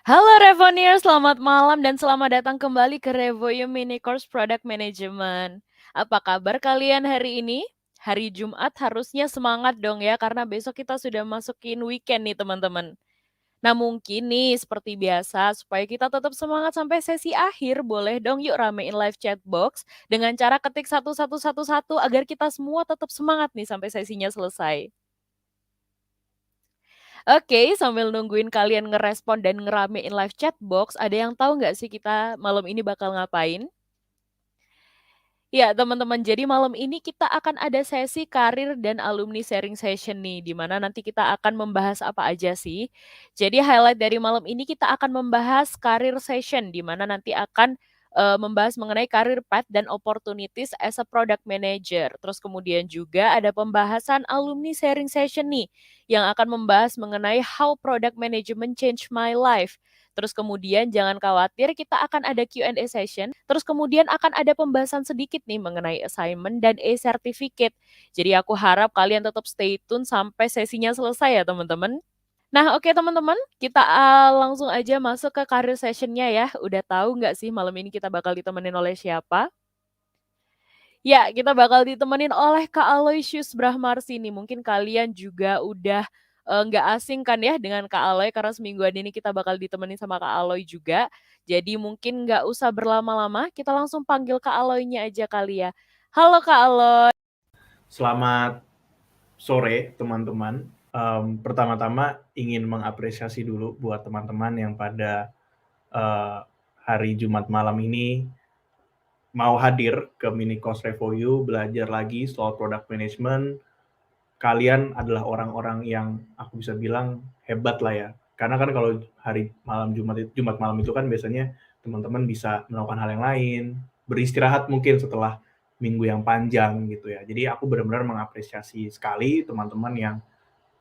Halo Revonier, selamat malam dan selamat datang kembali ke Revoyu Mini Course Product Management. Apa kabar kalian hari ini? Hari Jumat harusnya semangat dong ya, karena besok kita sudah masukin weekend nih teman-teman. Nah mungkin nih seperti biasa, supaya kita tetap semangat sampai sesi akhir, boleh dong yuk ramein live chat box dengan cara ketik satu agar kita semua tetap semangat nih sampai sesinya selesai. Oke, sambil nungguin kalian ngerespon dan ngeramein live chat box, ada yang tahu nggak sih kita malam ini bakal ngapain? Ya, teman-teman. Jadi malam ini kita akan ada sesi karir dan alumni sharing session nih, di mana nanti kita akan membahas apa aja sih. Jadi highlight dari malam ini kita akan membahas karir session, di mana nanti akan membahas mengenai career path dan opportunities as a product manager. Terus kemudian juga ada pembahasan alumni sharing session nih, yang akan membahas mengenai how product management change my life. Terus kemudian jangan khawatir, kita akan ada Q&A session. Terus kemudian akan ada pembahasan sedikit nih mengenai assignment dan e-certificate. Jadi aku harap kalian tetap stay tune sampai sesinya selesai ya teman-teman. Nah oke teman-teman, kita langsung aja masuk ke career sessionnya ya. Udah tahu nggak sih malam ini kita bakal ditemenin oleh siapa? Ya, kita bakal ditemenin oleh Kak Aloysius Brahmarsini. Mungkin kalian juga udah nggak asing kan ya dengan Kak Aloy, karena semingguan ini kita bakal ditemenin sama Kak Aloy juga. Jadi mungkin nggak usah berlama-lama, kita langsung panggil Kak Aloynya aja kali ya. Halo Kak Aloy. Selamat sore teman-teman. Pertama-tama ingin mengapresiasi dulu buat teman-teman yang pada hari Jumat malam ini mau hadir ke Mini Course Revoyu, belajar lagi soal product management. Kalian adalah orang-orang yang aku bisa bilang hebat lah ya. Karena kan kalau hari malam Jumat malam itu kan biasanya teman-teman bisa melakukan hal yang lain, beristirahat mungkin setelah minggu yang panjang gitu ya. Jadi aku benar-benar mengapresiasi sekali teman-teman yang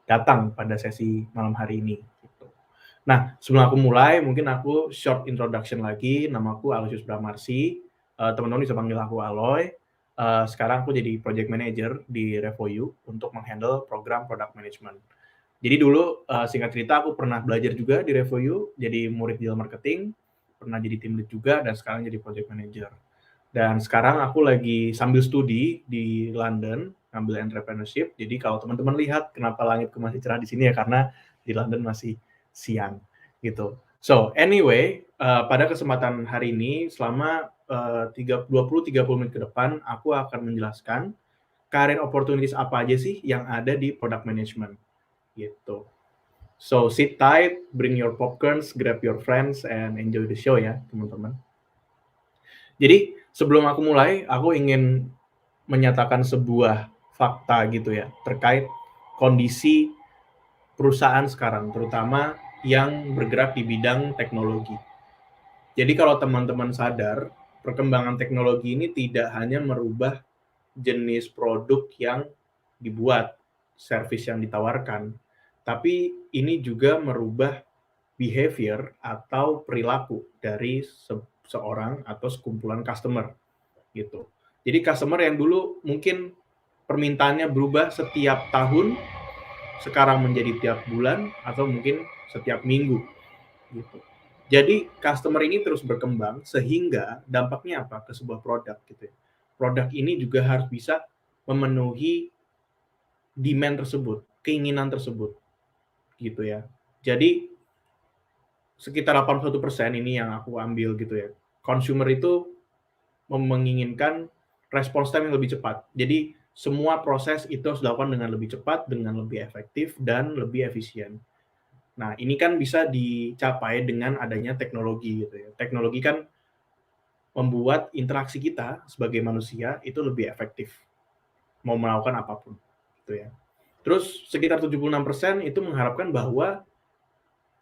datang pada sesi malam hari ini gitu. Nah, sebelum aku mulai mungkin aku short introduction lagi. Namaku Aloysius Bramarsi. Teman-teman bisa panggil aku Aloy. Sekarang aku jadi project manager di Revoyu untuk menghandle program product management. Jadi dulu singkat cerita aku pernah belajar juga di Revoyu, jadi murid digital marketing, pernah jadi team lead juga dan sekarang jadi project manager. Dan sekarang aku lagi sambil studi di London, ngambil entrepreneurship. Jadi kalau teman-teman lihat kenapa langitku masih cerah di sini ya karena di London masih siang gitu. So anyway, pada kesempatan hari ini selama 20-30 menit ke depan aku akan menjelaskan career opportunities apa aja sih yang ada di product management gitu. So sit tight, bring your popcorns, grab your friends, and enjoy the show ya teman-teman. Jadi sebelum aku mulai, aku ingin menyatakan sebuah fakta gitu ya terkait kondisi perusahaan sekarang, terutama yang bergerak di bidang teknologi. Jadi kalau teman-teman sadar, perkembangan teknologi ini tidak hanya merubah jenis produk yang dibuat, service yang ditawarkan, tapi ini juga merubah behavior atau perilaku dari seorang atau sekumpulan customer gitu. Jadi customer yang dulu mungkin permintaannya berubah setiap tahun, sekarang menjadi tiap bulan atau mungkin setiap minggu gitu. Jadi customer ini terus berkembang sehingga dampaknya apa ke sebuah produk gitu ya. Produk ini juga harus bisa memenuhi demand tersebut, keinginan tersebut gitu ya. Jadi sekitar 81% ini yang aku ambil gitu ya. Consumer itu menginginkan response time yang lebih cepat. Jadi semua proses itu harus dilakukan dengan lebih cepat, dengan lebih efektif dan lebih efisien. Nah, ini kan bisa dicapai dengan adanya teknologi gitu ya. Teknologi kan membuat interaksi kita sebagai manusia itu lebih efektif, mau melakukan apapun gitu ya. Terus sekitar 76% itu mengharapkan bahwa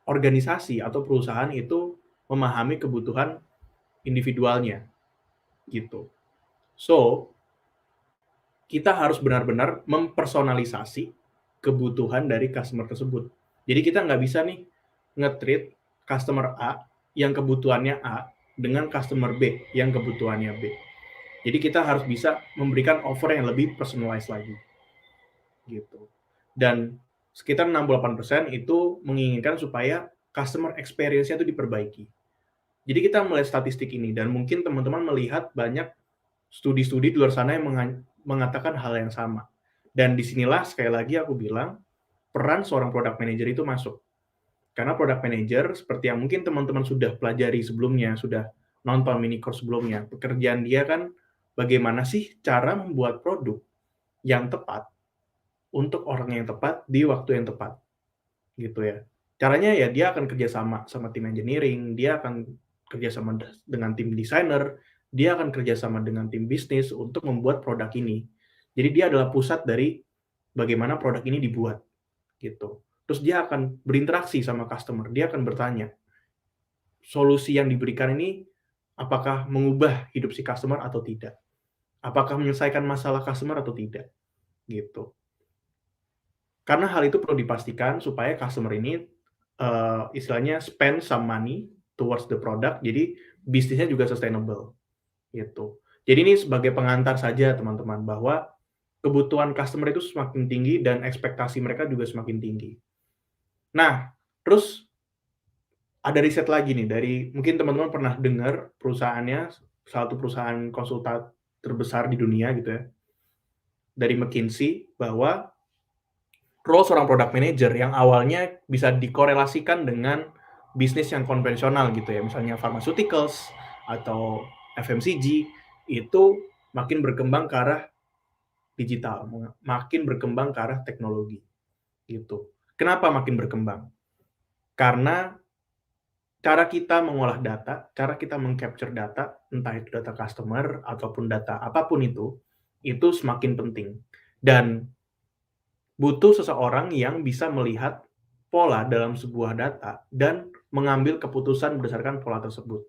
organisasi atau perusahaan itu memahami kebutuhan individualnya gitu. So, kita harus benar-benar mempersonalisasi kebutuhan dari customer tersebut. Jadi kita nggak bisa nih nge-treat customer A yang kebutuhannya A dengan customer B yang kebutuhannya B. Jadi kita harus bisa memberikan offer yang lebih personalized lagi gitu. Dan sekitar 68% itu menginginkan supaya customer experience-nya itu diperbaiki. Jadi kita melihat statistik ini dan mungkin teman-teman melihat banyak studi-studi di luar sana yang mengatakan hal yang sama. Dan disinilah sekali lagi aku bilang, peran seorang product manager itu masuk. Karena product manager, seperti yang mungkin teman-teman sudah pelajari sebelumnya, sudah nonton mini course sebelumnya, pekerjaan dia kan bagaimana sih cara membuat produk yang tepat untuk orang yang tepat di waktu yang tepat, gitu ya. Caranya ya dia akan kerjasama sama tim engineering, dia akan kerjasama dengan tim desainer, dia akan kerjasama dengan tim bisnis untuk membuat produk ini. Jadi dia adalah pusat dari bagaimana produk ini dibuat, gitu. Terus dia akan berinteraksi sama customer, dia akan bertanya, solusi yang diberikan ini apakah mengubah hidup si customer atau tidak? Apakah menyelesaikan masalah customer atau tidak? Gitu. Karena hal itu perlu dipastikan supaya customer ini, istilahnya spend some money towards the product, jadi bisnisnya juga sustainable, gitu. Jadi ini sebagai pengantar saja teman-teman, bahwa kebutuhan customer itu semakin tinggi dan ekspektasi mereka juga semakin tinggi. Nah, terus ada riset lagi nih dari mungkin teman-teman pernah dengar perusahaannya, salah satu perusahaan konsultan terbesar di dunia gitu ya, dari McKinsey, bahwa role seorang product manager yang awalnya bisa dikorelasikan dengan bisnis yang konvensional gitu ya, misalnya pharmaceuticals atau FMCG, itu makin berkembang ke arah digital, makin berkembang ke arah teknologi, gitu. Kenapa makin berkembang? Karena cara kita mengolah data, cara kita meng-capture data, entah itu data customer ataupun data apapun itu semakin penting. Dan butuh seseorang yang bisa melihat pola dalam sebuah data dan mengambil keputusan berdasarkan pola tersebut,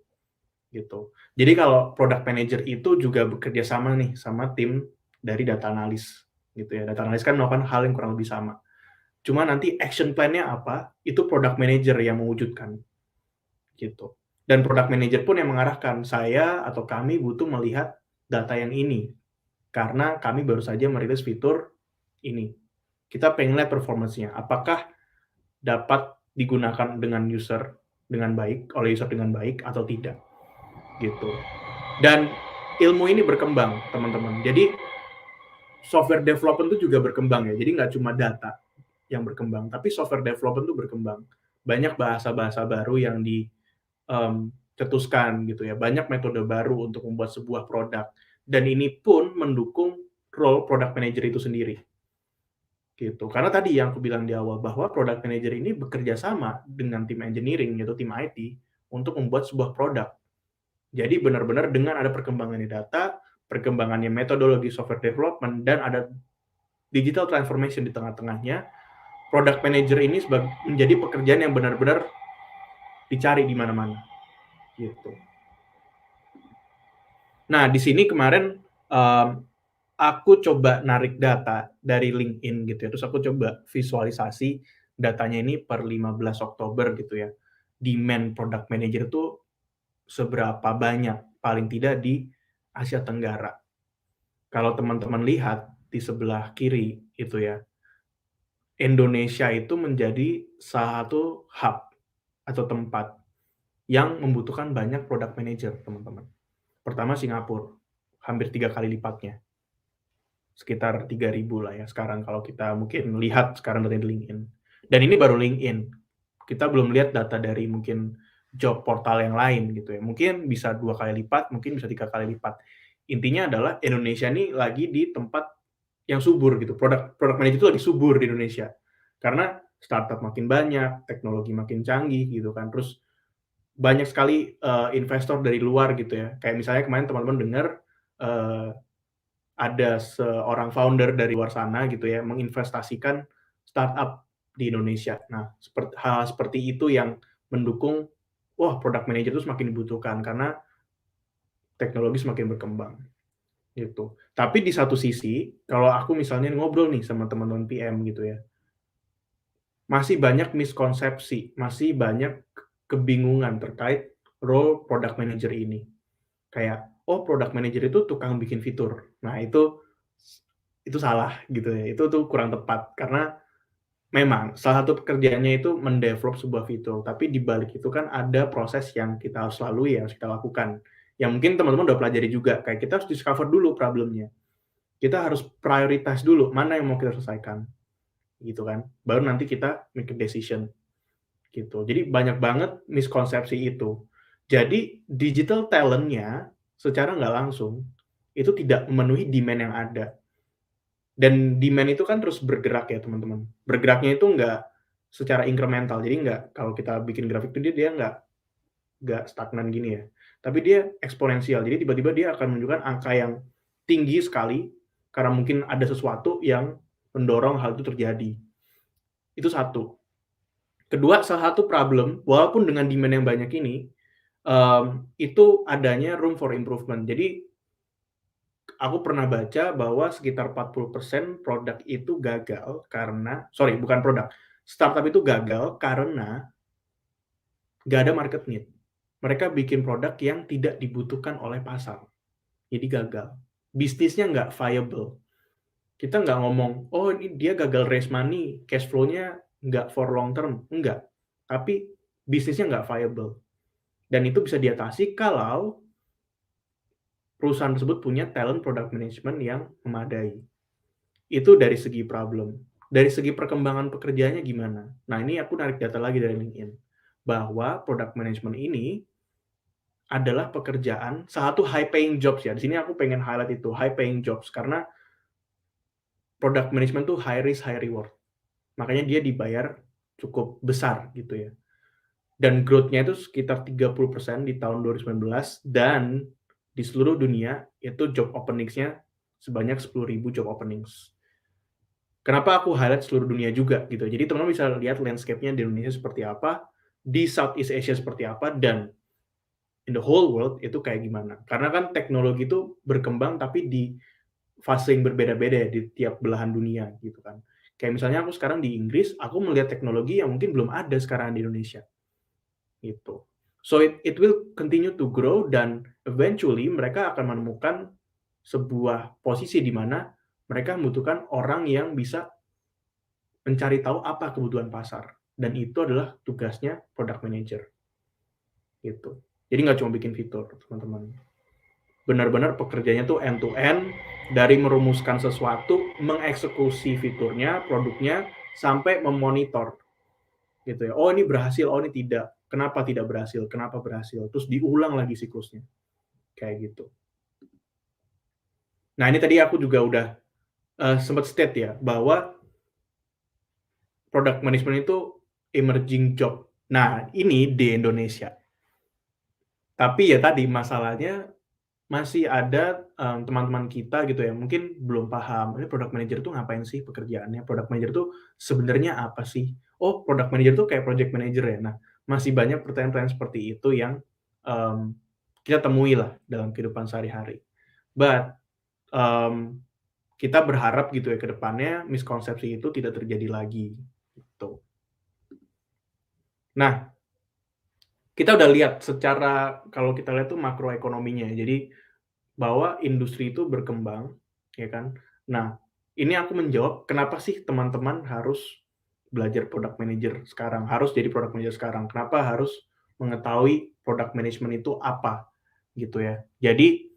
gitu. Jadi kalau product manager itu juga bekerja sama nih sama tim dari data analis, gitu ya. Data analis kan melakukan hal yang kurang lebih sama. Cuma nanti action plan-nya apa, itu product manager yang mewujudkan, gitu. Dan product manager pun yang mengarahkan, saya atau kami butuh melihat data yang ini, karena kami baru saja merilis fitur ini. Kita pengen lihat performance-nya, apakah dapat digunakan dengan user dengan baik, oleh user dengan baik atau tidak, gitu. Dan ilmu ini berkembang, teman-teman. Jadi software development itu juga berkembang ya. Jadi nggak cuma data yang berkembang, tapi software development itu berkembang. Banyak bahasa-bahasa baru yang cetuskan gitu ya. Banyak metode baru untuk membuat sebuah produk. Dan ini pun mendukung role product manager itu sendiri. Gitu. Karena tadi yang aku bilang di awal bahwa product manager ini bekerja sama dengan tim engineering yaitu tim IT untuk membuat sebuah produk. Jadi benar-benar dengan ada perkembangannya data, perkembangannya metodologi software development dan ada digital transformation di tengah-tengahnya, product manager ini menjadi pekerjaan yang benar-benar dicari di mana-mana. Gitu. Nah, di sini kemarin aku coba narik data dari LinkedIn gitu ya, terus aku coba visualisasi datanya ini per 15 Oktober gitu ya. Demand product manager itu seberapa banyak, paling tidak di Asia Tenggara. Kalau teman-teman lihat di sebelah kiri itu ya, Indonesia itu menjadi salah satu hub atau tempat yang membutuhkan banyak product manager, teman-teman. Pertama Singapura, hampir 3 kali lipatnya. Sekitar 3.000 lah ya sekarang kalau kita mungkin lihat sekarang dari LinkedIn. Dan ini baru LinkedIn. Kita belum lihat data dari mungkin job portal yang lain gitu ya. Mungkin bisa 2 kali lipat, mungkin bisa 3 kali lipat. Intinya adalah Indonesia ini lagi di tempat yang subur gitu. Product manager itu lagi subur di Indonesia. Karena startup makin banyak, teknologi makin canggih gitu kan. Terus banyak sekali investor dari luar gitu ya. Kayak misalnya kemarin teman-teman dengar ada seorang founder dari luar sana gitu ya, menginvestasikan startup di Indonesia. Nah, hal seperti itu yang mendukung, wah product manager itu semakin dibutuhkan karena teknologi semakin berkembang, gitu. Tapi di satu sisi, kalau aku misalnya ngobrol nih sama teman-teman PM gitu ya, masih banyak miskonsepsi, masih banyak kebingungan terkait role product manager ini. Kayak, oh product manager itu tukang bikin fitur. Nah itu salah gitu ya, itu tuh kurang tepat karena Memang, salah satu pekerjaannya itu mendevelop sebuah fitur, tapi di balik itu kan ada proses yang kita harus lalui, yang harus kita lakukan. Yang mungkin teman-teman udah pelajari juga, kayak kita harus discover dulu problemnya. Kita harus prioritas dulu, mana yang mau kita selesaikan, gitu kan. Baru nanti kita make a decision, gitu. Jadi banyak banget miskonsepsi itu. Jadi digital talent-nya secara nggak langsung, itu tidak memenuhi demand yang ada. Dan demand itu kan terus bergerak ya teman-teman. Bergeraknya itu nggak secara incremental, jadi nggak kalau kita bikin grafik itu dia nggak stagnan gini ya, tapi dia eksponensial. Jadi tiba-tiba dia akan menunjukkan angka yang tinggi sekali, karena mungkin ada sesuatu yang mendorong hal itu terjadi. Itu satu. Kedua, salah satu problem, walaupun dengan demand yang banyak ini, itu adanya room for improvement. Jadi aku pernah baca bahwa sekitar 40% produk itu gagal karena bukan produk, startup itu gagal karena nggak ada market need. Mereka bikin produk yang tidak dibutuhkan oleh pasar, jadi gagal. Bisnisnya nggak viable. Kita nggak ngomong, "Oh, ini dia gagal raise money, cash flow-nya nggak for long term." Enggak, tapi bisnisnya nggak viable. Dan itu bisa diatasi kalau perusahaan tersebut punya talent product management yang memadai. Itu dari segi problem. Dari segi perkembangan pekerjaannya gimana? Nah, ini aku narik data lagi dari LinkedIn, bahwa product management ini adalah pekerjaan salah satu high paying jobs ya. Di sini aku pengen highlight itu, high paying jobs, karena product management tuh high risk, high reward. Makanya dia dibayar cukup besar gitu ya. Dan growth-nya itu sekitar 30% di tahun 2019, dan di seluruh dunia itu job openings-nya sebanyak 10.000 job openings. Kenapa aku highlight seluruh dunia juga gitu. Jadi teman-teman bisa lihat landscape-nya di Indonesia seperti apa, di Southeast Asia seperti apa, dan in the whole world itu kayak gimana. Karena kan teknologi itu berkembang tapi di fase yang berbeda-beda ya di tiap belahan dunia gitu kan. Kayak misalnya aku sekarang di Inggris, aku melihat teknologi yang mungkin belum ada sekarang di Indonesia gitu. So it will continue to grow, dan eventually mereka akan menemukan sebuah posisi di mana mereka membutuhkan orang yang bisa mencari tahu apa kebutuhan pasar, dan itu adalah tugasnya product manager, gitu. Jadi nggak cuma bikin fitur, teman-teman. Benar-benar pekerjaannya tuh end to end, dari merumuskan sesuatu, mengeksekusi fiturnya, produknya, sampai memonitor, gitu ya. Oh ini berhasil, oh ini tidak. Kenapa tidak berhasil? Kenapa berhasil? Terus diulang lagi siklusnya, kayak gitu. Nah ini tadi aku juga udah sempat state ya, bahwa product management itu emerging job. Nah, ini di Indonesia. Tapi ya tadi masalahnya masih ada teman-teman kita gitu ya, mungkin belum paham, ini product manager tuh ngapain sih pekerjaannya? Product manager tuh sebenarnya apa sih? Oh, product manager tuh kayak project manager ya? Nah, masih banyak pertanyaan-pertanyaan seperti itu yang kita temui lah dalam kehidupan sehari-hari. But kita berharap gitu ya ke depannya miskonsepsi itu tidak terjadi lagi, gitu. Nah, kita udah lihat secara kalau kita lihat tuh makroekonominya. Jadi bahwa industri itu berkembang, ya kan. Nah, ini aku menjawab kenapa sih teman-teman harus belajar product manager sekarang, harus jadi product manager sekarang. Kenapa harus mengetahui product management itu apa, gitu ya. Jadi,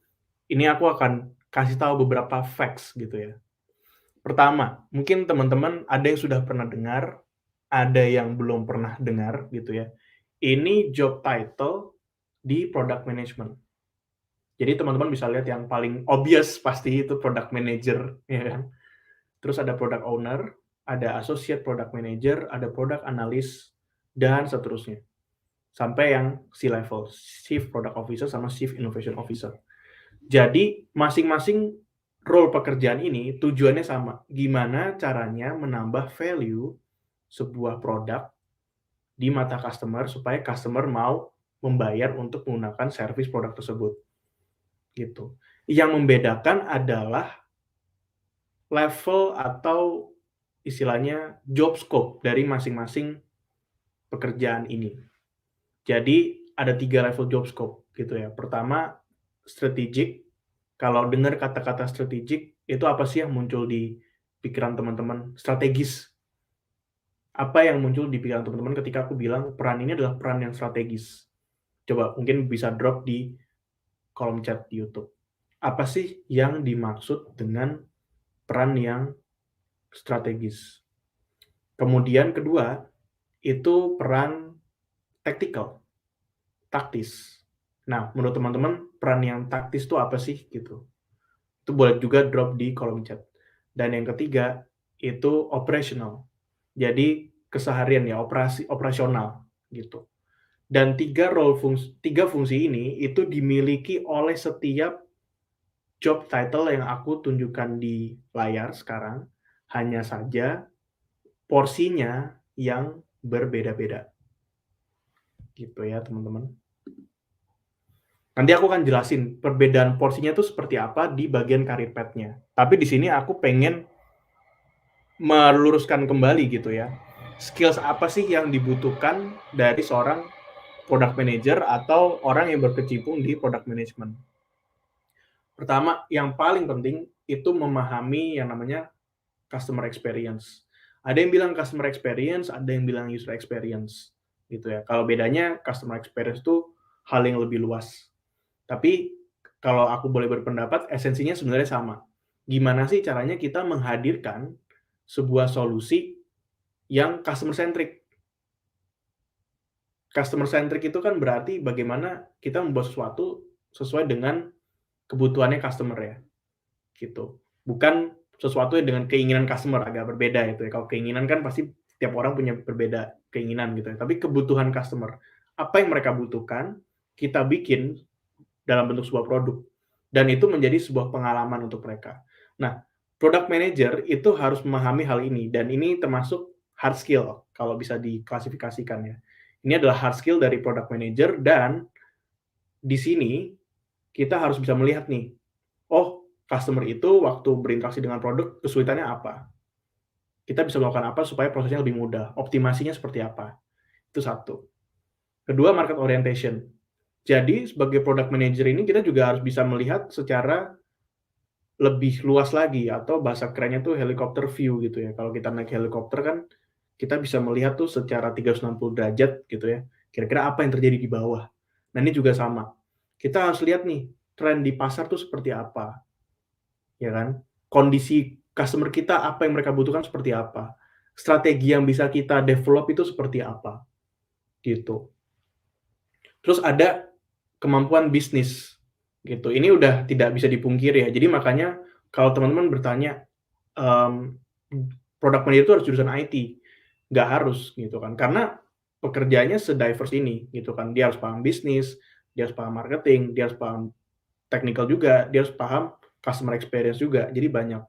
ini aku akan kasih tahu beberapa facts gitu ya. Pertama, mungkin teman-teman ada yang sudah pernah dengar, ada yang belum pernah dengar gitu ya. Ini job title di product management. Jadi teman-teman bisa lihat yang paling obvious pasti itu product manager, ya kan. Terus ada product owner, ada associate product manager, ada product analyst, dan seterusnya. Sampai yang C-level, Chief Product Officer sama Chief Innovation Officer. Jadi masing-masing role pekerjaan ini tujuannya sama. Gimana caranya menambah value sebuah produk di mata customer supaya customer mau membayar untuk menggunakan service produk tersebut. Gitu. Yang membedakan adalah level atau istilahnya job scope dari masing-masing pekerjaan ini. Jadi ada 3 level job scope gitu ya. Pertama, strategic. Kalau dengar kata-kata strategic, itu apa sih yang muncul di pikiran teman-teman? Strategis. Apa yang muncul di pikiran teman-teman ketika aku bilang peran ini adalah peran yang strategis? Coba mungkin bisa drop di kolom chat di YouTube. Apa sih yang dimaksud dengan peran yang strategis? Kemudian kedua, itu peran taktikal, taktis. Nah, menurut teman-teman peran yang taktis itu apa sih gitu? Itu boleh juga drop di kolom chat. Dan yang ketiga, itu operational. Jadi keseharian ya, operasional gitu. Dan tiga fungsi ini itu dimiliki oleh setiap job title yang aku tunjukkan di layar sekarang, hanya saja porsinya yang berbeda-beda. Gitu ya, teman-teman. Nanti aku akan jelasin perbedaan porsinya itu seperti apa di bagian career path-nya. Tapi di sini aku pengen meluruskan kembali gitu ya. Skills apa sih yang dibutuhkan dari seorang product manager atau orang yang berkecimpung di product management? Pertama, yang paling penting itu memahami yang namanya customer experience. Ada yang bilang customer experience, ada yang bilang user experience, gitu ya. Kalau bedanya customer experience itu hal yang lebih luas. Tapi kalau aku boleh berpendapat, esensinya sebenarnya sama. Gimana sih caranya kita menghadirkan sebuah solusi yang customer centric? Customer centric itu kan berarti bagaimana kita membuat sesuatu sesuai dengan kebutuhannya customer ya, gitu. Bukan sesuatu yang dengan keinginan customer, agak berbeda itu ya. Kalau keinginan kan pasti tiap orang punya berbeda keinginan gitu ya. Tapi kebutuhan customer, apa yang mereka butuhkan, kita bikin dalam bentuk sebuah produk. Dan itu menjadi sebuah pengalaman untuk mereka. Nah, product manager itu harus memahami hal ini, dan ini termasuk hard skill kalau bisa diklasifikasikan ya. Ini adalah hard skill dari product manager, dan di sini kita harus bisa melihat nih, oh, customer itu waktu berinteraksi dengan produk kesulitannya apa? Kita bisa melakukan apa supaya prosesnya lebih mudah? Optimasinya seperti apa? Itu satu. Kedua, market orientation. Jadi sebagai product manager ini kita juga harus bisa melihat secara lebih luas lagi, atau bahasa kerennya tuh helicopter view gitu ya. Kalau kita naik helikopter kan kita bisa melihat tuh secara 360 derajat gitu ya. Kira-kira apa yang terjadi di bawah. Nah, ini juga sama. Kita harus lihat nih tren di pasar tuh seperti apa, ya kan? Kondisi customer kita apa yang mereka butuhkan seperti apa? Strategi yang bisa kita develop itu seperti apa? Gitu. Terus ada kemampuan bisnis gitu. Ini udah tidak bisa dipungkiri ya. Jadi makanya kalau teman-teman bertanya, um, product manager itu harus jurusan IT, nggak harus gitu kan. Karena pekerjaannya se-diverse ini gitu kan. Dia harus paham bisnis, dia harus paham marketing, dia harus paham technical juga, dia harus paham customer experience juga. Jadi banyak.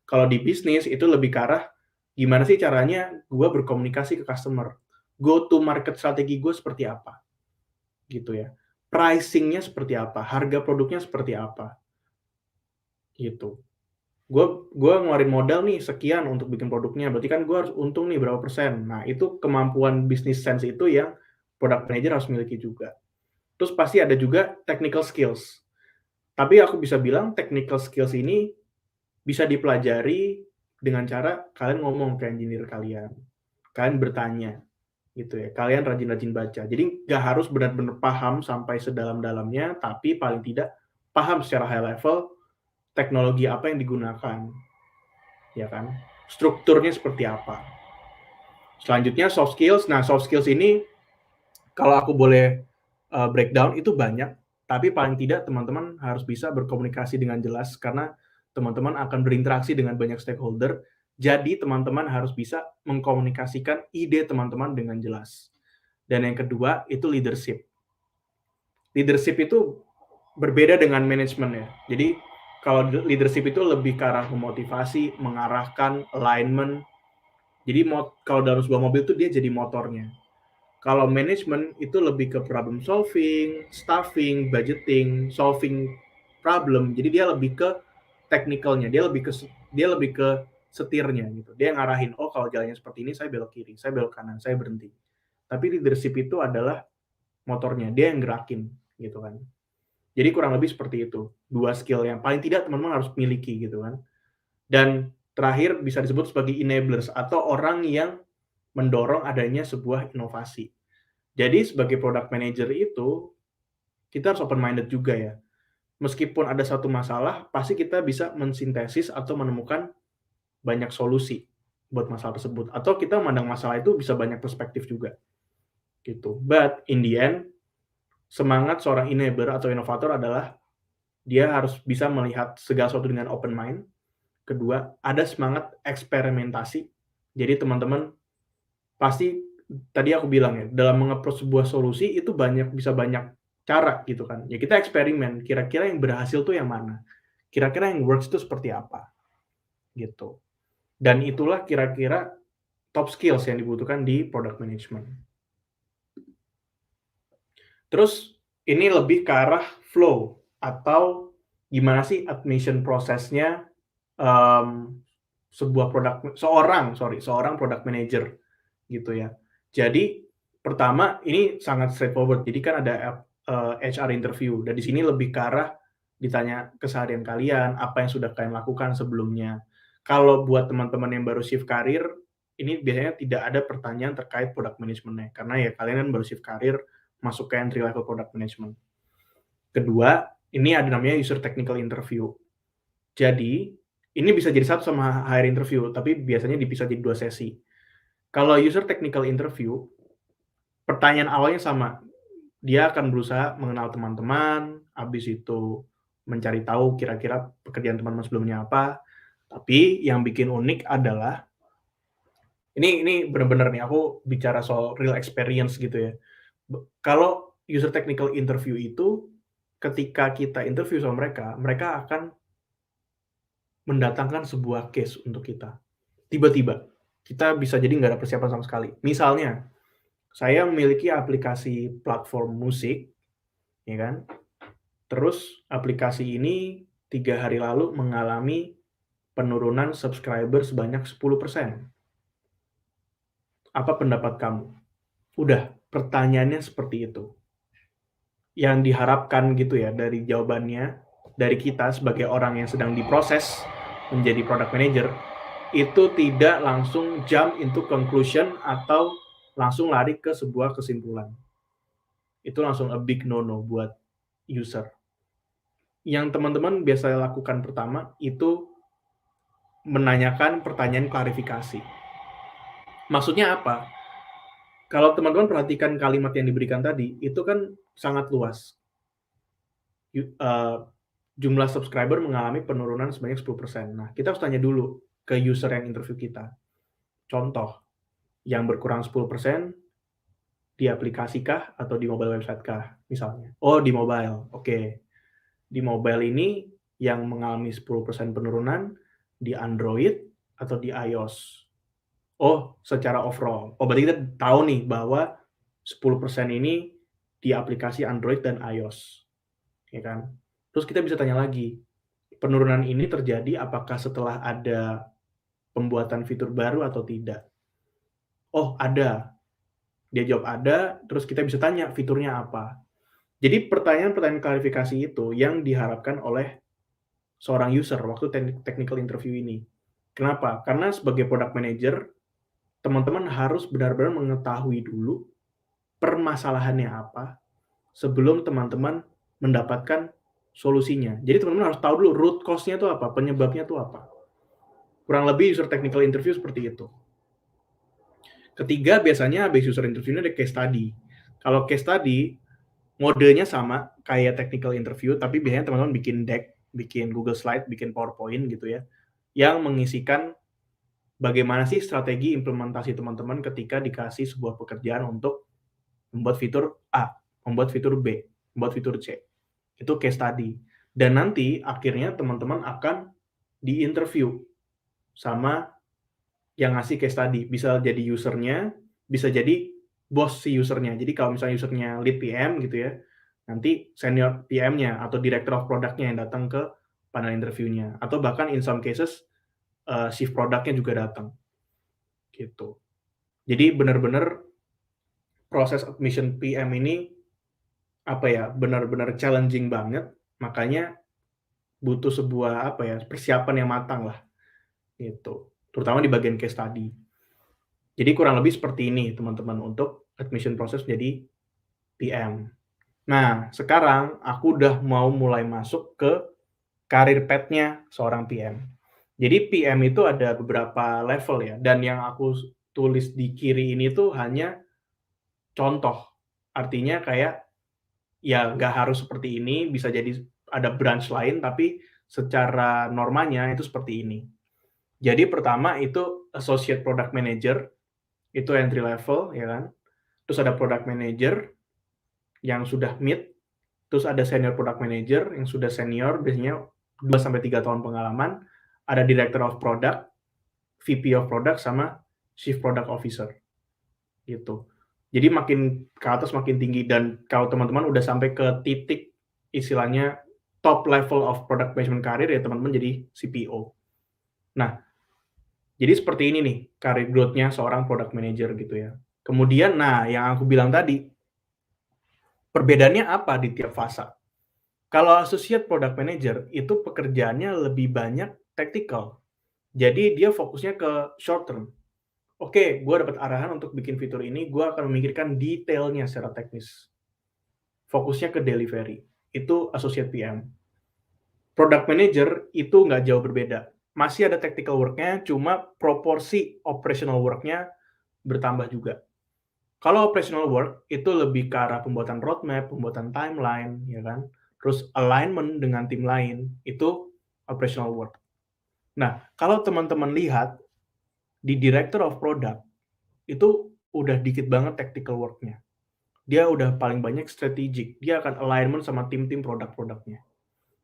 Kalau di bisnis itu lebih ke arah gimana sih caranya gue berkomunikasi ke customer, go to market strategi gue seperti apa gitu ya, pricing-nya seperti apa, harga produknya seperti apa gitu. Gue ngeluarin modal nih sekian untuk bikin produknya, berarti kan gue harus untung nih berapa persen. Nah, itu kemampuan business sense itu yang product manager harus miliki juga. Terus pasti ada juga technical skills. Tapi aku bisa bilang technical skills ini bisa dipelajari dengan cara kalian ngomong ke engineer kalian. Kalian bertanya gitu ya. Kalian rajin-rajin baca. Jadi nggak harus benar-benar paham sampai sedalam-dalamnya, tapi paling tidak paham secara high level teknologi apa yang digunakan, ya kan? Strukturnya seperti apa. Selanjutnya soft skills. Nah, soft skills ini kalau aku boleh breakdown itu banyak, tapi paling tidak teman-teman harus bisa berkomunikasi dengan jelas karena teman-teman akan berinteraksi dengan banyak stakeholder. Jadi teman-teman harus bisa mengkomunikasikan ide teman-teman dengan jelas. Dan yang kedua itu leadership. Leadership itu berbeda dengan manajemen ya. Jadi kalau leadership itu lebih ke arah memotivasi, mengarahkan, alignment. Jadi kalau dalam sebuah mobil itu dia jadi motornya. Kalau manajemen itu lebih ke problem solving, staffing, budgeting, solving problem. Jadi dia lebih ke technicalnya, dia lebih ke setirnya gitu. Dia ngarahin, oh kalau jalannya seperti ini saya belok kiri, saya belok kanan, saya berhenti. Tapi leadership itu adalah motornya, dia yang gerakin gitu kan. Jadi kurang lebih seperti itu. Dua skill yang paling tidak teman-teman harus miliki gitu kan. Dan terakhir bisa disebut sebagai enablers atau orang yang mendorong adanya sebuah inovasi. Jadi sebagai product manager itu, kita harus open minded juga ya. Meskipun ada satu masalah, pasti kita bisa mensintesis atau menemukan banyak solusi buat masalah tersebut. Atau kita memandang masalah itu bisa banyak perspektif juga, gitu. But in the end, semangat seorang enabler atau inovator adalah dia harus bisa melihat segala sesuatu dengan open mind. Kedua, ada semangat eksperimentasi. Jadi teman-teman pasti tadi aku bilang ya, dalam meng-approach sebuah solusi itu bisa banyak cara gitu kan. Ya kita eksperimen, kira-kira yang berhasil tuh yang mana? Kira-kira yang works itu seperti apa? Gitu. Dan itulah kira-kira top skills yang dibutuhkan di product management. Terus ini lebih ke arah flow atau gimana sih admission prosesnya seorang product manager gitu ya. Jadi pertama ini sangat straightforward. Jadi kan ada HR interview dan di sini lebih ke arah ditanya keseharian kalian, apa yang sudah kalian lakukan sebelumnya. Kalau buat teman-teman yang baru shift karir, ini biasanya tidak ada pertanyaan terkait product management-nya karena ya kalian kan baru shift karir masuk ke entry level product management. Kedua, ini ada namanya user technical interview. Jadi, ini bisa jadi satu sama hire interview, tapi biasanya dipisah jadi 2 sesi. Kalau user technical interview, pertanyaan awalnya sama. Dia akan berusaha mengenal teman-teman, habis itu mencari tahu kira-kira pekerjaan teman-teman sebelumnya apa. Tapi yang bikin unik adalah ini benar-benar nih aku bicara soal real experience gitu ya. Kalau user technical interview itu ketika kita interview sama mereka, mereka akan mendatangkan sebuah case untuk kita. Tiba-tiba, kita bisa jadi nggak ada persiapan sama sekali. Misalnya, saya memiliki aplikasi platform musik, ya kan? Terus aplikasi ini 3 hari lalu mengalami penurunan subscriber sebanyak 10%. Apa pendapat kamu? Udah, pertanyaannya seperti itu. Yang diharapkan gitu ya dari jawabannya, dari kita sebagai orang yang sedang diproses menjadi product manager, itu tidak langsung jump into conclusion atau langsung lari ke sebuah kesimpulan. Itu langsung a big no-no buat user. Yang teman-teman biasa lakukan pertama itu menanyakan pertanyaan klarifikasi. Maksudnya apa? Kalau teman-teman perhatikan kalimat yang diberikan tadi, itu kan sangat luas. Jumlah subscriber mengalami penurunan sebanyak 10%. Nah, kita harus tanya dulu ke user yang interview kita. Contoh, yang berkurang 10% di aplikasi kah atau di mobile website kah misalnya? Oh, di mobile. Oke. Di mobile ini yang mengalami 10% penurunan di Android atau di iOS? Oh, secara overall. Oh, berarti kita tahu nih bahwa 10% ini di aplikasi Android dan iOS. Ya kan? Terus kita bisa tanya lagi, penurunan ini terjadi apakah setelah ada pembuatan fitur baru atau tidak? Oh, ada. Dia jawab ada, terus kita bisa tanya fiturnya apa. Jadi pertanyaan-pertanyaan klarifikasi itu yang diharapkan oleh seorang user waktu technical interview ini. Kenapa? Karena sebagai product manager, teman-teman harus benar-benar mengetahui dulu permasalahannya apa sebelum teman-teman mendapatkan solusinya. Jadi teman-teman harus tahu dulu root cause-nya itu apa, penyebabnya itu apa. Kurang lebih user technical interview seperti itu. Ketiga, biasanya habis user interview ini ada case study. Kalau case study, modenya sama kayak technical interview, tapi biasanya teman-teman bikin deck, bikin Google Slide, bikin PowerPoint gitu ya, yang mengisikan bagaimana sih strategi implementasi teman-teman ketika dikasih sebuah pekerjaan untuk membuat fitur A, membuat fitur B, membuat fitur C. Itu case study. Dan nanti akhirnya teman-teman akan di-interview sama yang ngasih case study. Bisa jadi usernya, bisa jadi bos si usernya. Jadi kalau misalnya usernya lead PM gitu ya, nanti senior PM-nya atau director of product-nya yang datang ke panel interview-nya. Atau bahkan in some cases, chief product-nya juga datang. Gitu. Jadi benar-benar proses admission PM ini apa ya, benar-benar challenging banget, makanya butuh sebuah apa ya, persiapan yang matang lah, gitu. Terutama di bagian case study. Jadi kurang lebih seperti ini teman-teman untuk admission proses menjadi PM. Nah, sekarang aku udah mau mulai masuk ke career path-nya seorang PM. Jadi PM itu ada beberapa level ya, dan yang aku tulis di kiri ini tuh hanya contoh. Artinya kayak, ya nggak harus seperti ini, bisa jadi ada branch lain, tapi secara normanya itu seperti ini. Jadi pertama itu associate product manager, itu entry level ya kan. Terus ada product manager yang sudah mid, terus ada senior product manager yang sudah senior, biasanya 2 sampai 3 tahun pengalaman, ada director of product, VP of product, sama chief product officer, gitu. Jadi makin ke atas makin tinggi, dan kalau teman-teman udah sampai ke titik istilahnya top level of product management career, ya teman-teman jadi CPO. Nah, jadi seperti ini nih career growth-nya seorang product manager gitu ya. Kemudian, nah yang aku bilang tadi, perbedaannya apa di tiap fase? Kalau associate product manager itu pekerjaannya lebih banyak tactical. Jadi dia fokusnya ke short term. Oke, gue dapat arahan untuk bikin fitur ini, gue akan memikirkan detailnya secara teknis. Fokusnya ke delivery. Itu associate PM. Product manager itu nggak jauh berbeda. Masih ada tactical work-nya, cuma proporsi operational work-nya bertambah juga. Kalau operational work itu lebih ke arah pembuatan roadmap, pembuatan timeline, ya kan? Terus alignment dengan tim lain, itu operational work. Nah, kalau teman-teman lihat di director of product, itu udah dikit banget tactical work-nya. Dia udah paling banyak strategic, dia akan alignment sama tim-tim produk-produknya.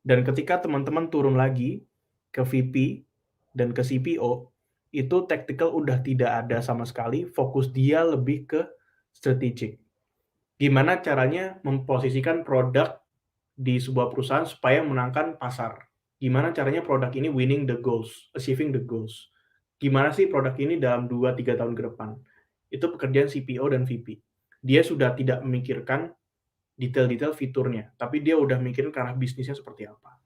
Dan ketika teman-teman turun lagi ke VP dan ke CPO, itu tactical udah tidak ada sama sekali, fokus dia lebih ke strategic. Gimana caranya memposisikan produk di sebuah perusahaan supaya menangkan pasar. Gimana caranya produk ini winning the goals, achieving the goals. Gimana sih produk ini dalam 2-3 tahun ke depan. Itu pekerjaan CPO dan VP. Dia sudah tidak memikirkan detail-detail fiturnya, tapi dia udah mikirin ke arah bisnisnya seperti apa.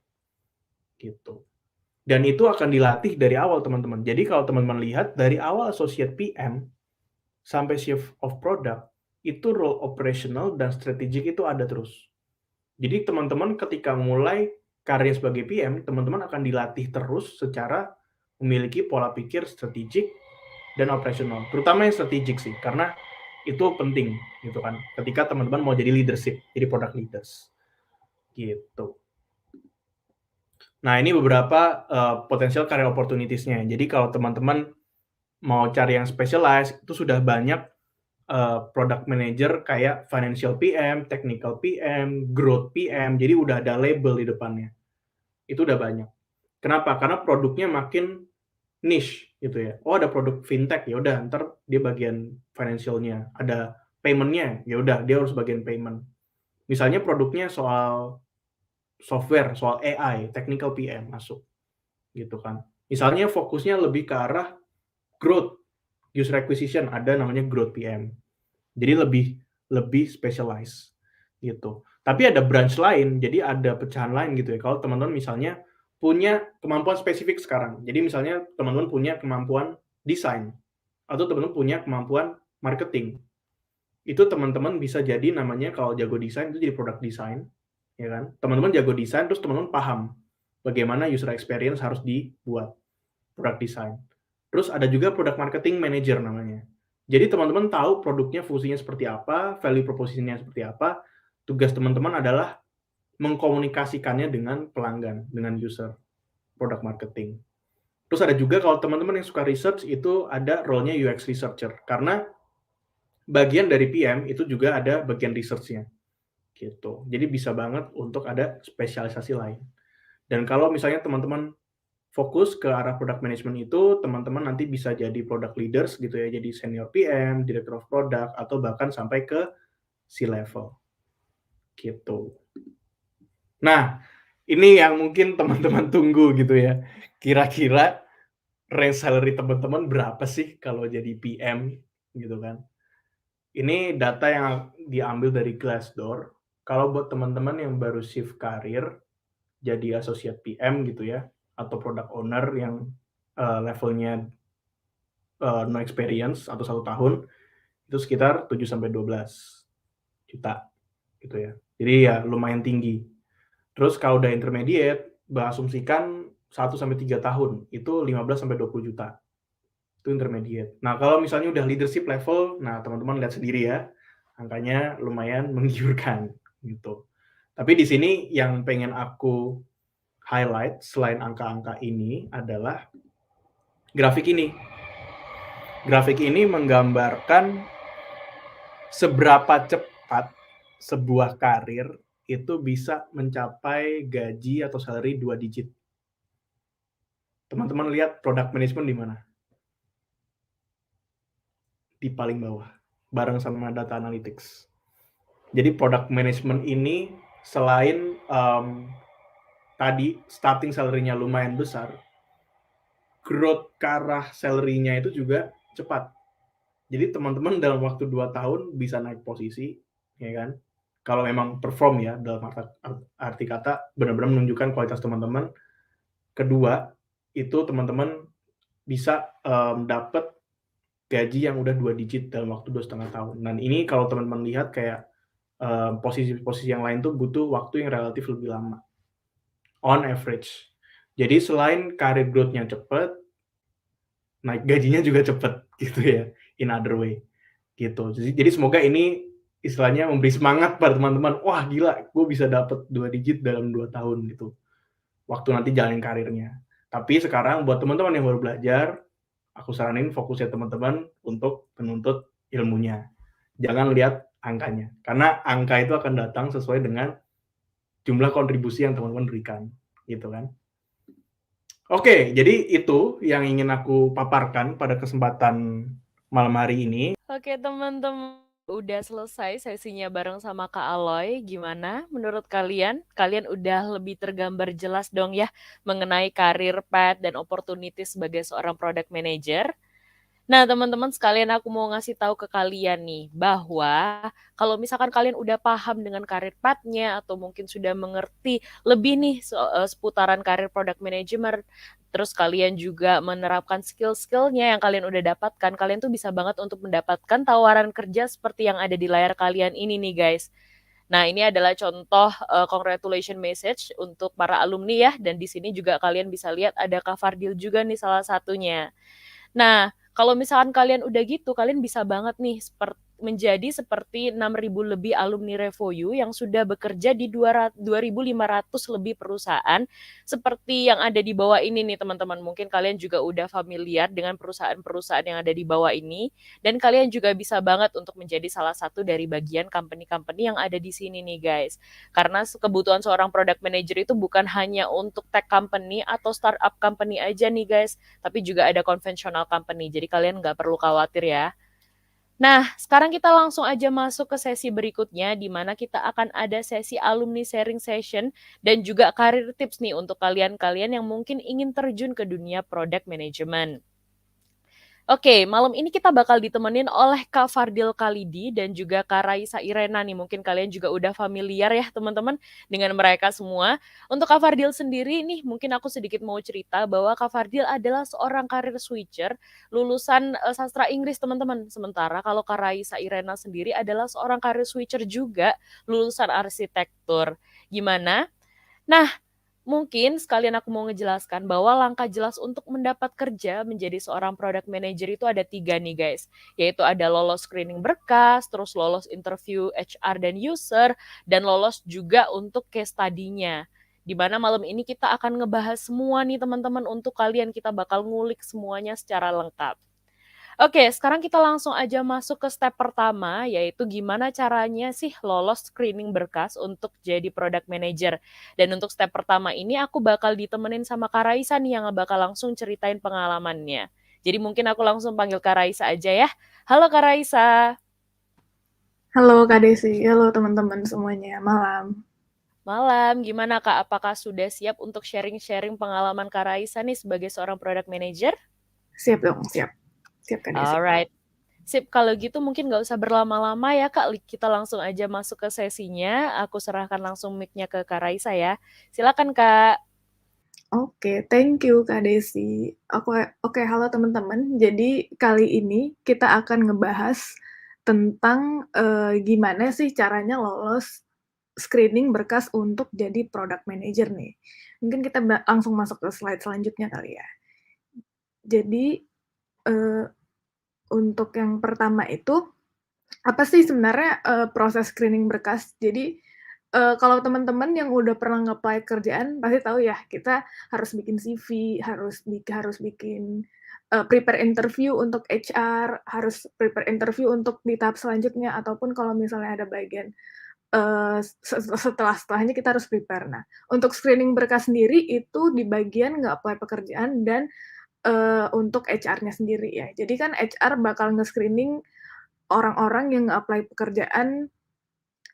Gitu. Dan itu akan dilatih dari awal teman-teman. Jadi kalau teman-teman lihat dari awal associate PM sampai chief of product, itu role operational dan strategic itu ada terus. Jadi teman-teman ketika mulai karir sebagai PM, teman-teman akan dilatih terus secara memiliki pola pikir strategik dan operasional. Terutama yang strategik sih, karena itu penting gitu kan. Ketika teman-teman mau jadi leadership, jadi product leaders. Gitu. Nah, ini beberapa potensial career opportunities-nya. Jadi kalau teman-teman mau cari yang specialized, itu sudah banyak product manager kayak financial PM, technical PM, growth PM, jadi udah ada label di depannya. Itu udah banyak. Kenapa? Karena produknya makin niche gitu ya. Oh, ada produk fintech, ya udah ntar dia bagian financial-nya. Ada payment-nya, ya udah dia harus bagian payment. Misalnya produknya soal software, soal AI, technical PM masuk gitu kan. Misalnya fokusnya lebih ke arah growth, user acquisition, ada namanya growth PM. Jadi lebih specialized gitu. Tapi ada branch lain, jadi ada pecahan lain gitu ya. Kalau teman-teman misalnya punya kemampuan spesifik sekarang. Jadi misalnya teman-teman punya kemampuan desain atau teman-teman punya kemampuan marketing. Itu teman-teman bisa jadi namanya kalau jago desain itu jadi product design, ya kan? Teman-teman jago desain terus teman-teman paham bagaimana user experience harus dibuat, product design. Terus ada juga product marketing manager namanya. Jadi teman-teman tahu produknya fungsinya seperti apa, value proposition-nya seperti apa. Tugas teman-teman adalah mengkomunikasikannya dengan pelanggan, dengan user, product marketing. Terus ada juga kalau teman-teman yang suka research itu ada role-nya UX researcher karena bagian dari PM itu juga ada bagian research-nya gitu. Jadi bisa banget untuk ada spesialisasi lain. Dan kalau misalnya teman-teman fokus ke arah product management itu, teman-teman nanti bisa jadi product leaders gitu ya, jadi senior PM, director of product, atau bahkan sampai ke C-level, gitu. Nah, ini yang mungkin teman-teman tunggu gitu ya. Kira-kira range salary teman-teman berapa sih kalau jadi PM gitu kan. Ini data yang diambil dari Glassdoor. Kalau buat teman-teman yang baru shift karir, jadi associate PM gitu ya, atau product owner yang levelnya no experience atau 1 tahun, itu sekitar 7-12 juta gitu ya. Jadi ya lumayan tinggi. Terus kalau udah intermediate, asumsikan 1-3 tahun, itu 15-20 juta. Itu intermediate. Nah, kalau misalnya udah leadership level, nah teman-teman lihat sendiri ya, angkanya lumayan menggiurkan gitu. Tapi di sini yang pengen aku highlight selain angka-angka ini adalah grafik ini. Grafik ini menggambarkan seberapa cepat sebuah karir itu bisa mencapai gaji atau salary 2 digit. Teman-teman lihat product management di mana? Di paling bawah, bareng sama data analytics. Jadi product management ini selain tadi starting salary-nya lumayan besar, growth ke arah salary-nya itu juga cepat. Jadi teman-teman dalam waktu 2 tahun bisa naik posisi, ya kan? Kalau memang perform ya, dalam arti kata benar-benar menunjukkan kualitas teman-teman. Kedua, itu teman-teman bisa dapat gaji yang udah 2 digit dalam waktu 2,5 tahun. Dan ini kalau teman-teman lihat kayak posisi-posisi yang lain tuh butuh waktu yang relatif lebih lama. On average. Jadi selain karir growth-nya cepat, naik gajinya juga cepet gitu ya, in other way gitu. Jadi semoga ini istilahnya memberi semangat pada teman-teman, wah gila gue bisa dapet 2 digit dalam 2 tahun gitu, waktu nanti jalanin karirnya. Tapi sekarang buat teman-teman yang baru belajar, aku saranin fokusnya teman-teman untuk menuntut ilmunya. Jangan lihat angkanya, karena angka itu akan datang sesuai dengan jumlah kontribusi yang teman-teman berikan, gitu kan. Oke, jadi itu yang ingin aku paparkan pada kesempatan malam hari ini. Oke teman-teman, udah selesai sesinya bareng sama Kak Aloy. Gimana menurut kalian? Kalian udah lebih tergambar jelas dong ya mengenai karir path dan opportunity sebagai seorang product manager? Nah, teman-teman sekalian aku mau ngasih tahu ke kalian nih bahwa kalau misalkan kalian udah paham dengan karir path-nya atau mungkin sudah mengerti lebih nih seputaran karir product management, terus kalian juga menerapkan skill-skillnya yang kalian udah dapatkan, kalian tuh bisa banget untuk mendapatkan tawaran kerja seperti yang ada di layar kalian ini nih guys. Nah, ini adalah contoh congratulation message untuk para alumni ya, dan di sini juga kalian bisa lihat ada Kak Fardil juga nih salah satunya. Nah, kalau misalkan kalian udah gitu, kalian bisa banget nih menjadi seperti 6.000 lebih alumni Revoyu yang sudah bekerja di 2.500 lebih perusahaan seperti yang ada di bawah ini nih teman-teman. Mungkin kalian juga udah familiar dengan perusahaan-perusahaan yang ada di bawah ini dan kalian juga bisa banget untuk menjadi salah satu dari bagian company-company yang ada di sini nih guys. Karena kebutuhan seorang product manager itu bukan hanya untuk tech company atau startup company aja nih guys, tapi juga ada konvensional company. Jadi kalian nggak perlu khawatir ya. Nah, sekarang kita langsung aja masuk ke sesi berikutnya, di mana kita akan ada sesi alumni sharing session dan juga karir tips nih untuk kalian-kalian yang mungkin ingin terjun ke dunia product management. Oke, malam ini kita bakal ditemenin oleh Kak Fardil Khalidi dan juga Kak Raisa Irena nih. Mungkin kalian juga udah familiar ya teman-teman dengan mereka semua. Untuk Kak Fardil sendiri nih mungkin aku sedikit mau cerita bahwa Kak Fardil adalah seorang karir switcher lulusan sastra Inggris teman-teman. Sementara kalau Kak Raisa Irena sendiri adalah seorang karir switcher juga lulusan arsitektur. Gimana? Nah, mungkin sekalian aku mau ngejelaskan bahwa langkah jelas untuk mendapat kerja menjadi seorang product manager itu ada 3 nih guys. Yaitu ada lolos screening berkas, terus lolos interview HR dan user, dan lolos juga untuk case study-nya. Di mana malam ini kita akan ngebahas semua nih teman-teman untuk kalian, kita bakal ngulik semuanya secara lengkap. Oke, sekarang kita langsung aja masuk ke step pertama, yaitu gimana caranya sih lolos screening berkas untuk jadi product manager. Dan untuk step pertama ini aku bakal ditemenin sama Kak Raisa nih yang bakal langsung ceritain pengalamannya. Jadi mungkin aku langsung panggil Kak Raisa aja ya. Halo Kak Raisa. Halo Kak Desi, halo teman-teman semuanya, malam. Malam, gimana Kak? Apakah sudah siap untuk sharing-sharing pengalaman Kak Raisa nih sebagai seorang product manager? Siap dong, siap. Siap Kak Desi. Alright. Sip, kalau gitu mungkin nggak usah berlama-lama ya Kak, kita langsung aja masuk ke sesinya. Aku serahkan langsung mic-nya ke Kak Raisa ya. Silakan Kak. Oke, thank you Kak Desi. Oke, halo teman-teman. Jadi kali ini kita akan ngebahas tentang gimana sih caranya lolos screening berkas untuk jadi product manager nih. Mungkin kita langsung masuk ke slide selanjutnya kali ya. Jadi untuk yang pertama itu apa sih sebenarnya proses screening berkas? Jadi kalau teman-teman yang udah pernah nge-apply kerjaan pasti tahu ya, kita harus bikin CV, harus bikin prepare interview untuk HR, harus prepare interview untuk di tahap selanjutnya, ataupun kalau misalnya ada bagian setelahnya kita harus prepare. Nah, untuk screening berkas sendiri itu di bagian nge-apply pekerjaan dan untuk HR-nya sendiri ya. Jadi kan HR bakal nge-screening orang-orang yang nge-apply pekerjaan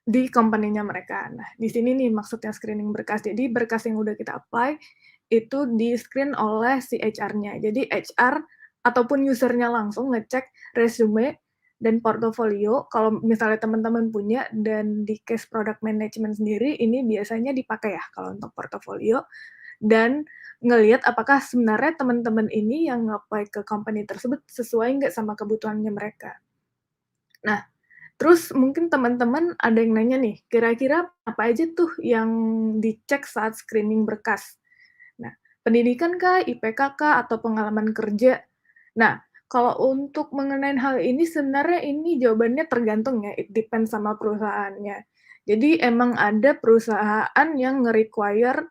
di company-nya mereka. Nah, di sini nih maksudnya screening berkas. Jadi berkas yang udah kita apply itu di-screen oleh si HR-nya. Jadi HR ataupun user-nya langsung ngecek resume dan portofolio. Kalau misalnya teman-teman punya, dan di case product management sendiri ini biasanya dipakai ya kalau untuk portofolio, dan ngelihat apakah sebenarnya teman-teman ini yang nge-apply ke company tersebut sesuai nggak sama kebutuhannya mereka. Nah, terus mungkin teman-teman ada yang nanya nih, kira-kira apa aja tuh yang dicek saat screening berkas? Nah, pendidikan kah, IPK kah, atau pengalaman kerja? Nah, kalau untuk mengenai hal ini sebenarnya ini jawabannya tergantung ya, it depends sama perusahaannya. Jadi emang ada perusahaan yang nge-require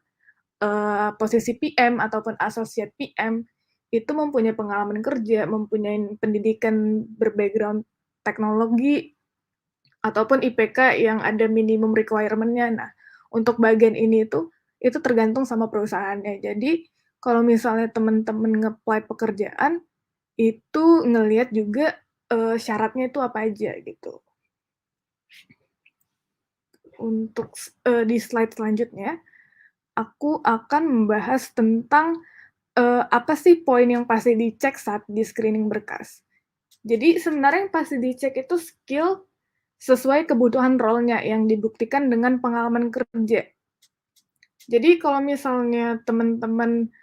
posisi PM ataupun associate PM itu mempunyai pengalaman kerja, mempunyai pendidikan ber-background teknologi, ataupun IPK yang ada minimum requirement-nya. Nah, untuk bagian ini itu tergantung sama perusahaannya. Jadi, kalau misalnya teman-teman nge-apply pekerjaan, itu ngelihat juga syaratnya itu apa aja gitu. Untuk di slide selanjutnya, aku akan membahas tentang apa sih poin yang pasti dicek saat di screening berkas. Jadi sebenarnya yang pasti dicek itu skill sesuai kebutuhan role-nya yang dibuktikan dengan pengalaman kerja. Jadi kalau misalnya teman-teman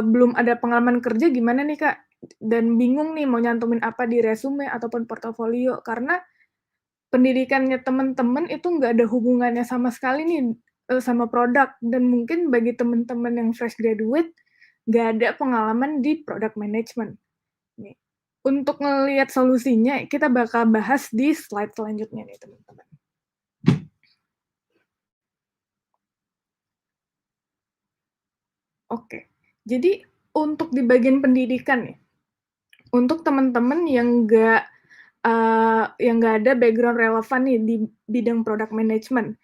belum ada pengalaman kerja gimana nih Kak? Dan bingung nih mau nyantumin apa di resume ataupun portofolio, karena pendidikannya teman-teman itu nggak ada hubungannya sama sekali nih sama produk, dan mungkin bagi teman-teman yang fresh graduate nggak ada pengalaman di product management. Nih, untuk ngelihat solusinya kita bakal bahas di slide selanjutnya nih teman-teman. Oke, jadi untuk di bagian pendidikan nih, untuk teman-teman yang nggak ada background relevan nih di bidang product management,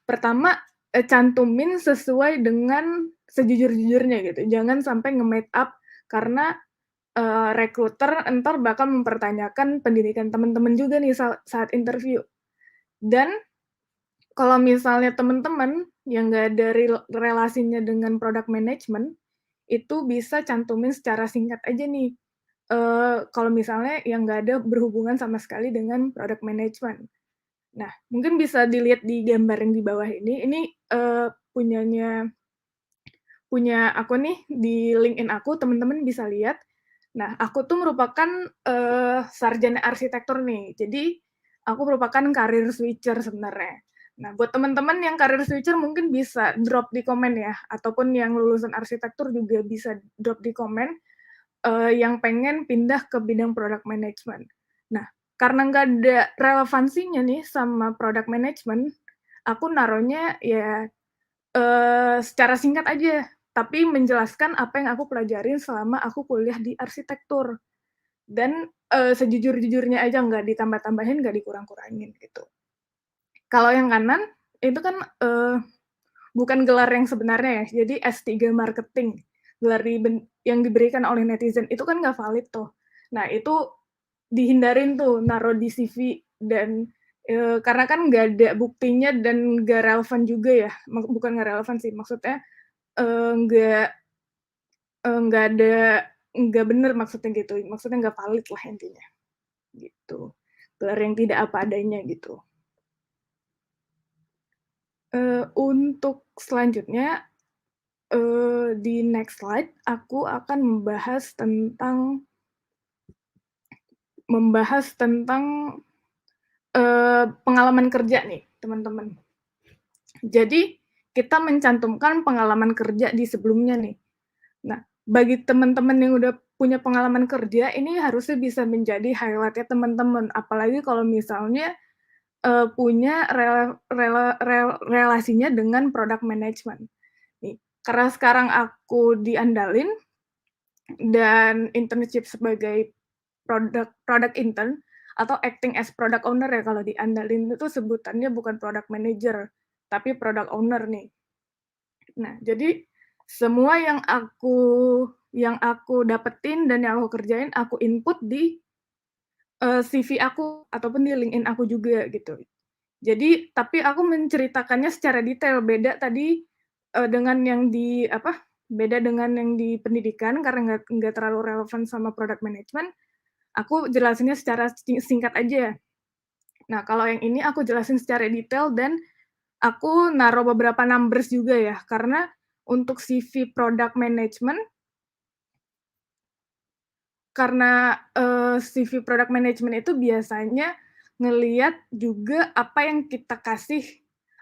pertama cantumin sesuai dengan sejujur-jujurnya gitu, jangan sampai nge-made up, karena recruiter entar bakal mempertanyakan pendidikan teman-teman juga nih saat interview. Dan kalau misalnya teman-teman yang nggak ada relasinya dengan product management, itu bisa cantumin secara singkat aja nih, kalau misalnya yang nggak ada berhubungan sama sekali dengan product management. Nah, mungkin bisa dilihat di gambar yang di bawah ini. Ini punya aku nih di LinkedIn aku, teman-teman bisa lihat. Nah, aku tuh merupakan sarjana arsitektur nih. Jadi aku merupakan career switcher sebenarnya. Nah, buat teman-teman yang career switcher mungkin bisa drop di komen ya, ataupun yang lulusan arsitektur juga bisa drop di komen yang pengen pindah ke bidang product management. Nah, karena nggak ada relevansinya nih sama product management, aku naruhnya ya secara singkat aja, tapi menjelaskan apa yang aku pelajarin selama aku kuliah di arsitektur. Dan sejujur-jujurnya aja, nggak ditambah-tambahin, nggak dikurang-kurangin gitu. Kalau yang kanan itu kan bukan gelar yang sebenarnya ya, jadi S3 marketing, gelar yang diberikan oleh netizen itu kan nggak valid tuh. Nah, itu dihindarin tuh naruh di CV, dan karena kan nggak ada buktinya dan nggak relevan juga ya, bukan nggak relevan sih, maksudnya nggak bener maksudnya gitu, maksudnya nggak valid lah intinya, gitu. Gelar yang tidak apa adanya gitu. Untuk selanjutnya, di next slide aku akan membahas tentang pengalaman kerja nih, teman-teman. Jadi, kita mencantumkan pengalaman kerja di sebelumnya nih. Nah, bagi teman-teman yang udah punya pengalaman kerja, ini harusnya bisa menjadi highlight-nya teman-teman. Apalagi kalau misalnya, punya relasinya dengan product management. Nih, karena sekarang aku diandalin dan internship sebagai product intern atau acting as product owner ya, kalau diandalin itu sebutannya bukan product manager, tapi product owner nih. Nah, jadi semua yang aku dapetin dan yang aku kerjain, aku input di CV aku ataupun di LinkedIn aku juga gitu. Jadi, tapi aku menceritakannya secara detail, beda tadi dengan yang di beda dengan yang di pendidikan karena nggak terlalu relevan sama product management. Aku jelasinnya secara singkat aja. Nah, kalau yang ini aku jelasin secara detail dan aku naruh beberapa numbers juga ya, karena untuk CV product management, karena CV product management itu biasanya ngelihat juga apa yang kita kasih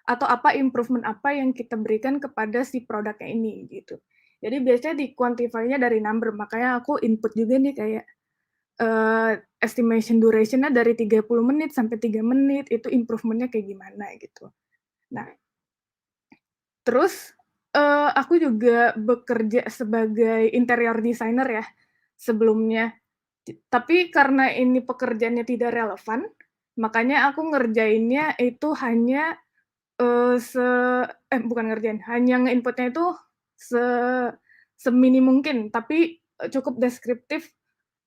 atau apa improvement apa yang kita berikan kepada si produknya ini gitu. Jadi biasanya di-quantify-nya dari number, makanya aku input juga nih kayak estimation duration-nya dari 30 menit sampai 3 menit, itu improvement-nya kayak gimana gitu. Nah, terus aku juga bekerja sebagai interior designer ya sebelumnya. Tapi karena ini pekerjaannya tidak relevan, makanya aku ngerjainnya itu hanya bukan ngerjain, hanya nge-input-nya itu se seminim mungkin, tapi cukup deskriptif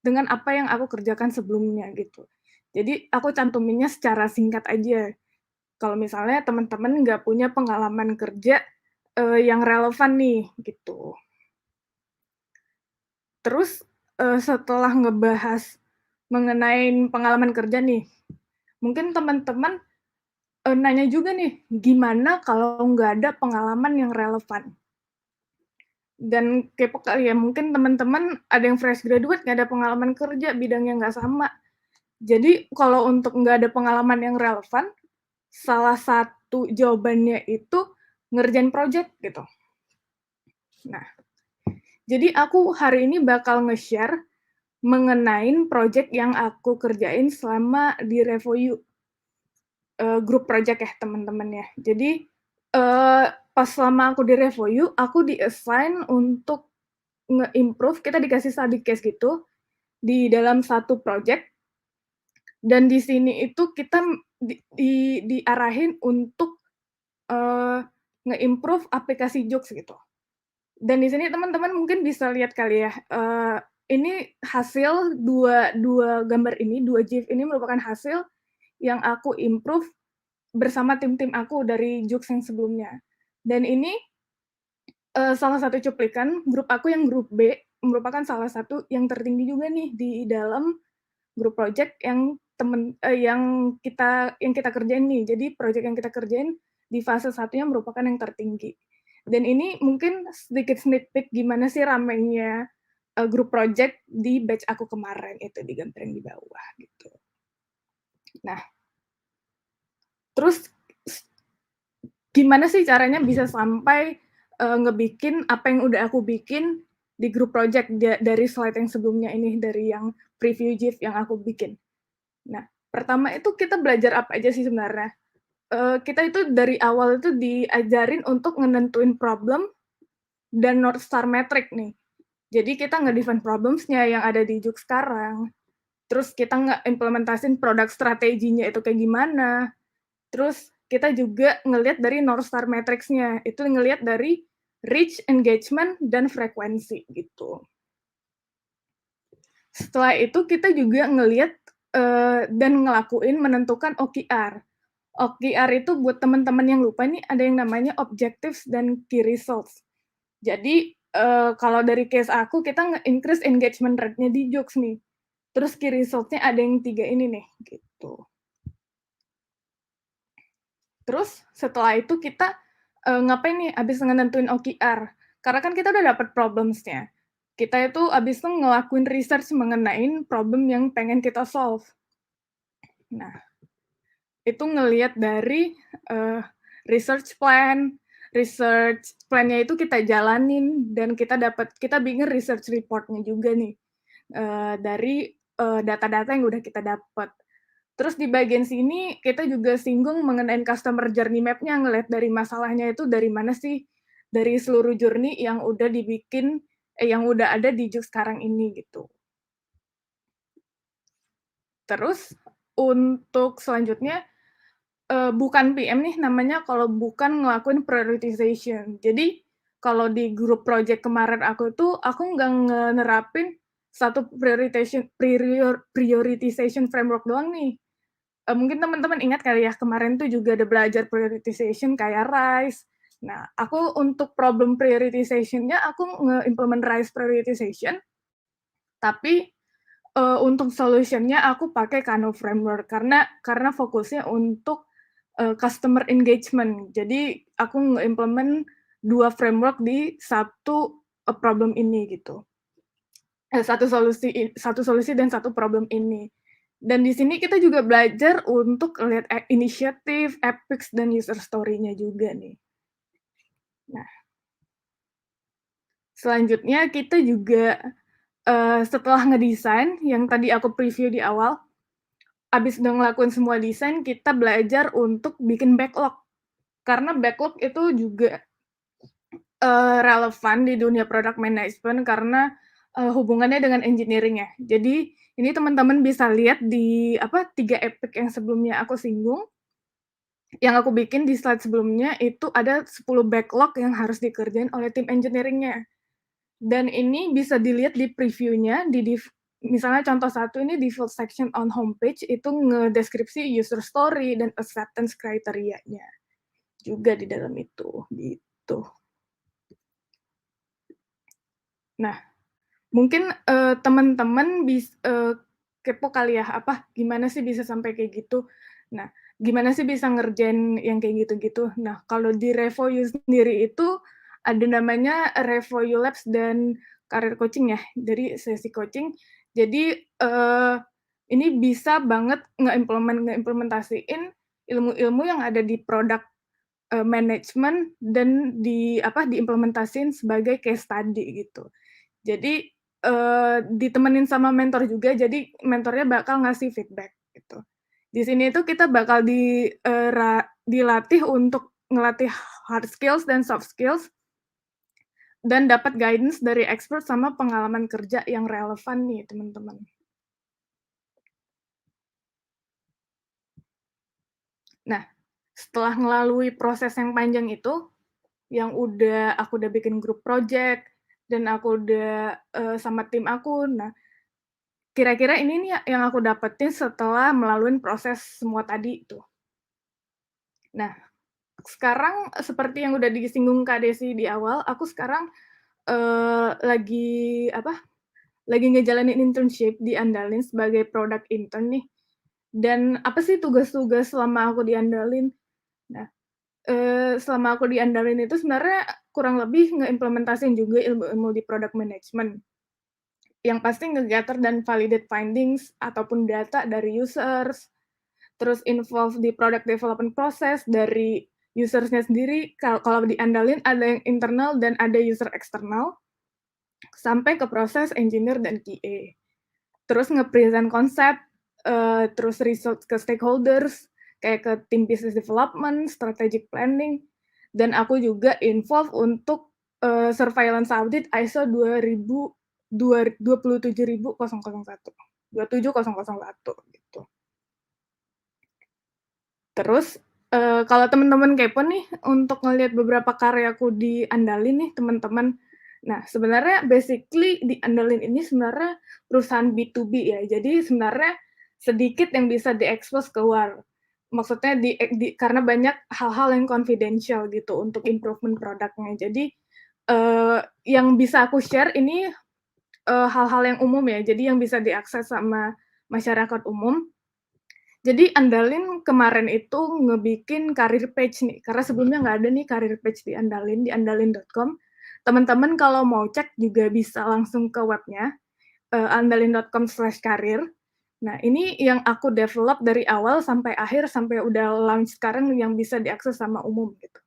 dengan apa yang aku kerjakan sebelumnya gitu. Jadi aku cantuminnya secara singkat aja. Kalau misalnya teman-teman nggak punya pengalaman kerja yang relevan nih gitu. Terus setelah ngebahas mengenai pengalaman kerja nih, mungkin teman-teman nanya juga nih, gimana kalau nggak ada pengalaman yang relevan? Dan kepo kali ya, mungkin teman-teman ada yang fresh graduate, nggak ada pengalaman kerja, bidangnya nggak sama. Jadi kalau untuk nggak ada pengalaman yang relevan, salah satu jawabannya itu ngerjain project gitu. Nah, jadi aku hari ini bakal nge-share mengenai project yang aku kerjain selama di RevoU. Grup project ya teman-teman ya. Jadi pas selama aku di RevoU, aku di-assign untuk nge-improve, kita dikasih study case gitu di dalam satu project, dan di sini itu kita diarahin untuk nge-improve aplikasi Joox gitu. Dan di sini teman-teman mungkin bisa lihat kali ya, ini hasil dua gambar ini, 2 GIF ini merupakan hasil yang aku improve bersama tim-tim aku dari Joox yang sebelumnya. Dan ini salah satu cuplikan grup aku yang grup B, merupakan salah satu yang tertinggi juga nih di dalam grup project yang yang kita kerjain nih. Jadi project yang kita kerjain di fase satunya merupakan yang tertinggi. Dan ini mungkin sedikit sneak peek gimana sih ramainya grup project di batch aku kemarin, itu digambarin di bawah gitu. Nah, terus gimana sih caranya bisa sampai ngebikin apa yang udah aku bikin di grup project dari slide yang sebelumnya ini, dari yang preview GIF yang aku bikin. Nah, pertama itu kita belajar apa aja sih sebenarnya? Kita itu dari awal itu diajarin untuk nentuin problem dan North Star metric nih. Jadi kita nge-define problems-nya yang ada di Joox sekarang, terus kita nge-implementasin produk strateginya itu kayak gimana, terus kita juga ngelihat dari North Star Matrix-nya, itu ngelihat dari reach, engagement, dan frekuensi gitu. Setelah itu kita juga ngelihat dan ngelakuin menentukan OKR. OKR itu buat teman-teman yang lupa nih, ada yang namanya objectives dan key results. Jadi kalau dari case aku, kita nge-increase engagement rate-nya di Joox nih. Terus key result-nya ada yang 3 ini nih, gitu. Terus setelah itu kita ngapain nih abis nentuin OKR? Karena kan kita udah dapat problems-nya. Kita itu abis itu ngelakuin research mengenai problem yang pengen kita solve. Nah, itu ngelihat dari research plan-nya itu kita jalanin dan kita bikin research report-nya juga nih dari data-data yang udah kita dapat. Terus di bagian sini kita juga singgung mengenai customer journey map-nya, ngelihat dari masalahnya itu dari mana sih, dari seluruh journey yang udah dibikin, yang udah ada di Juk sekarang ini gitu. Terus untuk selanjutnya bukan PM nih namanya kalau bukan ngelakuin prioritization. Jadi kalau di grup project kemarin aku nggak nerapin satu prioritization framework doang nih. Mungkin teman-teman ingat kali ya, kemarin tuh juga ada belajar prioritization kayak RISE. Nah, aku untuk problem prioritization-nya, aku nge-implement RISE prioritization, tapi untuk solution-nya aku pakai Kano framework, karena fokusnya untuk customer engagement. Jadi, aku nge-implement 2 framework di satu problem ini gitu. Satu solusi dan satu problem ini. Dan di sini kita juga belajar untuk lihat inisiatif, epics, dan user story-nya juga nih. Nah, selanjutnya kita juga setelah ngedesain, yang tadi aku preview di awal, abis udah ngelakuin semua desain, kita belajar untuk bikin backlog. Karena backlog itu juga relevan di dunia product management karena hubungannya dengan engineering ya. Jadi ini teman-teman bisa lihat di 3 epic yang sebelumnya aku singgung. Yang aku bikin di slide sebelumnya itu ada 10 backlog yang harus dikerjain oleh tim engineering-nya. Dan ini bisa dilihat di preview-nya misalnya contoh satu ini default section on homepage itu ngedeskripsi user story dan acceptance criteria-nya juga di dalam itu gitu. Nah, mungkin teman-teman kepo kali ya, gimana sih bisa sampai kayak gitu. Nah, gimana sih bisa ngerjain yang kayak gitu-gitu. Nah, kalau di RevoU sendiri itu ada namanya RevoU Labs dan Career Coaching ya, dari sesi coaching. Jadi ini bisa banget ngeimplementasiin ilmu-ilmu yang ada di product management dan diimplementasiin sebagai case study gitu. Jadi ditemenin sama mentor juga, jadi mentornya bakal ngasih feedback gitu. Di sini itu kita bakal dilatih untuk ngelatih hard skills dan soft skills dan dapat guidance dari expert sama pengalaman kerja yang relevan nih teman-teman. Nah, setelah melalui proses yang panjang itu, yang aku udah bikin grup project dan aku udah sama tim aku. Nah, kira-kira ini nih yang aku dapetin setelah melalui proses semua tadi itu. Nah, sekarang seperti yang udah disinggung Kak Desi di awal, aku sekarang lagi ngejalanin internship di Andalin sebagai product intern nih. Dan apa sih tugas-tugas selama aku di Andalin? Nah, selama aku di Andalin itu sebenarnya kurang lebih ngeimplementasiin juga ilmu-ilmu di product management. Yang pasti nge-gather dan validate findings ataupun data dari users, terus involve di product development process dari users-nya sendiri. Kalau di Andalin ada yang internal dan ada user eksternal, sampai ke proses engineer dan QA. Terus nge-present konsep, terus result ke stakeholders, kayak ke tim business development, strategic planning, dan aku juga involve untuk surveillance audit ISO 27001 gitu. Terus kalau teman-teman kepo nih untuk ngelihat beberapa karyaku di Andalin nih teman-teman. Nah, sebenarnya basically di Andalin ini sebenarnya perusahaan B2B ya. Jadi sebenarnya sedikit yang bisa diekspos keluar. Maksudnya karena banyak hal-hal yang confidential gitu untuk improvement produknya. Jadi yang bisa aku share ini hal-hal yang umum ya. Jadi yang bisa diakses sama masyarakat umum. Jadi Andalin kemarin itu ngebikin career page nih, karena sebelumnya nggak ada nih career page di Andalin, di andalin.com. teman-teman kalau mau cek juga bisa langsung ke webnya, andalin.com/karir. Nah, ini yang aku develop dari awal sampai akhir, sampai udah launch sekarang yang bisa diakses sama umum, gitu.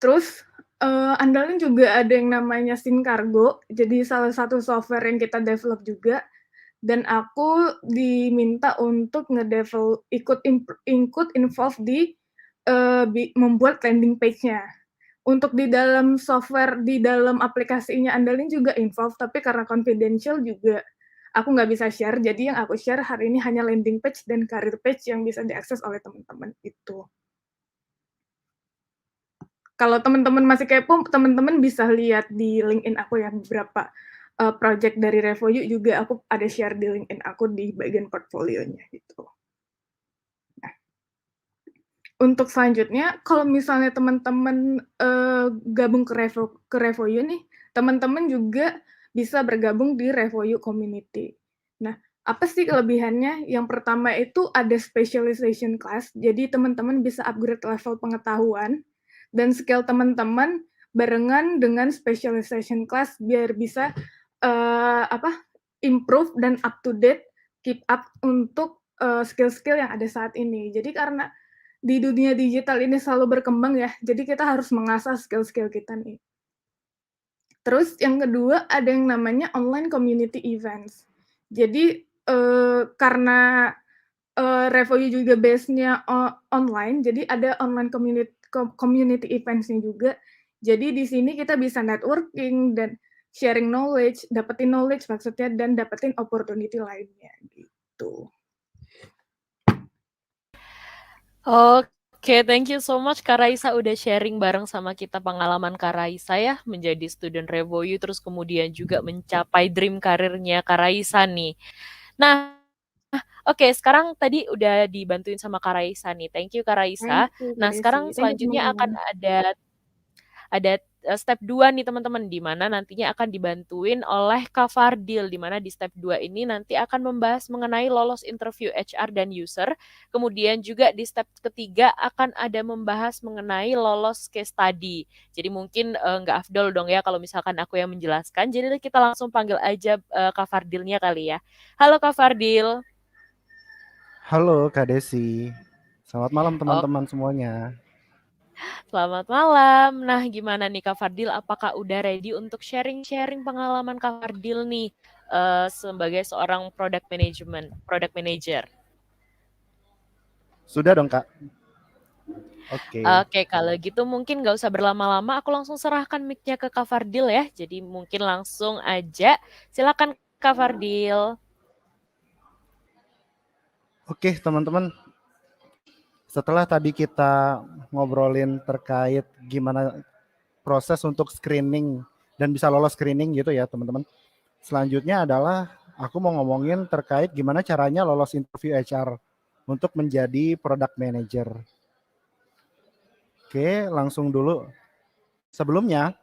Terus, Andalin juga ada yang namanya Sincargo, jadi salah satu software yang kita develop juga, dan aku diminta untuk ikut involve di, membuat landing page-nya. Untuk di dalam software, di dalam aplikasinya Andalin juga involve, tapi karena confidential juga aku nggak bisa share, jadi yang aku share hari ini hanya landing page dan career page yang bisa diakses oleh teman-teman, itu. Kalau teman-teman masih kepo, teman-teman bisa lihat di LinkedIn aku ya, beberapa, project dari Revoyu juga aku ada share di LinkedIn aku di bagian portfolionya, gitu. Nah, untuk selanjutnya, kalau misalnya teman-teman, gabung ke Revoyu nih, teman-teman juga bisa bergabung di Revoyu Community. Nah, apa sih kelebihannya? Yang pertama itu ada specialization class, jadi teman-teman bisa upgrade level pengetahuan dan skill teman-teman barengan dengan specialization class biar bisa, improve dan up to date, keep up untuk, skill-skill yang ada saat ini. Jadi karena di dunia digital ini selalu berkembang ya, jadi kita harus mengasah skill-skill kita nih. Terus yang kedua ada yang namanya online community events. Jadi, karena, Revoyu juga base-nya online, jadi ada online community events-nya juga. Jadi di sini kita bisa networking dan sharing knowledge, dapetin knowledge maksudnya, dan dapetin opportunity lainnya, gitu. Oke, thank you so much Kak Raisa udah sharing bareng sama kita pengalaman Kak Raisa ya, menjadi student Revoyu, terus kemudian juga mencapai dream karirnya Kak Raisa nih. Nah, oke, sekarang tadi udah dibantuin sama Kak Raisa nih. Thank you Kak Raisa. Thank you, Kak Nah, Desi. sekarang Thank you, selanjutnya akan teman-teman. ada step 2 nih teman-teman, di mana nantinya akan dibantuin oleh Kak Fardil, di mana di step 2 ini nanti akan membahas mengenai lolos interview HR dan user. Kemudian juga di step ketiga akan ada membahas mengenai lolos case study. Jadi mungkin nggak afdol dong ya kalau misalkan aku yang menjelaskan. Jadi kita langsung panggil aja Kak Fardilnya kali ya. Halo Kak Fardil. Halo Kak Desi, selamat malam Oh, teman-teman semuanya. selamat malam. Nah, gimana nih Kak Fardil? Apakah udah ready untuk sharing-sharing pengalaman Kak Fardil nih sebagai seorang product manager? Sudah dong Kak? Oke. Oke, kalau gitu mungkin nggak usah berlama-lama, aku langsung serahkan mic-nya ke Kak Fardil ya. Jadi mungkin langsung aja. Silakan Kak Fardil. Oke teman-teman, setelah tadi kita ngobrolin terkait gimana proses untuk screening dan bisa lolos screening gitu ya teman-teman. Selanjutnya adalah aku mau ngomongin terkait gimana caranya lolos interview HR untuk menjadi product manager. Oke, langsung dulu. Sebelumnya,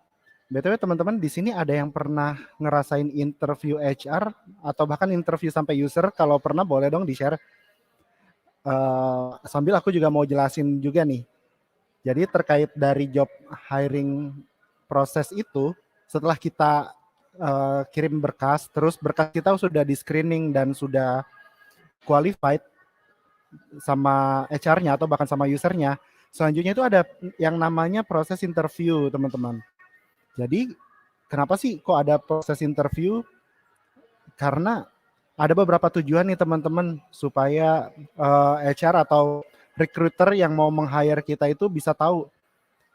BTW teman-teman di sini ada yang pernah ngerasain interview HR atau bahkan interview sampai user? Kalau pernah boleh dong di-share. Sambil aku juga mau jelasin juga nih. Jadi terkait dari job hiring proses itu, setelah kita kirim berkas, terus berkas kita sudah di screening dan sudah qualified sama HR-nya atau bahkan sama usernya, selanjutnya itu ada yang namanya proses interview teman-teman. Jadi kenapa sih kok ada proses interview? Karena ada beberapa tujuan nih teman-teman supaya HR atau recruiter yang mau meng-hire kita itu bisa tahu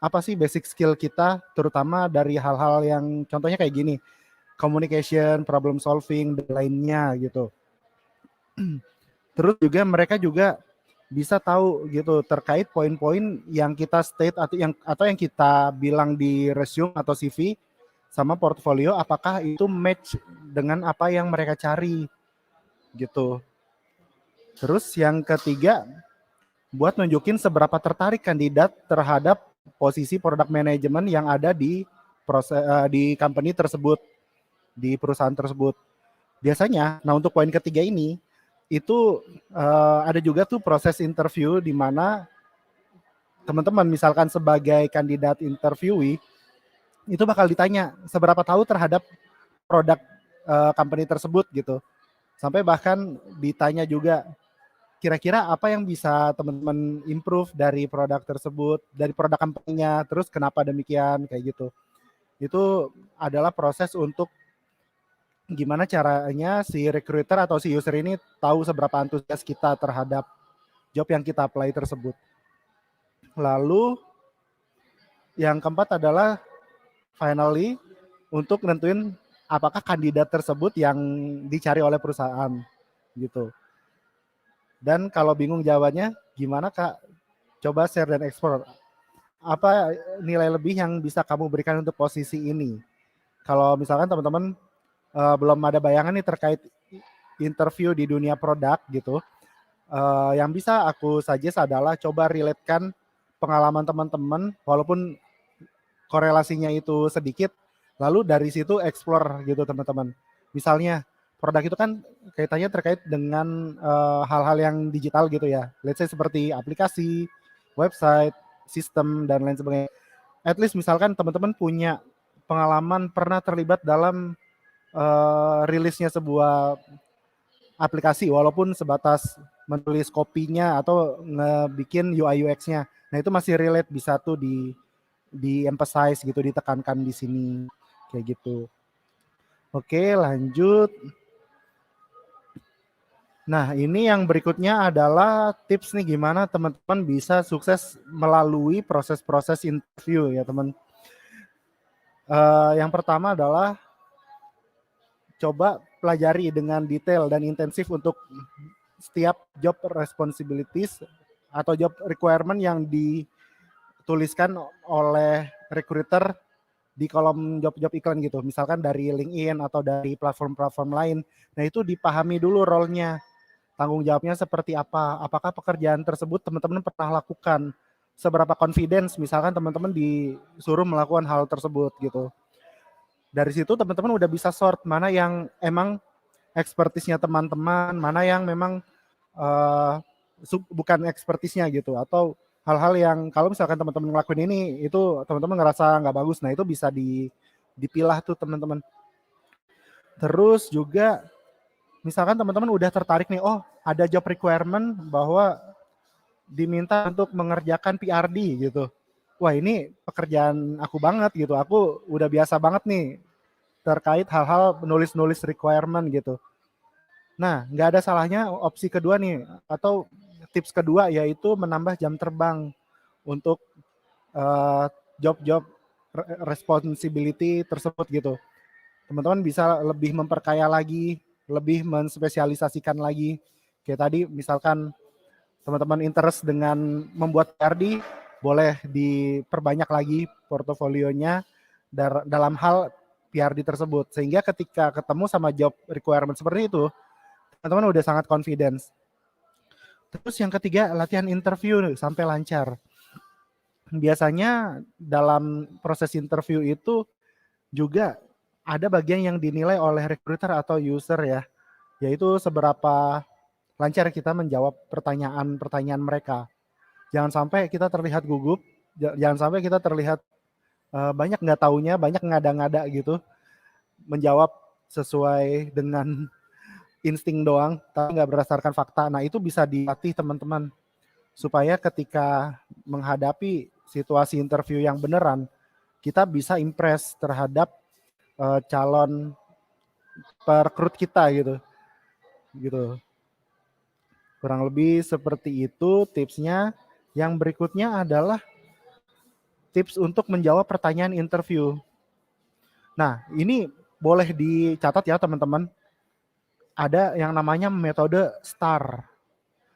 apa sih basic skill kita, terutama dari hal-hal yang contohnya kayak gini, communication, problem solving, dan lainnya gitu. Terus juga mereka juga bisa tahu gitu terkait poin-poin yang kita state atau yang kita bilang di resume atau CV sama portfolio, apakah itu match dengan apa yang mereka cari gitu. Terus yang ketiga, buat nunjukin seberapa tertarik kandidat terhadap posisi product management yang ada di di company tersebut, di perusahaan tersebut. Biasanya, nah untuk poin ketiga ini, itu ada juga tuh proses interview di mana teman-teman misalkan sebagai kandidat interviewee, itu bakal ditanya seberapa tahu terhadap produk company tersebut gitu. Sampai bahkan ditanya juga kira-kira apa yang bisa teman-teman improve dari produk tersebut, dari produk company-nya, terus kenapa demikian, kayak gitu. Itu adalah proses untuk gimana caranya si recruiter atau si user ini tahu seberapa antusias kita terhadap job yang kita apply tersebut. Lalu yang keempat adalah finally untuk nentuin apakah kandidat tersebut yang dicari oleh perusahaan gitu. Dan kalau bingung jawabannya, gimana Kak? Coba share dan explore. Apa nilai lebih yang bisa kamu berikan untuk posisi ini? Kalau misalkan teman-teman belum ada bayangan nih terkait interview di dunia produk gitu, yang bisa aku suggest adalah coba relatekan pengalaman teman-teman, walaupun korelasinya itu sedikit, lalu dari situ explore gitu teman-teman. Misalnya produk itu kan kaitannya terkait dengan hal-hal yang digital gitu ya. Let's say seperti aplikasi, website, sistem, dan lain sebagainya. At least misalkan teman-teman punya pengalaman pernah terlibat dalam rilisnya sebuah aplikasi, walaupun sebatas menulis kopinya atau ngebikin UI UX-nya. Nah itu masih relate, bisa tuh di emphasize gitu, ditekankan di sini kayak gitu. Oke, lanjut. Nah, ini yang berikutnya adalah tips nih gimana teman-teman bisa sukses melalui proses-proses interview ya teman. Yang pertama adalah coba pelajari dengan detail dan intensif untuk setiap job responsibilities atau job requirement yang dituliskan oleh recruiter di kolom job-job iklan gitu. Misalkan dari LinkedIn atau dari platform-platform lain. Nah, itu dipahami dulu role-nya. Tanggung jawabnya seperti apa? Apakah pekerjaan tersebut teman-teman pernah lakukan? Seberapa confidence misalkan teman-teman disuruh melakukan hal tersebut gitu. Dari situ teman-teman udah bisa sort mana yang emang expertise-nya teman-teman, mana yang memang bukan expertise-nya gitu, atau hal-hal yang kalau misalkan teman-teman ngelakuin ini itu teman-teman ngerasa nggak bagus, nah itu bisa dipilah tuh teman-teman. Terus juga misalkan teman-teman udah tertarik nih, oh ada job requirement bahwa diminta untuk mengerjakan PRD gitu. Wah ini pekerjaan aku banget gitu, aku udah biasa banget nih terkait hal-hal nulis-nulis requirement gitu. Nah nggak ada salahnya opsi kedua nih, atau tips kedua yaitu menambah jam terbang untuk job-job responsibility tersebut gitu. Teman-teman bisa lebih memperkaya lagi, lebih menspesialisasikan lagi. Kayak tadi misalkan teman-teman interest dengan membuat PRD, boleh diperbanyak lagi portofolionya dalam hal PRD tersebut. Sehingga ketika ketemu sama job requirement seperti itu, teman-teman udah sangat confidence. Terus yang ketiga, latihan interview sampai lancar. Biasanya dalam proses interview itu juga ada bagian yang dinilai oleh recruiter atau user ya, yaitu seberapa lancar kita menjawab pertanyaan-pertanyaan mereka. Jangan sampai kita terlihat gugup, jangan sampai kita terlihat banyak nggak taunya, banyak ngada-ngada gitu, menjawab sesuai dengan insting doang, tapi nggak berdasarkan fakta. Nah itu bisa dilatih teman-teman, supaya ketika menghadapi situasi interview yang beneran, kita bisa impress terhadap calon perekrut kita gitu. Kurang lebih seperti itu tipsnya. Yang berikutnya adalah tips untuk menjawab pertanyaan interview. Nah, ini boleh dicatat ya teman-teman. Ada yang namanya metode STAR.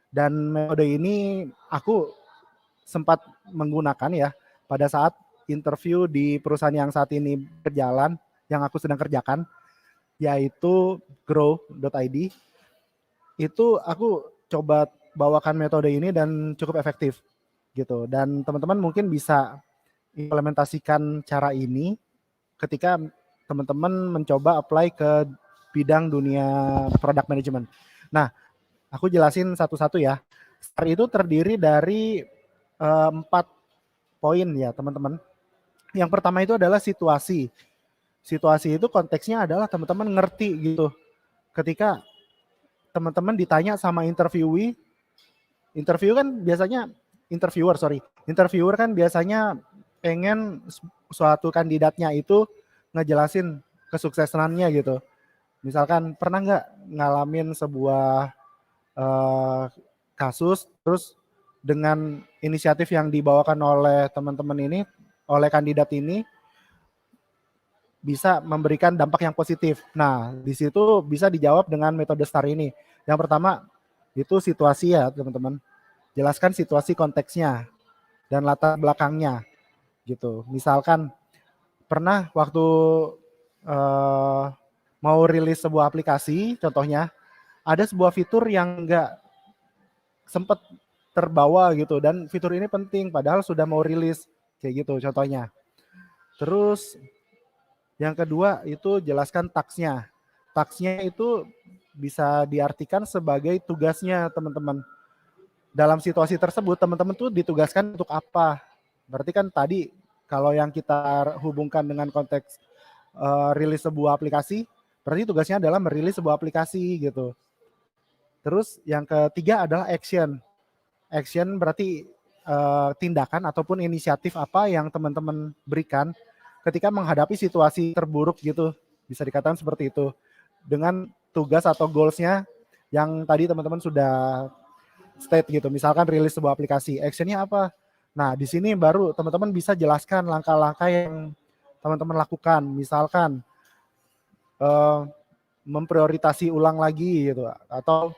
Dan metode ini aku sempat menggunakan ya pada saat interview di perusahaan yang saat ini berjalan, yang aku sedang kerjakan, yaitu grow.id. Itu aku coba bawakan metode ini dan cukup efektif gitu. Dan teman-teman mungkin bisa implementasikan cara ini ketika teman-teman mencoba apply ke bidang dunia product management. Nah, aku jelasin satu-satu ya. STAR itu terdiri dari 4 poin ya teman-teman. Yang pertama itu adalah situasi. Situasi itu konteksnya adalah teman-teman ngerti gitu. Ketika teman-teman ditanya sama interviewer kan biasanya interviewer kan biasanya pengen suatu kandidatnya itu ngejelasin kesuksesannya gitu. Misalkan pernah nggak ngalamin sebuah kasus, terus dengan inisiatif yang dibawakan oleh teman-teman ini, oleh kandidat ini, bisa memberikan dampak yang positif. Nah, di situ bisa dijawab dengan metode STAR ini. Yang pertama, itu situasi ya teman-teman. Jelaskan situasi konteksnya dan latar belakangnya gitu. Misalkan pernah waktu mau rilis sebuah aplikasi, contohnya ada sebuah fitur yang nggak sempat terbawa gitu, dan fitur ini penting padahal sudah mau rilis, kayak gitu contohnya. Terus yang kedua itu jelaskan tasknya. Tasknya itu bisa diartikan sebagai tugasnya teman-teman. Dalam situasi tersebut teman-teman tuh ditugaskan untuk apa? Berarti kan tadi kalau yang kita hubungkan dengan konteks rilis sebuah aplikasi, berarti tugasnya adalah merilis sebuah aplikasi gitu. Terus yang ketiga adalah action. Action berarti tindakan ataupun inisiatif apa yang teman-teman berikan ketika menghadapi situasi terburuk gitu. Bisa dikatakan seperti itu. Dengan tugas atau goals-nya yang tadi teman-teman sudah state gitu. Misalkan rilis sebuah aplikasi, action-nya apa? Nah, di sini baru teman-teman bisa jelaskan langkah-langkah yang teman-teman lakukan. Misalkan memprioritasi ulang lagi gitu, atau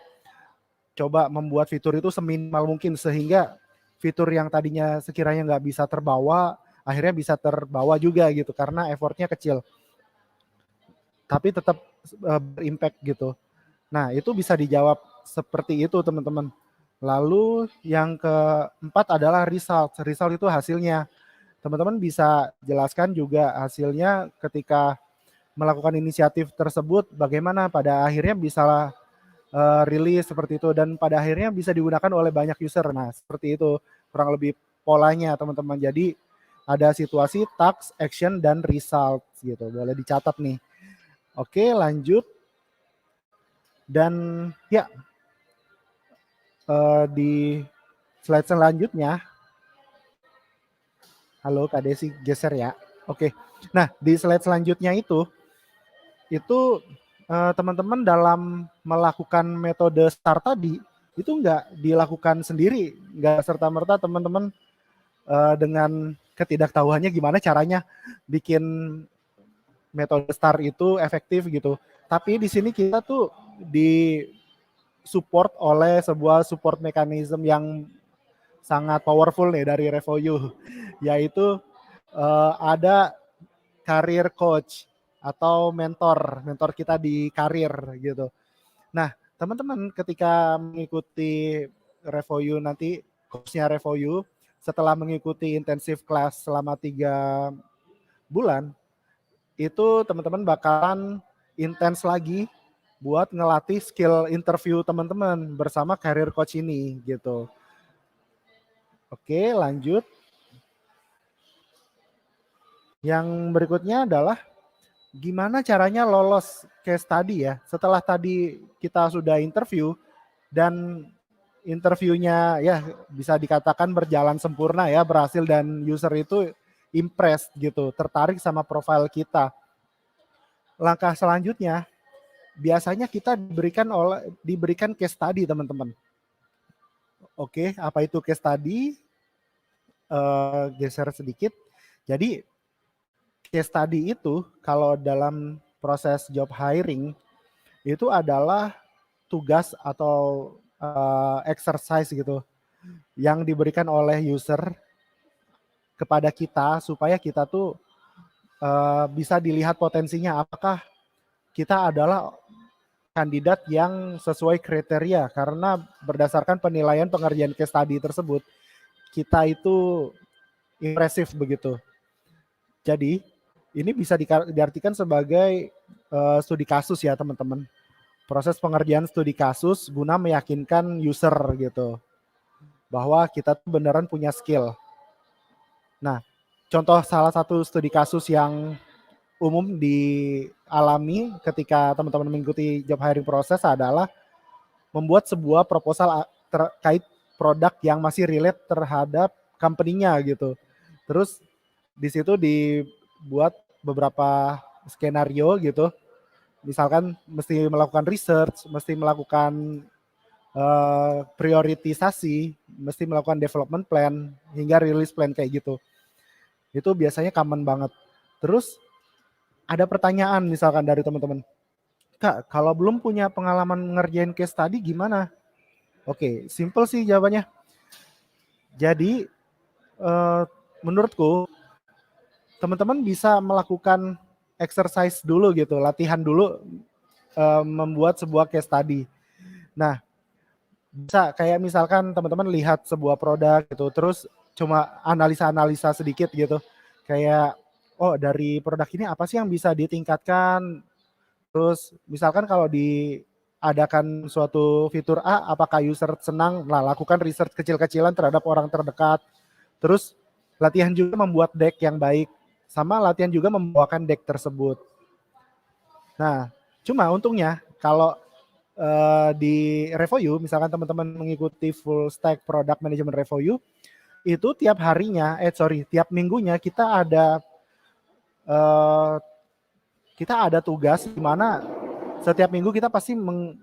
coba membuat fitur itu seminimal mungkin sehingga fitur yang tadinya sekiranya nggak bisa terbawa, akhirnya bisa terbawa juga gitu karena effortnya kecil. Tapi tetap berimpact gitu. Nah, itu bisa dijawab seperti itu teman-teman. Lalu yang keempat adalah result. Result itu hasilnya. Teman-teman bisa jelaskan juga hasilnya ketika melakukan inisiatif tersebut, bagaimana pada akhirnya bisa rilis seperti itu dan pada akhirnya bisa digunakan oleh banyak user. Nah, seperti itu kurang lebih polanya teman-teman. Jadi ada situasi, task, action, dan result gitu. Boleh dicatat nih. Oke, lanjut. Dan ya, di slide selanjutnya, halo Kak Desi, geser ya. Oke, nah di slide selanjutnya itu teman-teman dalam melakukan metode STAR tadi, itu nggak dilakukan sendiri, nggak serta-merta teman-teman dengan ketidaktahuannya gimana caranya bikin metode STAR itu efektif gitu. Tapi di sini kita tuh di support oleh sebuah support mechanism yang sangat powerful nih dari Revoyu, yaitu ada career coach atau mentor kita di karir gitu. Nah, teman-teman ketika mengikuti Revoyu nanti, coachnya Revoyu, setelah mengikuti intensif class selama 3 bulan, itu teman-teman bakalan intens lagi buat ngelatih skill interview teman-teman bersama career coach ini gitu. Oke, lanjut. Yang berikutnya adalah gimana caranya lolos case study ya. Setelah tadi kita sudah interview dan interviewnya ya bisa dikatakan berjalan sempurna ya, berhasil dan user itu impressed gitu, tertarik sama profil kita. Langkah selanjutnya biasanya kita diberikan case study teman-teman. Oke, apa itu case study? Geser sedikit. Jadi case study itu kalau dalam proses job hiring itu adalah tugas atau exercise gitu yang diberikan oleh user kepada kita supaya kita tuh bisa dilihat potensinya, apakah kita adalah kandidat yang sesuai kriteria, karena berdasarkan penilaian pengerjaan case study tersebut kita itu impresif begitu. Jadi ini bisa diartikan sebagai studi kasus ya teman-teman. Proses pengerjaan studi kasus guna meyakinkan user gitu bahwa kita tuh beneran punya skill. Nah, contoh salah satu studi kasus yang umum dialami ketika teman-teman mengikuti job hiring proses adalah membuat sebuah proposal terkait produk yang masih relate terhadap company-nya gitu. Terus di situ dibuat beberapa skenario gitu. Misalkan mesti melakukan research, mesti melakukan prioritisasi, mesti melakukan development plan hingga release plan kayak gitu. Itu biasanya common banget. Terus ada pertanyaan misalkan dari teman-teman, Kak, kalau belum punya pengalaman ngerjain case study gimana? Oke, simple sih jawabannya. Jadi menurutku teman-teman bisa melakukan exercise dulu gitu, latihan dulu membuat sebuah case study. Nah, bisa kayak misalkan teman-teman lihat sebuah produk gitu, terus cuma analisa-analisa sedikit gitu. Kayak, oh dari produk ini apa sih yang bisa ditingkatkan? Terus misalkan kalau diadakan suatu fitur A, apakah user senang? Nah, lakukan research kecil-kecilan terhadap orang terdekat. Terus latihan juga membuat deck yang baik, sama latihan juga membawakan deck tersebut. Nah, cuma untungnya kalau di RevoU, misalkan teman-teman mengikuti full stack product management RevoU, itu tiap harinya, tiap minggunya kita ada tugas di mana setiap minggu kita pasti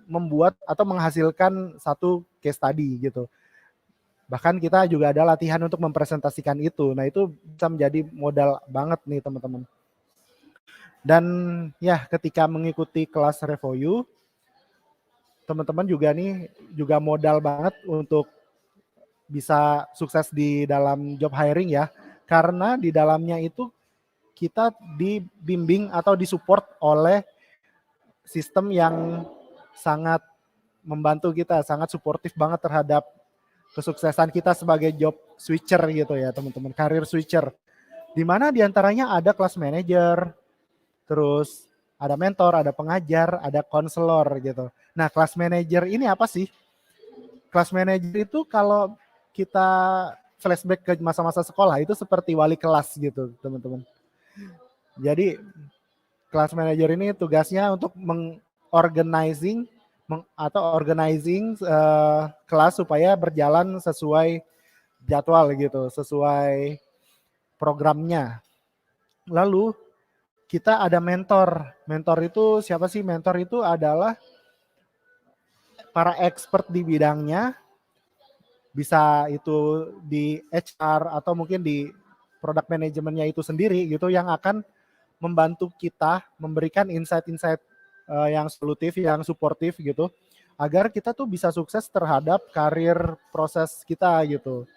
membuat atau menghasilkan satu case study gitu. Bahkan kita juga ada latihan untuk mempresentasikan itu. Nah, itu bisa menjadi modal banget nih teman-teman. Dan ya ketika mengikuti kelas RevoU, teman-teman juga modal banget untuk bisa sukses di dalam job hiring ya. Karena di dalamnya itu kita dibimbing atau disupport oleh sistem yang sangat membantu kita, sangat suportif banget terhadap kesuksesan kita sebagai job switcher gitu ya teman-teman, career switcher. Di mana diantaranya ada class manager, terus ada mentor, ada pengajar, ada konselor gitu. Nah, class manager ini apa sih? Class manager itu kalau kita flashback ke masa-masa sekolah itu seperti wali kelas gitu, teman-teman. Jadi class manager ini tugasnya untuk organizing kelas supaya berjalan sesuai jadwal gitu, sesuai programnya. Lalu kita ada mentor. Mentor itu siapa sih? Mentor itu adalah para expert di bidangnya, bisa itu di HR atau mungkin di product manajemennya itu sendiri gitu, yang akan membantu kita memberikan insight-insight yang solutif, yang suportif gitu, agar kita tuh bisa sukses terhadap karir proses kita gitu.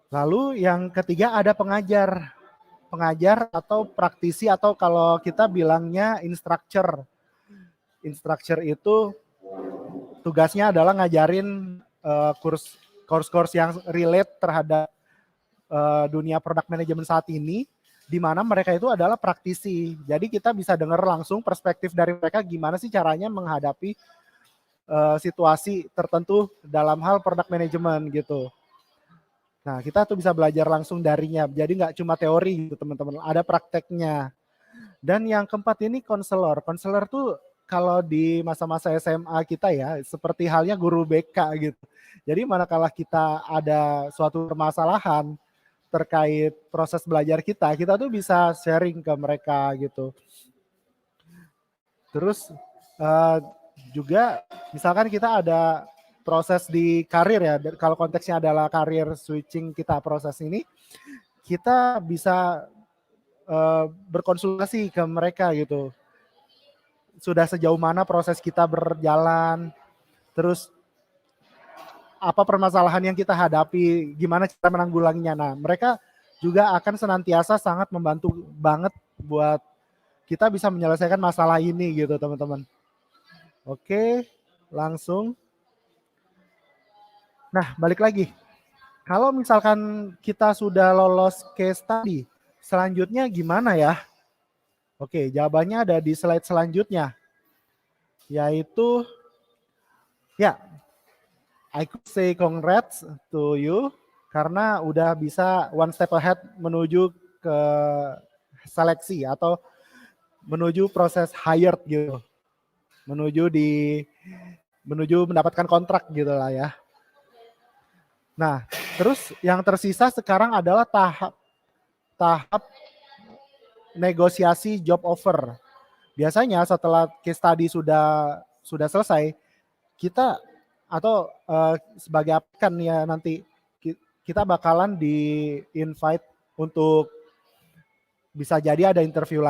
Lalu yang ketiga ada pengajar atau praktisi, atau kalau kita bilangnya instructor. Instructor itu tugasnya adalah ngajarin course yang relate terhadap dunia product management saat ini, di mana mereka itu adalah praktisi. Jadi kita bisa dengar langsung perspektif dari mereka gimana sih caranya menghadapi situasi tertentu dalam hal product management gitu. Nah, kita tuh bisa belajar langsung darinya. Jadi nggak cuma teori gitu teman-teman, ada prakteknya. Dan yang keempat ini konselor. Konselor tuh kalau di masa-masa SMA kita ya, seperti halnya guru BK gitu. Jadi manakala kita ada suatu permasalahan terkait proses belajar kita tuh bisa sharing ke mereka gitu. Terus juga misalkan kita ada proses di karir ya, kalau konteksnya adalah karir switching kita proses ini, kita bisa berkonsultasi ke mereka gitu. Sudah sejauh mana proses kita berjalan, terus apa permasalahan yang kita hadapi, gimana cara menanggulanginya. Nah, mereka juga akan senantiasa sangat membantu banget buat kita bisa menyelesaikan masalah ini gitu teman-teman. Oke, langsung. Nah, balik lagi. Kalau misalkan kita sudah lolos case study, selanjutnya gimana ya? Oke, jawabannya ada di slide selanjutnya. Yaitu, ya, I could say congrats to you. karena udah bisa one step ahead menuju ke seleksi atau menuju proses hired gitu, menuju mendapatkan kontrak gitu lah ya. Nah, terus yang tersisa sekarang adalah tahap negosiasi job offer. Biasanya setelah case study sudah selesai, kita atau sebagai aplikan ya nanti kita bakalan di invite untuk bisa jadi ada interview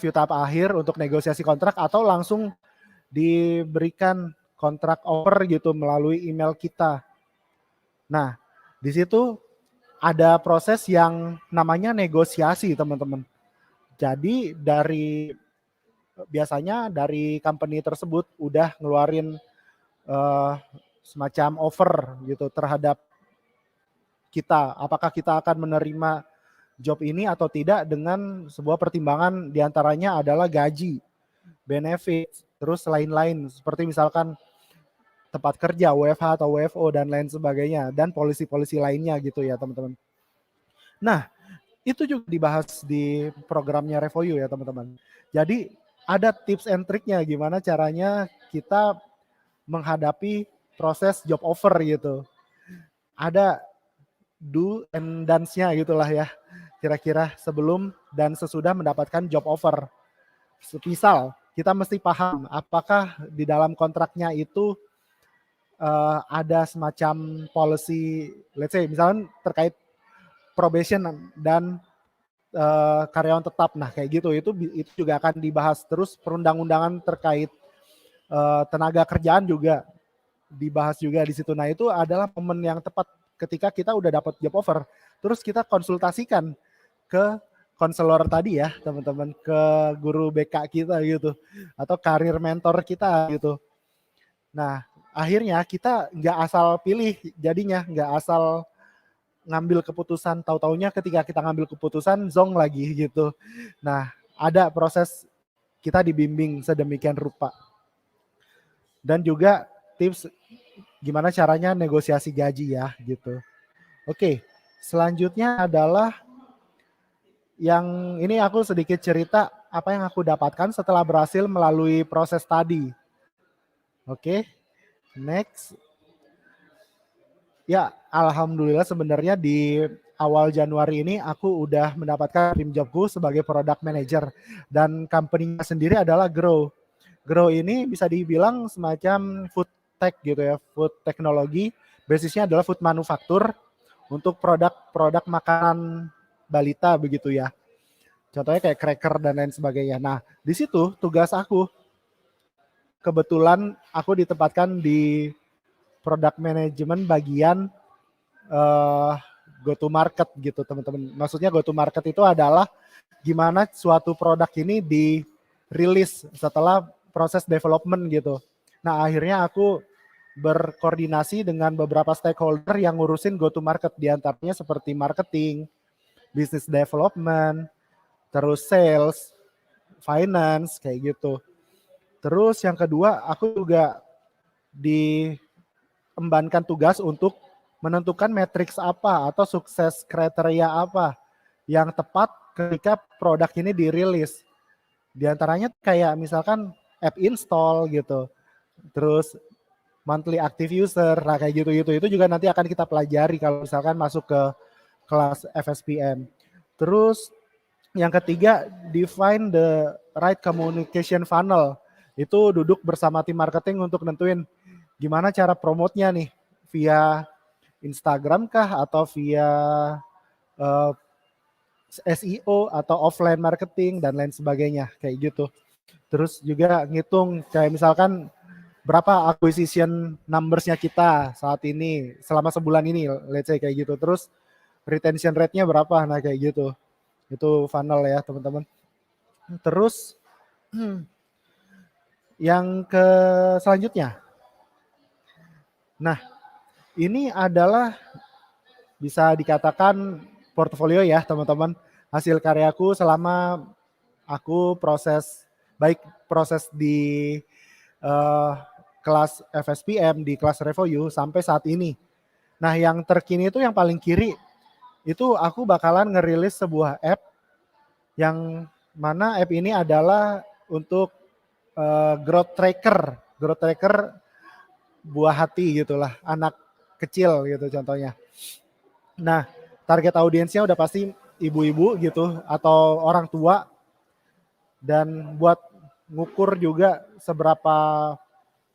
tahap akhir untuk negosiasi kontrak atau langsung diberikan kontrak offer gitu melalui email kita. Nah, di situ ada proses yang namanya negosiasi, teman-teman. Jadi biasanya dari company tersebut udah ngeluarin semacam offer gitu terhadap kita. Apakah kita akan menerima job ini atau tidak dengan sebuah pertimbangan diantaranya adalah gaji, benefit, terus lain-lain. Seperti misalkan tempat kerja, WFH atau WFO dan lain sebagainya. Dan polisi-polisi lainnya gitu ya teman-teman. Nah, itu juga dibahas di programnya Revoyu ya teman-teman. Jadi ada tips and triknya gimana caranya kita menghadapi proses job offer gitu. Ada do and dance-nya gitulah ya. Kira-kira sebelum dan sesudah mendapatkan job offer. Misal kita mesti paham apakah di dalam kontraknya itu ada semacam policy, let's say misalnya terkait probation dan karyawan tetap. Nah kayak gitu itu juga akan dibahas. Terus perundang-undangan terkait tenaga kerjaan juga dibahas juga di situ. Nah itu adalah momen yang tepat ketika kita udah dapat job offer, terus kita konsultasikan ke konselor tadi ya teman-teman, ke guru BK kita gitu atau karir mentor kita gitu. Nah akhirnya kita nggak asal pilih, jadinya nggak asal ngambil keputusan, tahu-taunya ketika kita ngambil keputusan zong lagi gitu. Nah ada proses kita dibimbing sedemikian rupa. Dan juga tips gimana caranya negosiasi gaji ya gitu. Oke, selanjutnya adalah yang ini aku sedikit cerita apa yang aku dapatkan setelah berhasil melalui proses tadi. Oke, next. Ya, alhamdulillah sebenarnya di awal Januari ini aku udah mendapatkan dream jobku sebagai product manager dan company-nya sendiri adalah Grow. Grow ini bisa dibilang semacam food tech gitu ya, food teknologi. Basisnya adalah food manufaktur untuk produk makanan balita begitu ya. Contohnya kayak cracker dan lain sebagainya. Nah, di situ tugas aku kebetulan aku ditempatkan di product management bagian go to market gitu teman-teman. Maksudnya go to market itu adalah gimana suatu produk ini dirilis setelah proses development gitu. Nah akhirnya aku berkoordinasi dengan beberapa stakeholder yang ngurusin go to market, diantaranya seperti marketing, business development, terus sales, finance kayak gitu. Terus yang kedua aku juga diembankan tugas untuk menentukan matriks apa atau sukses kriteria apa yang tepat ketika produk ini dirilis. Di antaranya kayak misalkan app install gitu. Terus monthly active user, nah kayak gitu-gitu. Itu juga nanti akan kita pelajari kalau misalkan masuk ke kelas FSPM. Terus yang ketiga, define the right communication funnel. Itu duduk bersama tim marketing untuk nentuin gimana cara promotenya nih, via Instagram kah atau via SEO atau offline marketing dan lain sebagainya kayak gitu. Terus juga ngitung kayak misalkan berapa acquisition numbers-nya kita saat ini selama sebulan ini, let's say kayak gitu. Terus retention rate-nya berapa, nah kayak gitu. Itu funnel ya teman-teman. Terus yang ke selanjutnya. Nah, ini adalah bisa dikatakan portofolio ya teman-teman. Hasil karyaku selama aku proses di kelas FSPM, di kelas Revoyu sampai saat ini. Nah, yang terkini itu yang paling kiri, itu aku bakalan ngerilis sebuah app yang mana app ini adalah untuk growth tracker buah hati gitulah, anak kecil gitu contohnya. Nah, target audiensnya udah pasti ibu-ibu gitu atau orang tua, dan buat ngukur juga seberapa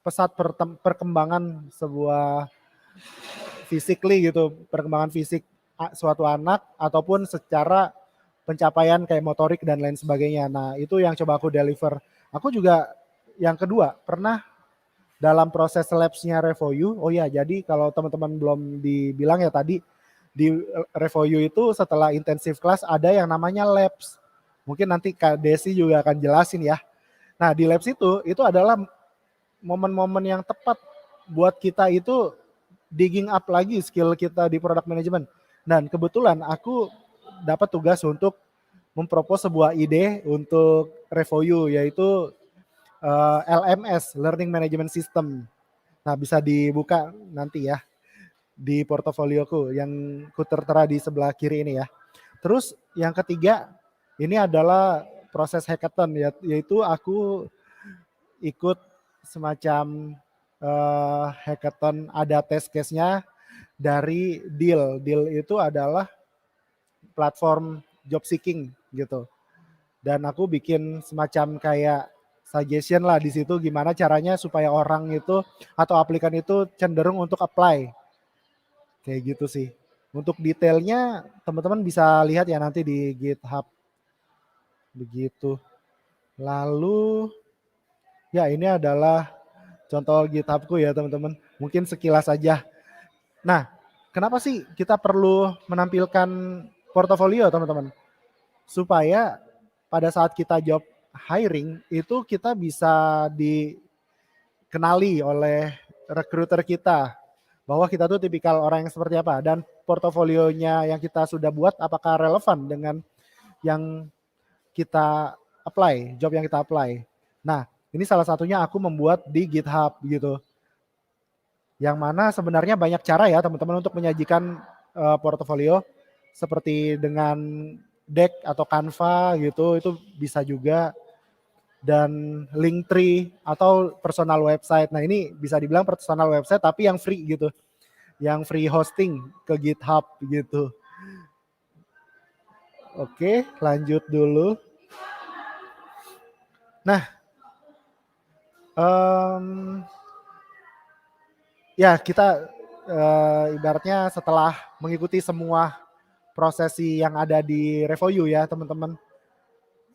pesat perkembangan sebuah physically gitu, perkembangan fisik suatu anak ataupun secara pencapaian kayak motorik dan lain sebagainya. Nah, itu yang coba aku deliver. Aku juga yang kedua pernah dalam proses labs-nya Revoyu. Oh ya, jadi kalau teman-teman belum dibilang ya tadi, di Revoyu itu setelah intensive class ada yang namanya labs. Mungkin nanti Kak Desi juga akan jelasin ya. Nah, di labs itu adalah momen-momen yang tepat buat kita itu digging up lagi skill kita di product management. Dan kebetulan aku dapat tugas untuk mempropos sebuah ide untuk Revoyu, yaitu LMS, Learning Management System. Nah, bisa dibuka nanti ya di portofolioku yang ku tertera di sebelah kiri ini ya. Terus yang ketiga, ini adalah proses hackathon, yaitu aku ikut semacam hackathon, ada test case-nya dari Deal. Deal itu adalah platform job seeking gitu. Dan aku bikin semacam kayak suggestion lah di situ gimana caranya supaya orang itu atau aplikan itu cenderung untuk apply. Kayak gitu sih. Untuk detailnya teman-teman bisa lihat ya nanti di GitHub. Begitu. Lalu ya ini adalah contoh GitHub-ku ya teman-teman. Mungkin sekilas aja. Nah, kenapa sih kita perlu menampilkan portofolio teman-teman? Supaya pada saat kita job hiring itu kita bisa dikenali oleh recruiter kita bahwa kita tuh tipikal orang yang seperti apa, dan portofolionya yang kita sudah buat apakah relevan dengan yang kita apply, job yang kita apply. Nah, ini salah satunya aku membuat di GitHub gitu. Yang mana sebenarnya banyak cara ya teman-teman untuk menyajikan portofolio, seperti dengan Deck atau Canva gitu, itu bisa juga, dan Linktree atau personal website. Nah, ini bisa dibilang personal website tapi yang free gitu, yang free hosting ke GitHub gitu. Oke, lanjut dulu. Nah, ya kita ibaratnya setelah mengikuti semua prosesi yang ada di Revoyu ya teman-teman.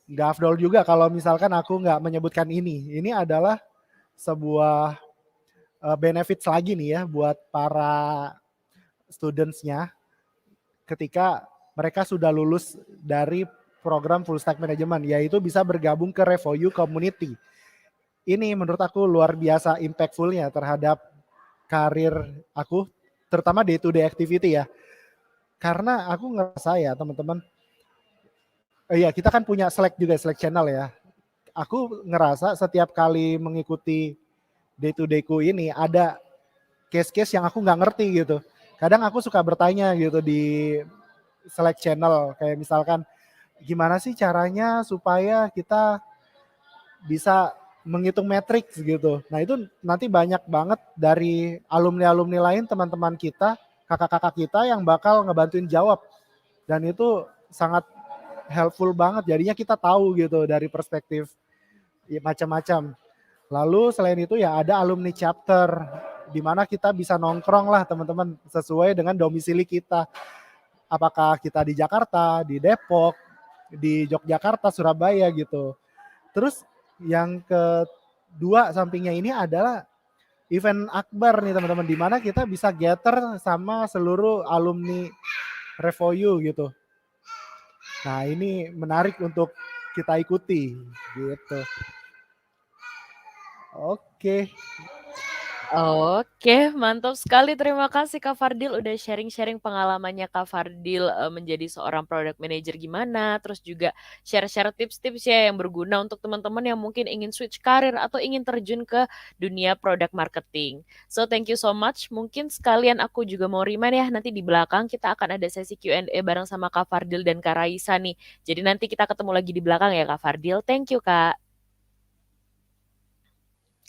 Nggak afdol juga kalau misalkan aku nggak menyebutkan ini. Ini adalah sebuah benefits lagi nih ya buat para students-nya ketika mereka sudah lulus dari program full stack management, yaitu bisa bergabung ke Revoyu community. Ini menurut aku luar biasa impactful-nya terhadap karir aku, terutama day to day activity ya. Karena aku ngerasa ya teman-teman, iya kita kan punya Slack juga, Slack channel ya. Aku ngerasa setiap kali mengikuti day to day-ku ini ada case-case yang aku nggak ngerti gitu. Kadang aku suka bertanya gitu di Slack channel, kayak misalkan gimana sih caranya supaya kita bisa menghitung matriks gitu. Nah itu nanti banyak banget dari alumni-alumni lain, teman-teman kita, kakak-kakak kita yang bakal ngebantuin jawab. Dan itu sangat helpful banget, jadinya kita tahu gitu dari perspektif ya, macam-macam. Lalu selain itu ya ada alumni chapter, di mana kita bisa nongkrong lah teman-teman sesuai dengan domisili kita. Apakah kita di Jakarta, di Depok, di Yogyakarta, Surabaya gitu. Terus yang kedua sampingnya ini adalah event akbar nih teman-teman, di mana kita bisa gather sama seluruh alumni Revoyu gitu. Nah ini menarik untuk kita ikuti gitu. Oke. Oke, mantap sekali. Terima kasih Kak Fardil udah sharing-sharing pengalamannya Kak Fardil menjadi seorang product manager gimana, terus juga share-share tips-tips ya yang berguna untuk teman-teman yang mungkin ingin switch karir atau ingin terjun ke dunia product marketing. So thank you so much. Mungkin sekalian aku juga mau remind ya, nanti di belakang kita akan ada sesi Q&A bareng sama Kak Fardil dan Kak Raisa nih. Jadi nanti kita ketemu lagi di belakang ya Kak Fardil. Thank you Kak.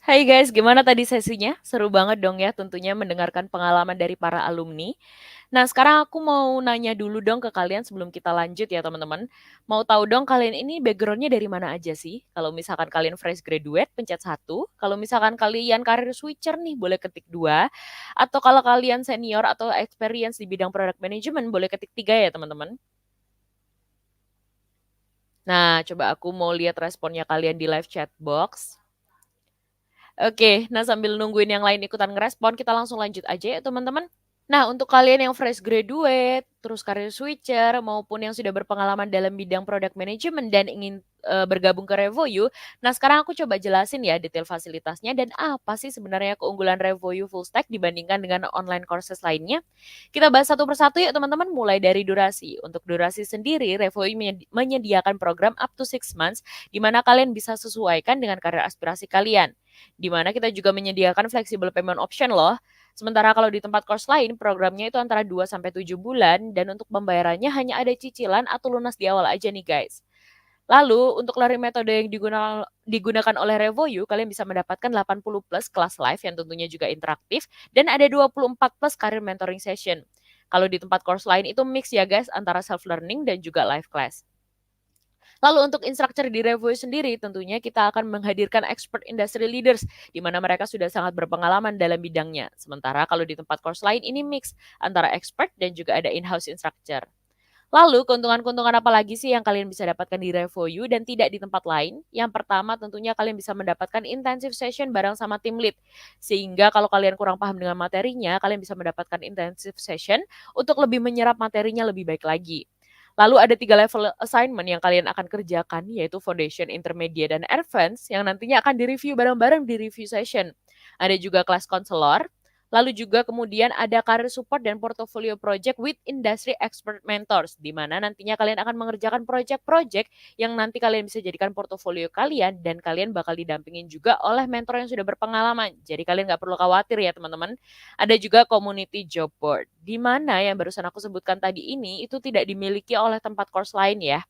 Hai guys, gimana tadi sesinya? Seru banget dong ya tentunya mendengarkan pengalaman dari para alumni. Nah, sekarang aku mau nanya dulu dong ke kalian sebelum kita lanjut ya teman-teman. Mau tahu dong kalian ini backgroundnya dari mana aja sih? Kalau misalkan kalian fresh graduate, pencet 1. Kalau misalkan kalian karir switcher nih, boleh ketik 2. Atau kalau kalian senior atau experience di bidang product management, boleh ketik 3 ya teman-teman. Nah, coba aku mau lihat responnya kalian di live chat box. Oke, nah sambil nungguin yang lain ikutan ngerespon, kita langsung lanjut aja ya teman-teman. Nah, untuk kalian yang fresh graduate, terus career switcher, maupun yang sudah berpengalaman dalam bidang product management dan ingin bergabung ke Revoyu, nah sekarang aku coba jelasin ya detail fasilitasnya dan apa sih sebenarnya keunggulan Revoyu Full Stack dibandingkan dengan online courses lainnya. Kita bahas satu persatu yuk teman-teman, mulai dari durasi. Untuk durasi sendiri, Revoyu menyediakan program up to 6 months, di mana kalian bisa sesuaikan dengan karir aspirasi kalian. Di mana kita juga menyediakan flexible payment option loh. Sementara kalau di tempat course lain, programnya itu antara 2-7 bulan dan untuk pembayarannya hanya ada cicilan atau lunas di awal aja nih guys. Lalu untuk learning metode yang digunakan oleh Revoyu, kalian bisa mendapatkan 80 plus kelas live yang tentunya juga interaktif dan ada 24 plus career mentoring session. Kalau di tempat course lain itu mix ya guys antara self learning dan juga live class. Lalu untuk instructor di Revoyu sendiri, tentunya kita akan menghadirkan expert industry leaders, di mana mereka sudah sangat berpengalaman dalam bidangnya. Sementara kalau di tempat course lain ini mix antara expert dan juga ada in-house instructor. Lalu keuntungan-keuntungan apa lagi sih yang kalian bisa dapatkan di Revoyu dan tidak di tempat lain? Yang pertama tentunya kalian bisa mendapatkan intensive session bareng sama tim lead. Sehingga kalau kalian kurang paham dengan materinya, kalian bisa mendapatkan intensive session untuk lebih menyerap materinya lebih baik lagi. Lalu ada 3 level assignment yang kalian akan kerjakan, yaitu foundation, intermediate, dan advance yang nantinya akan direview bareng-bareng di review session. Ada juga kelas konselor, lalu juga kemudian ada career support dan portfolio project with industry expert mentors, di mana nantinya kalian akan mengerjakan project-project yang nanti kalian bisa jadikan portofolio kalian dan kalian bakal didampingin juga oleh mentor yang sudah berpengalaman. Jadi kalian nggak perlu khawatir ya teman-teman. Ada juga community job board, di mana yang barusan aku sebutkan tadi ini itu tidak dimiliki oleh tempat course lain ya.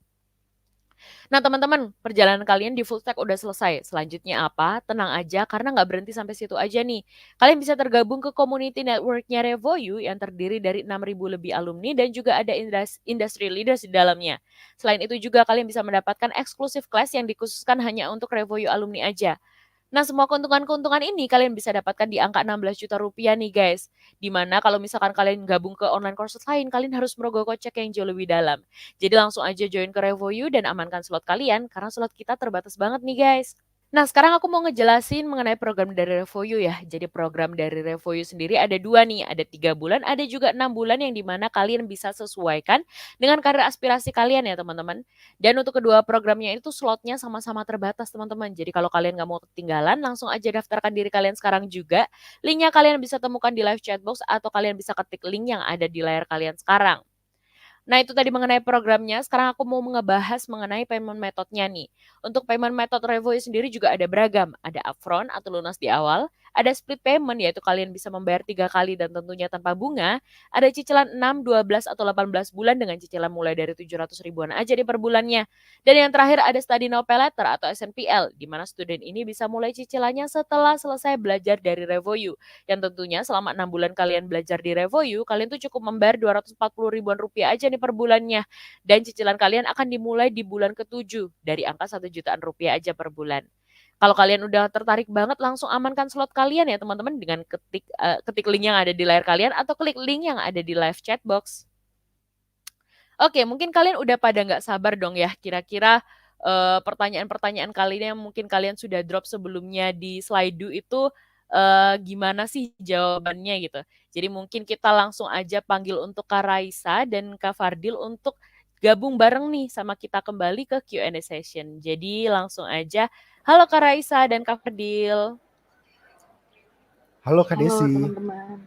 Nah teman-teman, perjalanan kalian di full stack udah selesai. Selanjutnya apa? Tenang aja karena nggak berhenti sampai situ aja nih. Kalian bisa tergabung ke community networknya Revoyu yang terdiri dari 6.000 lebih alumni dan juga ada industry leaders di dalamnya. Selain itu juga kalian bisa mendapatkan eksklusif kelas yang dikhususkan hanya untuk Revoyu alumni aja. Nah, semua keuntungan-keuntungan ini kalian bisa dapatkan di angka 16 juta rupiah nih guys. Dimana kalau misalkan kalian gabung ke online courses lain, kalian harus merogoh kocek yang jauh lebih dalam. Jadi langsung aja join ke Revoyu dan amankan slot kalian, karena slot kita terbatas banget nih guys. Nah, sekarang aku mau ngejelasin mengenai program dari Revoyu ya. Jadi program dari Revoyu sendiri ada 2 nih, ada 3 bulan, ada juga 6 bulan yang dimana kalian bisa sesuaikan dengan karir aspirasi kalian ya teman-teman. Dan untuk kedua programnya itu slotnya sama-sama terbatas teman-teman. Jadi kalau kalian nggak mau ketinggalan, langsung aja daftarkan diri kalian sekarang juga. Linknya kalian bisa temukan di live chat box atau kalian bisa ketik link yang ada di layar kalian sekarang. Nah, itu tadi mengenai programnya. Sekarang aku mau ngebahas mengenai payment methodnya nih. Untuk payment method Revoyu sendiri juga ada beragam. Ada upfront atau lunas di awal. Ada split payment, yaitu kalian bisa membayar 3 kali dan tentunya tanpa bunga. Ada cicilan 6, 12, atau 18 bulan dengan cicilan mulai dari 700 ribuan aja di per bulannya. Dan yang terakhir ada study now pay later atau SNPL, di mana student ini bisa mulai cicilannya setelah selesai belajar dari Revoyu. Yang tentunya selama 6 bulan kalian belajar di Revoyu, kalian tuh cukup membayar 240 ribuan rupiah aja nih per bulannya. Dan cicilan kalian akan dimulai di bulan ke-7 dari angka 1 jutaan rupiah aja per bulan. Kalau kalian udah tertarik banget, langsung amankan slot kalian ya teman-teman dengan ketik link yang ada di layar kalian atau klik link yang ada di live chat box. Oke, mungkin kalian udah pada nggak sabar dong ya, kira-kira pertanyaan-pertanyaan kalian yang mungkin kalian sudah drop sebelumnya di Slido itu gimana sih jawabannya gitu. Jadi mungkin kita langsung aja panggil untuk Kak Raisa dan Kak Fardil untuk gabung bareng nih sama kita kembali ke Q&A session. Jadi langsung aja, halo Kak Raisa dan Kak Fardil. Halo Kak Halo Desi. teman-teman.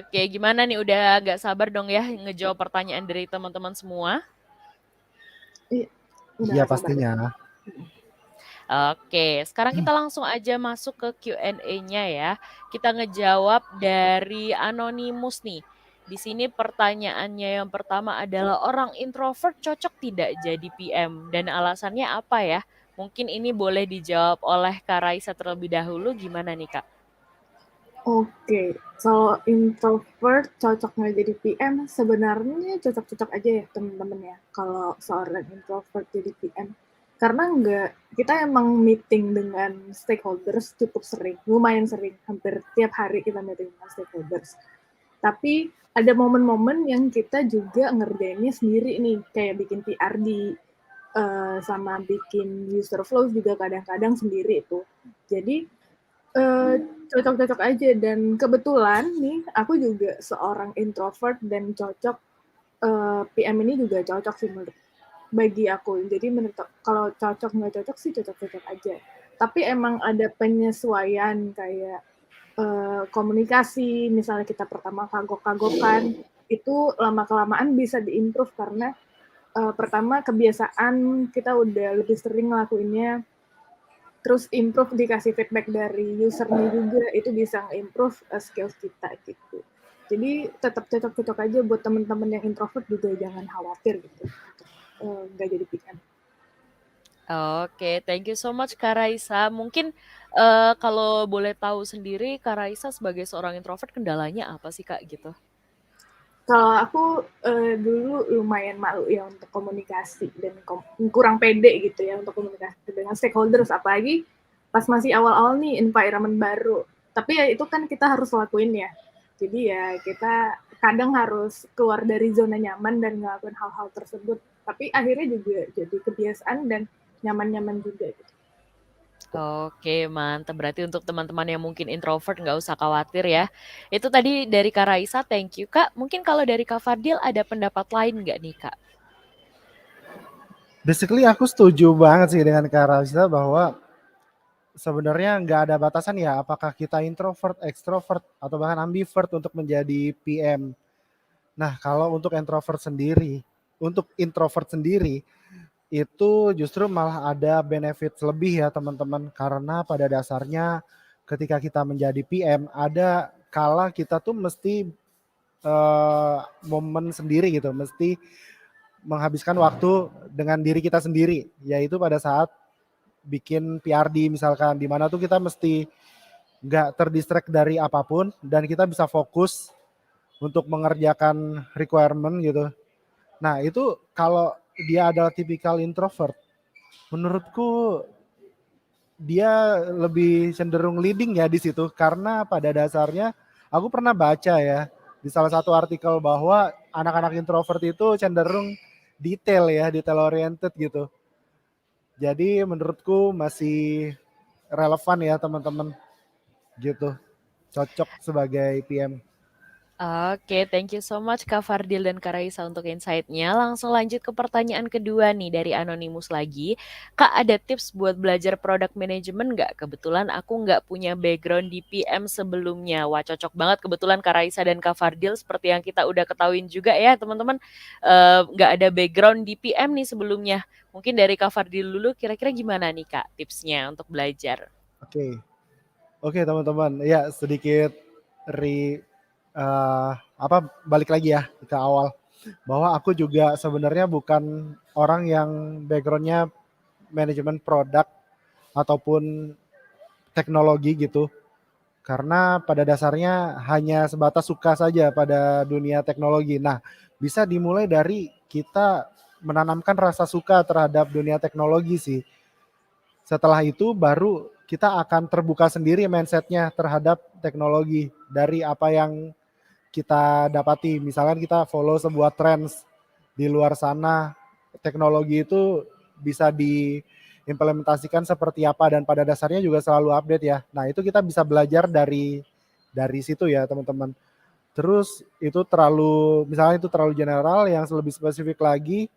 Oke, gimana nih? Udah agak sabar dong ya ngejawab pertanyaan dari teman-teman semua? Udah Iya gak sabar. pastinya. Oke, sekarang kita langsung aja masuk ke Q&A-nya ya. Kita ngejawab dari Anonymous nih. Di sini pertanyaannya yang pertama adalah orang introvert cocok tidak jadi PM dan alasannya apa ya? Mungkin ini boleh dijawab oleh Kak Raisa terlebih dahulu. Gimana nih Kak? Oke, kalau introvert cocok nggak jadi PM, sebenarnya cocok-cocok aja ya teman-teman ya, kalau seorang introvert jadi PM. Karena kita emang meeting dengan stakeholders cukup sering, lumayan sering, hampir tiap hari kita meeting dengan stakeholders. Tapi ada momen-momen yang kita juga ngerjainnya sendiri nih, kayak bikin PRD, sama bikin user flow juga kadang-kadang sendiri itu. Jadi cocok-cocok aja, dan kebetulan nih aku juga seorang introvert dan cocok, PM ini juga cocok sih bagi aku. Jadi menurut kalau cocok nggak cocok sih cocok-cocok aja. Tapi emang ada penyesuaian kayak komunikasi, misalnya kita pertama kagok-kagokan, itu lama-kelamaan bisa diimprove karena pertama kebiasaan kita udah lebih sering ngelakuinnya, terus improve dikasih feedback dari usernya juga, itu bisa nge-improve skills kita gitu. Jadi tetap cocok-cocok aja buat teman-teman yang introvert juga jangan khawatir gitu nggak jadi PM. Oke, thank you so much Kak Raisa. Mungkin kalau boleh tahu sendiri Kak Raisa sebagai seorang introvert kendalanya apa sih Kak gitu? Kalau aku dulu lumayan malu ya untuk komunikasi dan kurang pede gitu ya untuk komunikasi dengan stakeholders, apalagi pas masih awal-awal nih environment baru. Tapi ya itu kan kita harus lakuin ya. Jadi ya kita kadang harus keluar dari zona nyaman dan ngelakuin hal-hal tersebut. Tapi akhirnya juga jadi kebiasaan dan nyaman-nyaman juga gitu. Oke, mantap. Berarti untuk teman-teman yang mungkin introvert nggak usah khawatir ya. Itu tadi dari Kak Raisa, thank you Kak. Mungkin kalau dari Kak Fadil ada pendapat lain nggak nih Kak? Basically aku setuju banget sih dengan Kak Raisa bahwa sebenarnya nggak ada batasan ya apakah kita introvert, extrovert, atau bahkan ambivert untuk menjadi PM. Nah kalau untuk introvert sendiri itu justru malah ada benefit lebih ya teman-teman, karena pada dasarnya ketika kita menjadi PM ada kala kita tuh mesti momen sendiri gitu, mesti menghabiskan waktu dengan diri kita sendiri, yaitu pada saat bikin PRD misalkan, di mana tuh kita mesti nggak terdistract dari apapun dan kita bisa fokus untuk mengerjakan requirement gitu. Nah itu kalau dia adalah tipikal introvert, menurutku dia lebih cenderung leading ya di situ, karena pada dasarnya aku pernah baca ya di salah satu artikel bahwa anak-anak introvert itu cenderung detail oriented gitu. Jadi menurutku masih relevan ya teman-teman gitu. Cocok sebagai PM. Oke, thank you so much Kak Fardil dan Kak Raisa untuk insight-nya. Langsung lanjut ke pertanyaan kedua nih dari Anonymous lagi. Kak, ada tips buat belajar product management nggak? Kebetulan aku nggak punya background di PM sebelumnya. Wah, cocok banget kebetulan Kak Raisa dan Kak Fardil seperti yang kita udah ketahuin juga ya teman-teman. Nggak ada background di PM nih sebelumnya. Mungkin dari Kak Fardil dulu, kira-kira gimana nih Kak tipsnya untuk belajar? Oke teman-teman, ya sedikit balik lagi ya ke awal, bahwa aku juga sebenarnya bukan orang yang backgroundnya manajemen produk ataupun teknologi gitu, karena pada dasarnya hanya sebatas suka saja pada dunia teknologi. Nah, bisa dimulai dari kita menanamkan rasa suka terhadap dunia teknologi sih. Setelah itu baru kita akan terbuka sendiri mindsetnya terhadap teknologi dari apa yang kita dapati. Misalkan kita follow sebuah trends di luar sana, teknologi itu bisa diimplementasikan seperti apa dan pada dasarnya juga selalu update ya. Nah itu kita bisa belajar dari situ ya teman-teman. Terus itu misalnya itu terlalu general, yang lebih spesifik lagi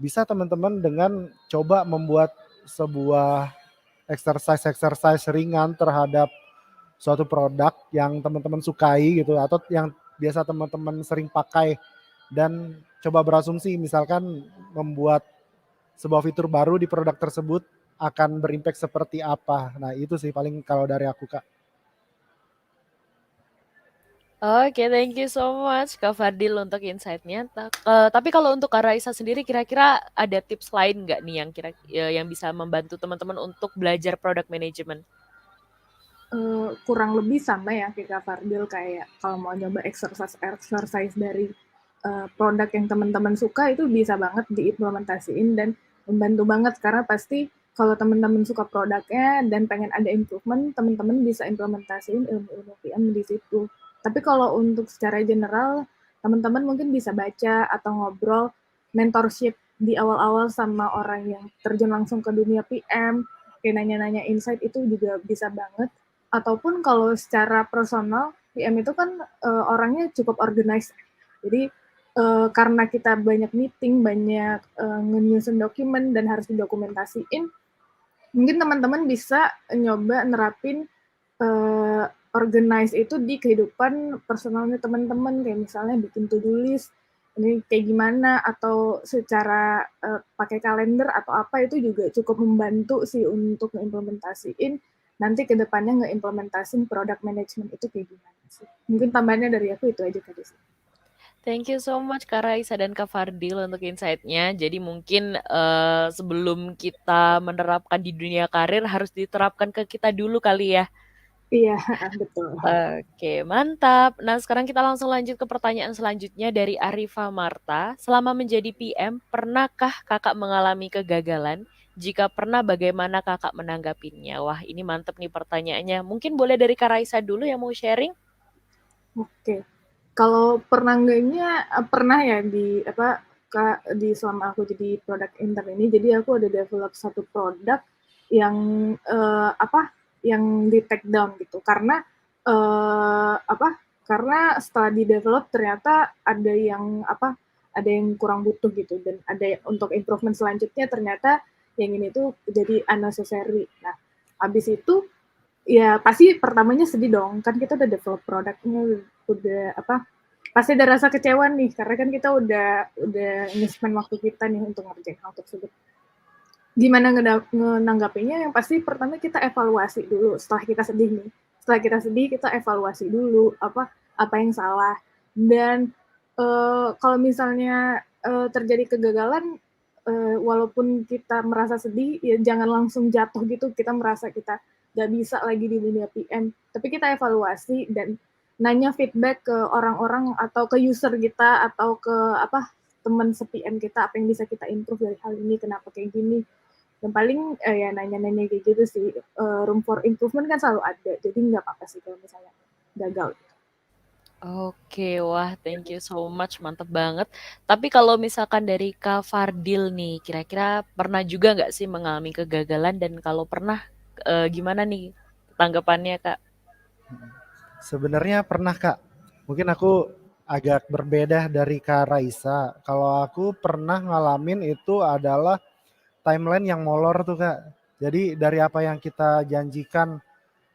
bisa teman-teman dengan coba membuat sebuah exercise ringan terhadap suatu produk yang teman-teman sukai gitu atau yang biasa teman-teman sering pakai dan coba berasumsi misalkan membuat sebuah fitur baru di produk tersebut akan berimpact seperti apa. Nah itu sih paling kalau dari aku Kak. Oke, thank you so much Kak Fardil untuk insight-nya. Tapi kalau untuk Kak Raisa sendiri kira-kira ada tips lain nggak nih yang bisa membantu teman-teman untuk belajar product management? Kurang lebih sama ya kayak Kak Fardil, kayak kalau mau nyoba exercise dari produk yang teman-teman suka itu bisa banget diimplementasiin dan membantu banget karena pasti kalau teman-teman suka produknya dan pengen ada improvement, teman-teman bisa implementasiin ilmu-ilmu PM di situ. Tapi kalau untuk secara general, teman-teman mungkin bisa baca atau ngobrol mentorship di awal-awal sama orang yang terjun langsung ke dunia PM, kayak nanya-nanya insight itu juga bisa banget. Ataupun kalau secara personal, PM itu kan orangnya cukup organized. Jadi karena kita banyak meeting, banyak nge-nyusun dokumen dan harus didokumentasiin, mungkin teman-teman bisa nyoba nerapin organize itu di kehidupan personalnya teman-teman, kayak misalnya bikin to-do list, ini kayak gimana, atau secara pakai kalender atau apa, itu juga cukup membantu sih untuk ngeimplementasiin nanti ke depannya ngeimplementasin product management itu kayak gimana sih. Mungkin tambahannya dari aku itu aja tadi sih. Thank you so much Kak Raisa dan Kak Fardil untuk insight-nya. Jadi mungkin sebelum kita menerapkan di dunia karir harus diterapkan ke kita dulu kali ya. Iya, betul. Oke, mantap. Nah, sekarang kita langsung lanjut ke pertanyaan selanjutnya dari Arifa Marta. Selama menjadi PM, pernahkah kakak mengalami kegagalan? Jika pernah, bagaimana kakak menanggapinya? Wah, ini mantep nih pertanyaannya. Mungkin boleh dari Kak Raisa dulu yang mau sharing? Oke. Kalau pernah enggaknya, pernah ya di selama aku jadi product intern ini, jadi aku ada develop satu produk yang yang di take down gitu. Karena karena setelah di develop ternyata ada yang kurang butuh gitu, dan ada untuk improvement selanjutnya ternyata yang ini tuh jadi unnecessary. Nah, habis itu ya pasti pertamanya sedih dong, kan kita udah develop produknya, pasti ada rasa kecewa nih karena kan kita udah nge-spend waktu kita nih untuk ngerjain hal tersebut. Gimana menanggapinya? Yang pasti pertama kita evaluasi dulu setelah kita sedih nih. Setelah kita sedih, kita evaluasi dulu apa yang salah. Dan kalau misalnya terjadi kegagalan, walaupun kita merasa sedih, ya jangan langsung jatuh gitu, kita merasa kita nggak bisa lagi di dunia PM. Tapi kita evaluasi dan nanya feedback ke orang-orang atau ke user kita atau ke teman se-PM kita, apa yang bisa kita improve dari hal ini, kenapa kayak gini. Yang paling ya nanya-nanya kayak gitu sih. Room for improvement kan selalu ada, jadi nggak apa-apa sih kalau misalnya gagal. Oke, wah thank you so much, mantep banget. Tapi kalau misalkan dari Kak Fardil nih, kira-kira pernah juga nggak sih mengalami kegagalan, dan kalau pernah gimana nih tanggapannya Kak? Sebenarnya pernah Kak. Mungkin aku agak berbeda dari Kak Raisa. Kalau aku pernah ngalamin itu adalah timeline yang molor tuh Kak. Jadi dari apa yang kita janjikan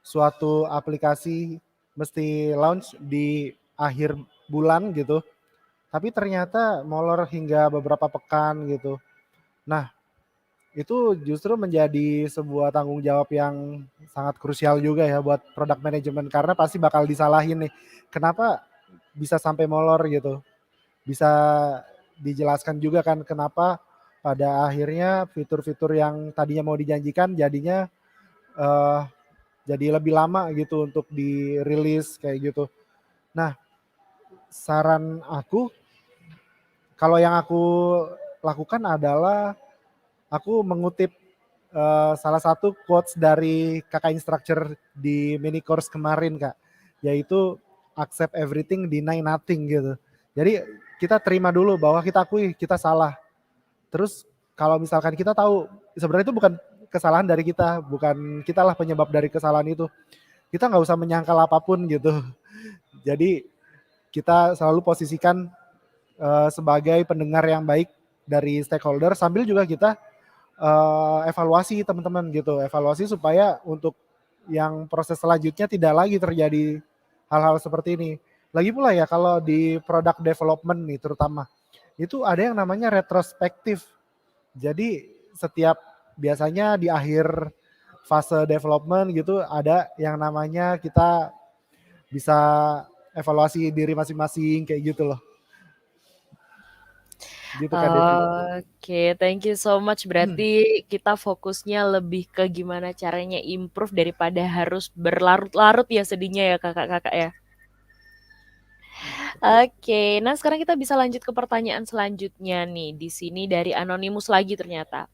suatu aplikasi mesti launch di akhir bulan gitu. Tapi ternyata molor hingga beberapa pekan gitu. Nah, itu justru menjadi sebuah tanggung jawab yang sangat krusial juga ya buat product management karena pasti bakal disalahin nih. Kenapa bisa sampai molor gitu? Bisa dijelaskan juga kan kenapa pada akhirnya fitur-fitur yang tadinya mau dijanjikan jadinya jadi lebih lama gitu untuk dirilis kayak gitu. Nah, saran aku kalau yang aku lakukan adalah aku mengutip salah satu quotes dari kakak instructor di mini course kemarin Kak, yaitu accept everything, deny nothing gitu. Jadi kita terima dulu bahwa kita akui kita salah. Terus kalau misalkan kita tahu sebenarnya itu bukan kesalahan dari kita, bukan kitalah penyebab dari kesalahan itu. Kita nggak usah menyangkal apapun gitu. Jadi kita selalu posisikan sebagai pendengar yang baik dari stakeholder sambil juga kita evaluasi teman-teman gitu, evaluasi supaya untuk yang proses selanjutnya tidak lagi terjadi hal-hal seperti ini. Lagi pula ya kalau di product development nih terutama, itu ada yang namanya retrospektif. Jadi setiap biasanya di akhir fase development gitu ada yang namanya kita bisa evaluasi diri masing-masing kayak gitu loh. Gitu Kak Devi. Oke, thank you so much. Berarti kita fokusnya lebih ke gimana caranya improve daripada harus berlarut-larut ya sedihnya ya kakak-kakak ya. Oke, nah sekarang kita bisa lanjut ke pertanyaan selanjutnya nih. Di sini dari Anonymous lagi ternyata.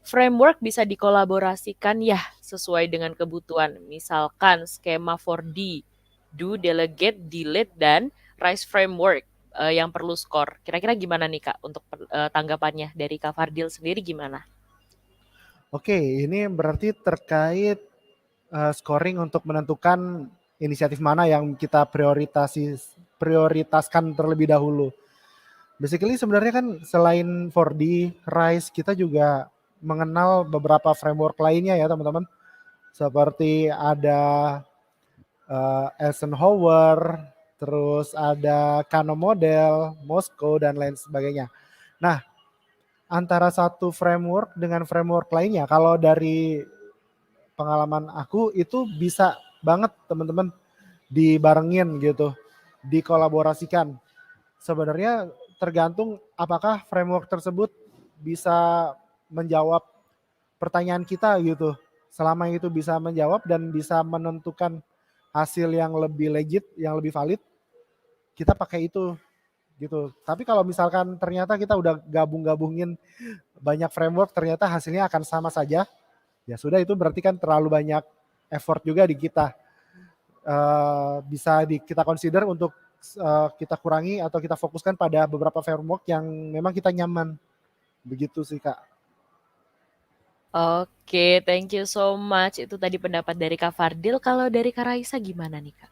Framework bisa dikolaborasikan ya sesuai dengan kebutuhan. Misalkan skema 4D, do, delegate, delete, dan RISE framework yang perlu skor. Kira-kira gimana nih Kak untuk tanggapannya dari Kak Fardil sendiri gimana? Oke, ini berarti terkait scoring untuk menentukan inisiatif mana yang kita prioritaskan terlebih dahulu. Basically sebenarnya kan selain 4D, RISE, kita juga mengenal beberapa framework lainnya ya teman-teman. Seperti ada Eisenhower, terus ada Kano Model, Moscow, dan lain sebagainya. Nah, antara satu framework dengan framework lainnya, kalau dari pengalaman aku itu bisa banget teman-teman dibarengin gitu, dikolaborasikan. Sebenarnya tergantung apakah framework tersebut bisa menjawab pertanyaan kita gitu. Selama itu bisa menjawab dan bisa menentukan hasil yang lebih legit, yang lebih valid, kita pakai itu gitu. Tapi kalau misalkan ternyata kita udah gabung-gabungin banyak framework, ternyata hasilnya akan sama saja, ya sudah itu berarti kan terlalu banyak effort juga di kita. Bisa kita consider untuk kita kurangi atau kita fokuskan pada beberapa framework yang memang kita nyaman. Begitu sih Kak. Oke, thank you so much. Itu tadi pendapat dari Kak Fardil. Kalau dari Kak Raisa gimana nih Kak?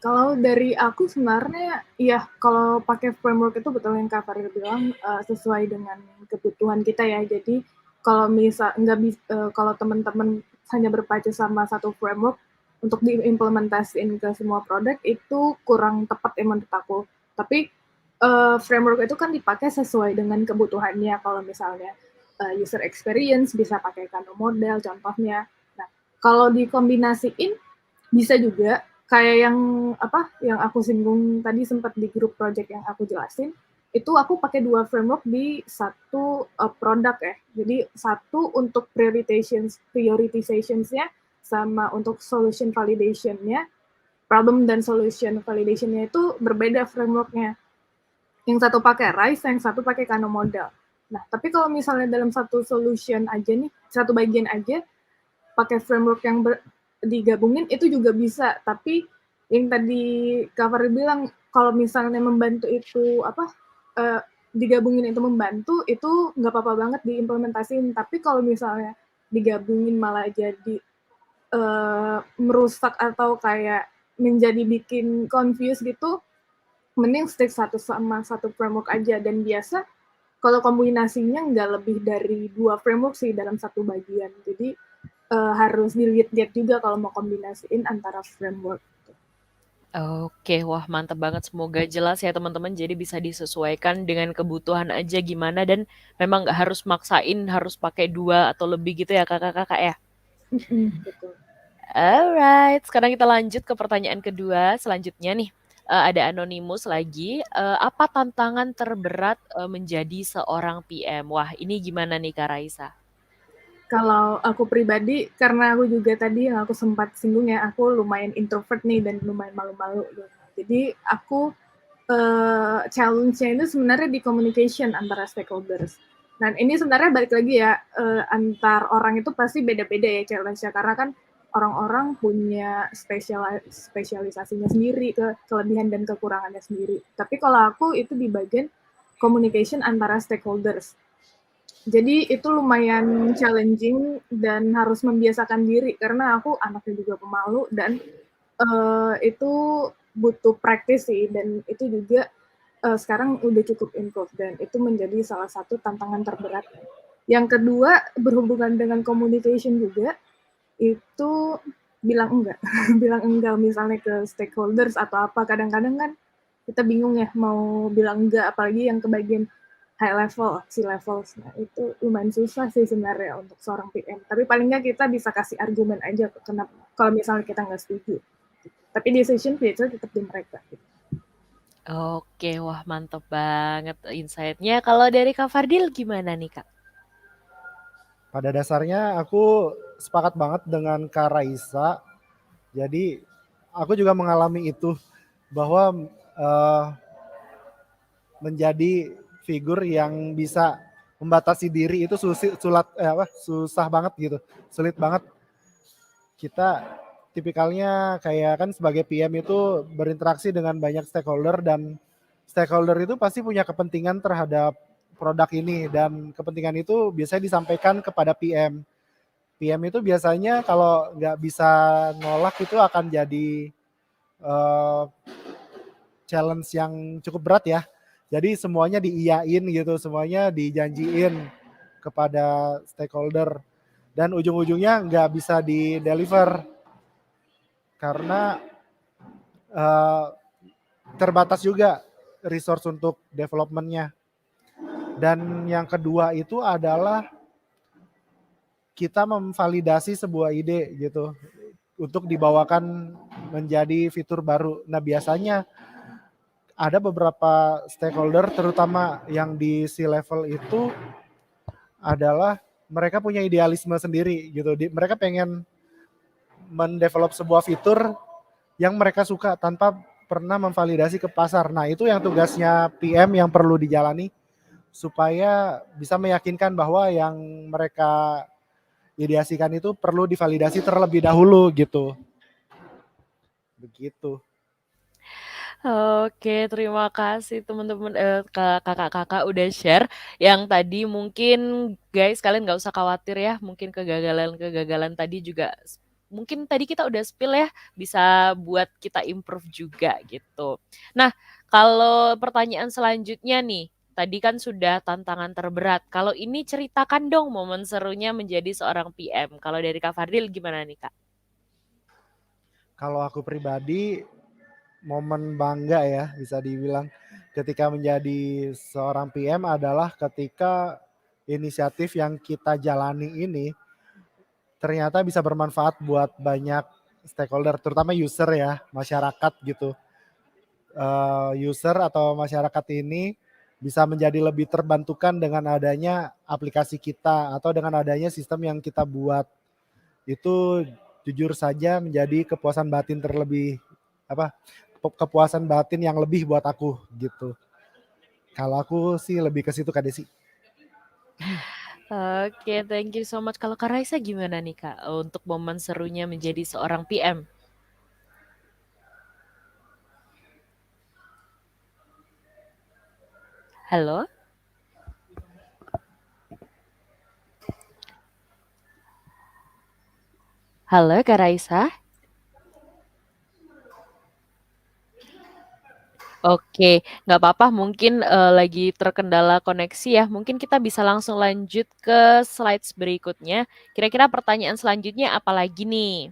Kalau dari aku sebenarnya ya kalau pakai framework itu betul yang Kak Fardil bilang sesuai dengan kebutuhan kita ya. Jadi kalau kalau teman-teman hanya berpacu sama satu framework untuk diimplementasiin ke semua produk itu kurang tepat ya menurut aku. Tapi framework itu kan dipakai sesuai dengan kebutuhannya. Kalau misalnya user experience bisa pakai Kano model contohnya. Nah, kalau dikombinasiin bisa juga kayak yang aku singgung tadi sempat di grup project yang aku jelasin, itu aku pakai 2 framework di satu produk ya. Jadi satu untuk prioritization-nya sama untuk solution validation-nya, problem dan solution validation-nya itu berbeda framework-nya. Yang satu pakai RISE, yang satu pakai Kano model. Nah, tapi kalau misalnya dalam satu solution aja nih, satu bagian aja, pakai framework yang digabungin itu juga bisa. Tapi yang tadi cover bilang, kalau misalnya membantu itu digabungin itu membantu, itu nggak apa-apa banget diimplementasiin. Tapi kalau misalnya digabungin malah jadi merusak atau kayak menjadi bikin confused gitu, mending stick sama satu framework aja. Dan biasa kalau kombinasinya nggak lebih dari 2 framework sih dalam satu bagian. Jadi harus dilihat-lihat juga kalau mau kombinasiin antara framework. Oke, wah mantap banget. Semoga jelas ya teman-teman. Jadi bisa disesuaikan dengan kebutuhan aja gimana dan memang nggak harus maksain harus pakai 2 atau lebih gitu ya kakak-kakak ya. Betul. Alright, sekarang kita lanjut ke pertanyaan kedua. Selanjutnya nih, ada Anonymous lagi. Apa tantangan terberat menjadi seorang PM? Wah, ini gimana nih Kak Raisa? Kalau aku pribadi, karena aku juga tadi yang aku sempat singgung ya, aku lumayan introvert nih dan lumayan malu-malu. Jadi aku challenge-nya itu sebenarnya di communication antara stakeholders. Dan ini sebenarnya balik lagi ya, antar orang itu pasti beda-beda ya challenge-nya, karena kan orang-orang punya spesialisasinya sendiri, kelebihan dan kekurangannya sendiri. Tapi kalau aku itu di bagian communication antara stakeholders. Jadi itu lumayan challenging dan harus membiasakan diri, karena aku anaknya juga pemalu dan itu butuh practice sih, dan itu juga sekarang udah cukup improve dan itu menjadi salah satu tantangan terberat. Yang kedua berhubungan dengan communication juga, itu bilang enggak. Bilang enggak misalnya ke stakeholders atau apa. Kadang-kadang kan kita bingung ya mau bilang enggak, apalagi yang ke bagian high level, C-level. Nah, itu lumayan susah sih sebenarnya untuk seorang PM. Tapi paling nggak kita bisa kasih argumen aja kenapa kalau misalnya kita nggak setuju. Tapi decision biasanya tetap di mereka. Oke, wah mantep banget insight-nya. Kalau dari Kak Fardil gimana nih Kak? Pada dasarnya aku sepakat banget dengan Kak Raisa. Jadi aku juga mengalami itu bahwa menjadi figur yang bisa membatasi diri itu susah banget gitu, sulit banget. Kita tipikalnya kayak kan sebagai PM itu berinteraksi dengan banyak stakeholder dan stakeholder itu pasti punya kepentingan terhadap produk ini dan kepentingan itu biasanya disampaikan kepada PM. PM itu biasanya kalau nggak bisa nolak itu akan jadi challenge yang cukup berat ya. Jadi semuanya diiyain gitu, semuanya dijanjiin kepada stakeholder dan ujung-ujungnya nggak bisa di-deliver karena terbatas juga resource untuk development-nya. Dan yang kedua itu adalah kita memvalidasi sebuah ide gitu untuk dibawakan menjadi fitur baru. Nah biasanya ada beberapa stakeholder terutama yang di C-level itu adalah mereka punya idealisme sendiri gitu. Mereka pengen mendevelop sebuah fitur yang mereka suka tanpa pernah memvalidasi ke pasar. Nah itu yang tugasnya PM yang perlu dijalani supaya bisa meyakinkan bahwa yang mereka ideasikan itu perlu divalidasi terlebih dahulu gitu. Begitu. Oke, terima kasih teman-teman, kakak-kakak udah share yang tadi mungkin guys kalian nggak usah khawatir ya, mungkin kegagalan-kegagalan tadi juga mungkin tadi kita udah spill ya, bisa buat kita improve juga gitu. Nah, kalau pertanyaan selanjutnya nih, tadi kan sudah tantangan terberat. Kalau ini ceritakan dong momen serunya menjadi seorang PM. Kalau dari Kak Fardil gimana nih Kak? Kalau aku pribadi momen bangga ya bisa dibilang ketika menjadi seorang PM adalah ketika inisiatif yang kita jalani ini ternyata bisa bermanfaat buat banyak stakeholder terutama user ya, masyarakat gitu. User atau masyarakat ini bisa menjadi lebih terbantukan dengan adanya aplikasi kita atau dengan adanya sistem yang kita buat. Itu jujur saja menjadi kepuasan batin kepuasan batin yang lebih buat aku gitu. Kalau aku sih lebih ke situ Kak Desi. Oke, thank you so much. Kalau Kak Raisa gimana nih Kak untuk momen serunya menjadi seorang PM? Halo? Halo Kak Raisa? Oke, nggak apa-apa mungkin lagi terkendala koneksi ya. Mungkin kita bisa langsung lanjut ke slides berikutnya. Kira-kira pertanyaan selanjutnya apa lagi nih?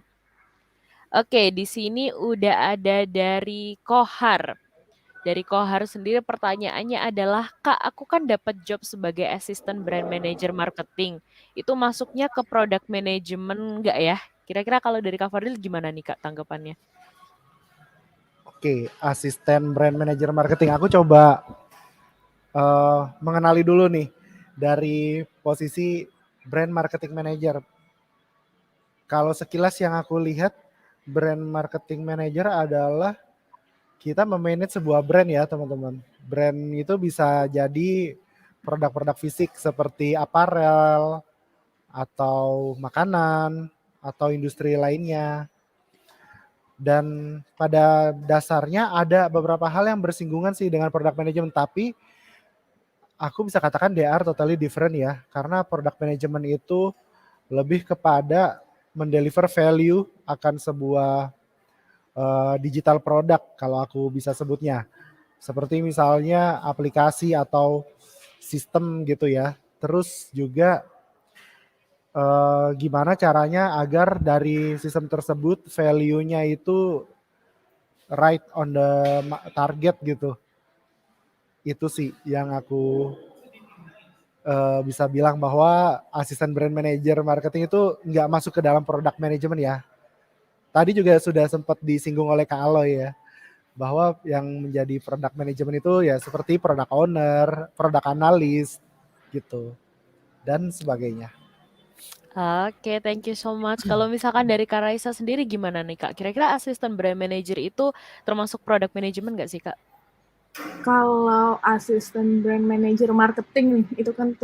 Oke, di sini udah ada dari Kohar. Dari Kohar sendiri pertanyaannya adalah, Kak, aku kan dapat job sebagai asisten brand manager marketing. Itu masuknya ke product management nggak ya? Kira-kira kalau dari Kak Fadil gimana nih Kak tanggapannya? Oke, asisten brand manager marketing. Aku coba mengenali dulu nih dari posisi brand marketing manager. Kalau sekilas yang aku lihat brand marketing manager adalah kita memanage sebuah brand ya teman-teman. Brand itu bisa jadi produk-produk fisik seperti aparel atau makanan atau industri lainnya. Dan pada dasarnya ada beberapa hal yang bersinggungan sih dengan product management, tapi aku bisa katakan they are totally different ya, karena product management itu lebih kepada mendeliver value akan sebuah digital product kalau aku bisa sebutnya. Seperti misalnya aplikasi atau sistem gitu ya. Terus juga gimana caranya agar dari sistem tersebut value-nya itu right on the target gitu. Itu sih yang aku bisa bilang bahwa asisten brand manager marketing itu nggak masuk ke dalam product management ya. Tadi juga sudah sempat disinggung oleh Kak Aloy ya, bahwa yang menjadi product management itu ya seperti product owner, product analyst gitu, dan sebagainya. Oke, thank you so much. Kalau misalkan dari Kak Raisa sendiri gimana nih Kak? Kira-kira asisten brand manager itu termasuk product management nggak sih Kak? Kalau asisten brand manager marketing nih, itu kan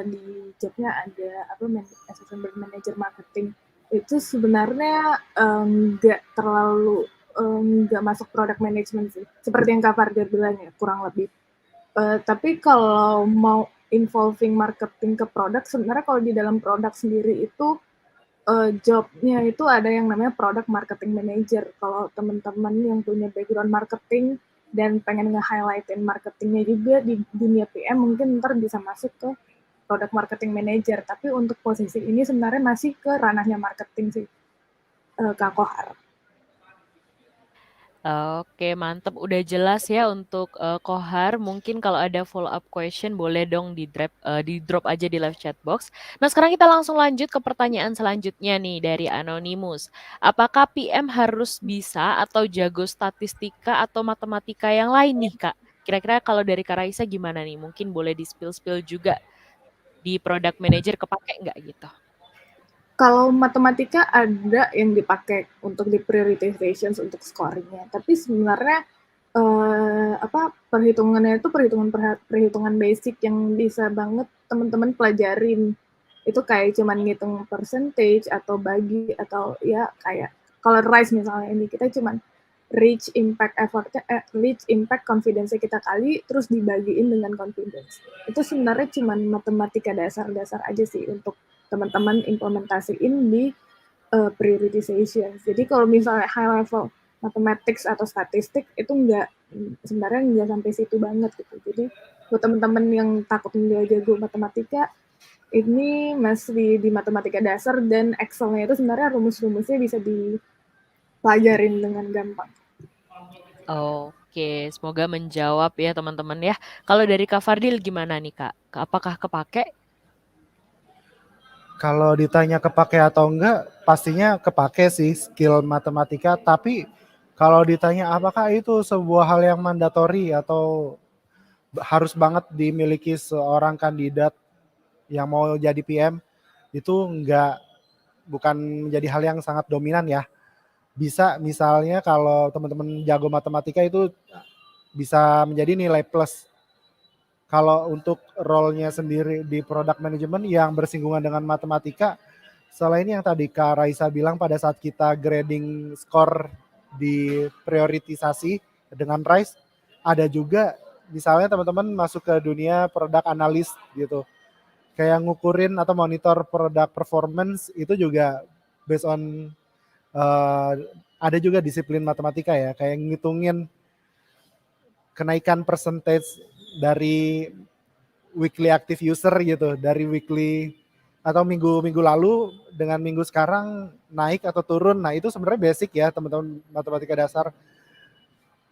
di jobnya ada asisten brand manager marketing. Itu sebenarnya nggak terlalu nggak masuk product management sih. Seperti yang Kak Fargar bilang ya, kurang lebih. Tapi kalau mau involving marketing ke produk, sebenarnya kalau di dalam produk sendiri itu jobnya itu ada yang namanya product marketing manager. Kalau teman-teman yang punya background marketing dan pengen nge-highlightin marketingnya juga di dunia PM, mungkin ntar bisa masuk ke product marketing manager. Tapi untuk posisi ini sebenarnya masih ke ranahnya marketing sih, Kak Kohar. Oke, mantep. Udah jelas ya untuk Kohar. Mungkin kalau ada follow up question boleh dong di drop aja di live chat box. Nah, sekarang kita langsung lanjut ke pertanyaan selanjutnya nih dari Anonymous. Apakah PM harus bisa atau jago statistika atau matematika yang lain nih, Kak? Kira-kira kalau dari Kak Raisa gimana nih? Mungkin boleh di-spill juga di product manager kepake nggak gitu? Kalau matematika ada yang dipakai untuk di prioritization untuk scoringnya, tapi sebenarnya perhitungannya itu perhitungan basic yang bisa banget teman-teman pelajarin. Itu kayak cuman ngitung percentage atau bagi atau ya kayak colorize misalnya ini kita cuman reach impact confidence kita kali terus dibagiin dengan confidence. Itu sebenarnya cuman matematika dasar-dasar aja sih untuk teman-teman implementasiin di prioritization. Jadi kalau misalnya high level mathematics atau statistik itu sebenarnya nggak sampai situ banget gitu. Jadi buat teman-teman yang takut nggak jago matematika, ini masih di matematika dasar dan Excel-nya itu sebenarnya rumus-rumusnya bisa dipelajarin dengan gampang. Oke, semoga menjawab ya teman-teman ya. Kalau dari Kak Fardil gimana nih Kak? Apakah kepake? Kalau ditanya kepake atau enggak, pastinya kepake sih skill matematika. Tapi kalau ditanya apakah itu sebuah hal yang mandatori atau harus banget dimiliki seorang kandidat yang mau jadi PM, itu bukan menjadi hal yang sangat dominan ya. Bisa misalnya kalau teman-teman jago matematika itu bisa menjadi nilai plus. Kalau untuk role-nya sendiri di product management yang bersinggungan dengan matematika, selain yang tadi Kak Raisa bilang pada saat kita grading skor di prioritisasi dengan RISE, ada juga misalnya teman-teman masuk ke dunia product analyst gitu. Kayak ngukurin atau monitor product performance itu juga based on ada juga disiplin matematika ya, kayak ngitungin kenaikan percentage dari weekly active user gitu, dari weekly atau minggu lalu dengan minggu sekarang naik atau turun. Nah, itu sebenarnya basic ya teman-teman matematika dasar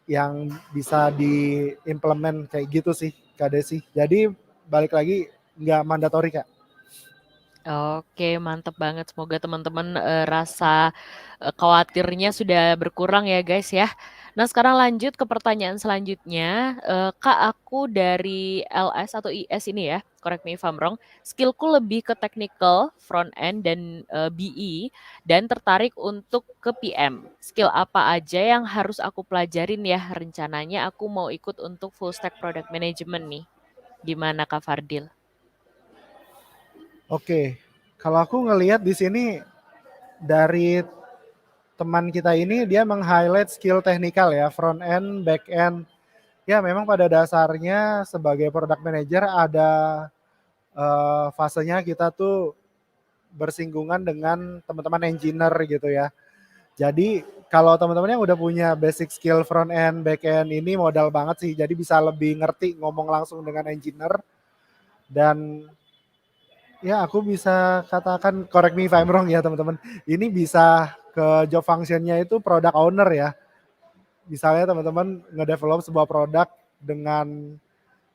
yang bisa diimplement kayak gitu sih Kak Desi. Jadi balik lagi nggak mandatori Kak. Oke, mantep banget. Semoga teman-teman rasa khawatirnya sudah berkurang ya guys ya. Nah sekarang lanjut ke pertanyaan selanjutnya. Kak, aku dari LS atau IS ini ya, correct me if I'm wrong. Skillku lebih ke technical, front end dan BE dan tertarik untuk ke PM. Skill apa aja yang harus aku pelajarin ya? Rencananya aku mau ikut untuk full stack product management nih. Gimana Kak Fardil? Oke, kalau aku ngelihat di sini dari teman kita ini dia meng-highlight skill teknikal ya, front end, back end. Ya memang pada dasarnya sebagai product manager ada fasenya kita tuh bersinggungan dengan teman-teman engineer gitu ya. Jadi kalau teman-teman yang udah punya basic skill front end, back end ini modal banget sih. Jadi bisa lebih ngerti ngomong langsung dengan engineer dan Ya, aku bisa katakan, correct me if I'm wrong ya teman-teman. Ini bisa ke job function-nya itu product owner ya. Misalnya teman-teman ngedevelop sebuah produk dengan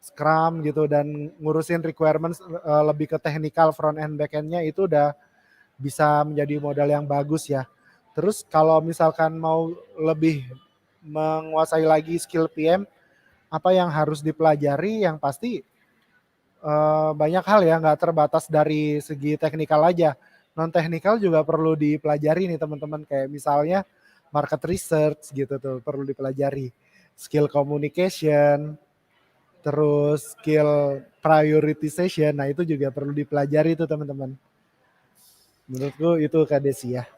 Scrum gitu dan ngurusin requirements lebih ke technical front end back end-nya, itu udah bisa menjadi modal yang bagus ya. Terus kalau misalkan mau lebih menguasai lagi skill PM, apa yang harus dipelajari? Yang pasti banyak hal ya, nggak terbatas dari segi teknikal aja. Non teknikal juga perlu dipelajari nih teman-teman, kayak misalnya market research gitu tuh perlu dipelajari. Skill communication, terus skill prioritization, nah itu juga perlu dipelajari tuh teman-teman. Menurutku itu Kak Desi ya.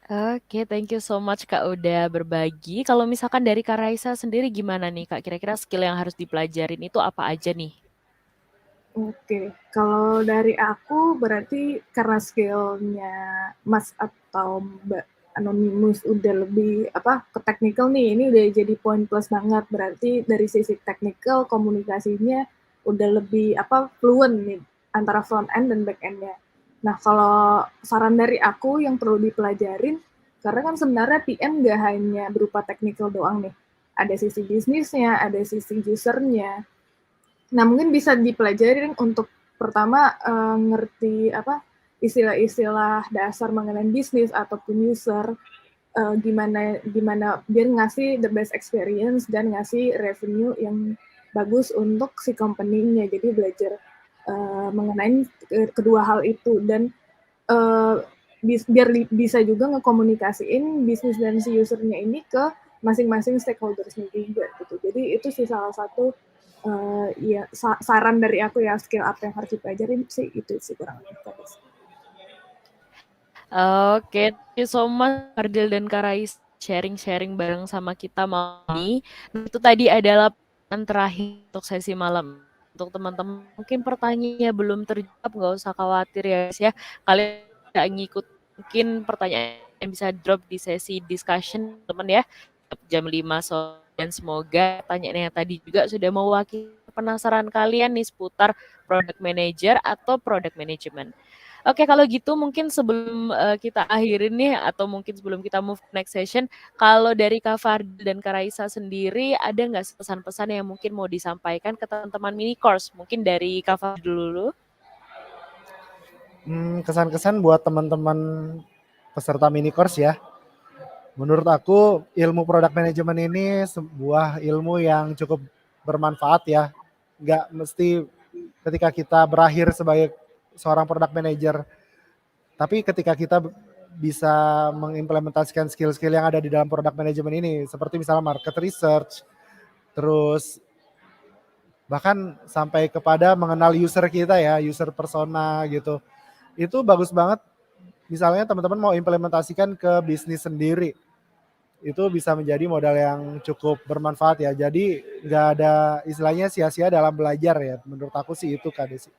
Oke, thank you so much Kak udah berbagi. Kalau misalkan dari Kak Raisa sendiri gimana nih Kak? Kira-kira skill yang harus dipelajarin itu apa aja nih? Oke, kalau dari aku berarti karena skillnya Mas atau Mbak Anonymous udah lebih ke teknikal nih, ini udah jadi poin plus banget. Berarti dari sisi teknikal komunikasinya udah lebih fluent nih antara front end dan back end-nya. Nah, kalau saran dari aku yang perlu dipelajarin, karena kan sebenarnya PM nggak hanya berupa teknikal doang nih. Ada sisi bisnisnya, ada sisi usernya. Nah, mungkin bisa dipelajarin untuk pertama ngerti istilah-istilah dasar mengenai bisnis ataupun user, gimana biar ngasih the best experience dan ngasih revenue yang bagus untuk si company-nya. Jadi belajar mengenai kedua hal itu dan biar bisa juga ngekomunikasiin bisnis dan si usernya ini ke masing-masing stakeholders-nya juga gitu. Jadi itu sih salah satu saran dari aku ya, skill apa yang harus dipelajarin sih itu sih kurang lebih. Oke, thank you so much Fardil dan Kak Rais sharing-sharing bareng sama kita malam ini. Nah, itu tadi adalah pertanyaan terakhir untuk sesi malam. Untuk teman-teman mungkin pertanyaannya belum terjawab, nggak usah khawatir ya guys ya. Kalian bisa ngikut mungkin pertanyaan yang bisa drop di sesi discussion teman ya jam 5 sore. Dan semoga pertanyaan yang tadi juga sudah mewakili penasaran kalian nih seputar product manager atau product management. Oke, kalau gitu mungkin sebelum kita akhirin nih atau mungkin sebelum kita move ke next session, kalau dari Kak Fardil dan Kak Raisa sendiri ada nggak sih pesan-pesan yang mungkin mau disampaikan ke teman-teman mini course? Mungkin dari Kak Fardil dulu. Kesan-kesan buat teman-teman peserta mini course ya. Menurut aku ilmu product management ini sebuah ilmu yang cukup bermanfaat ya. Nggak mesti ketika kita berakhir sebagai seorang product manager, tapi ketika kita bisa mengimplementasikan skill-skill yang ada di dalam product management ini, seperti misalnya market research, terus bahkan sampai kepada mengenal user kita ya, user persona gitu. Itu bagus banget. Misalnya teman-teman mau implementasikan ke bisnis sendiri, itu bisa menjadi modal yang cukup bermanfaat ya. Jadi nggak ada istilahnya sia-sia dalam belajar ya. Menurut aku sih itu Kak Desi.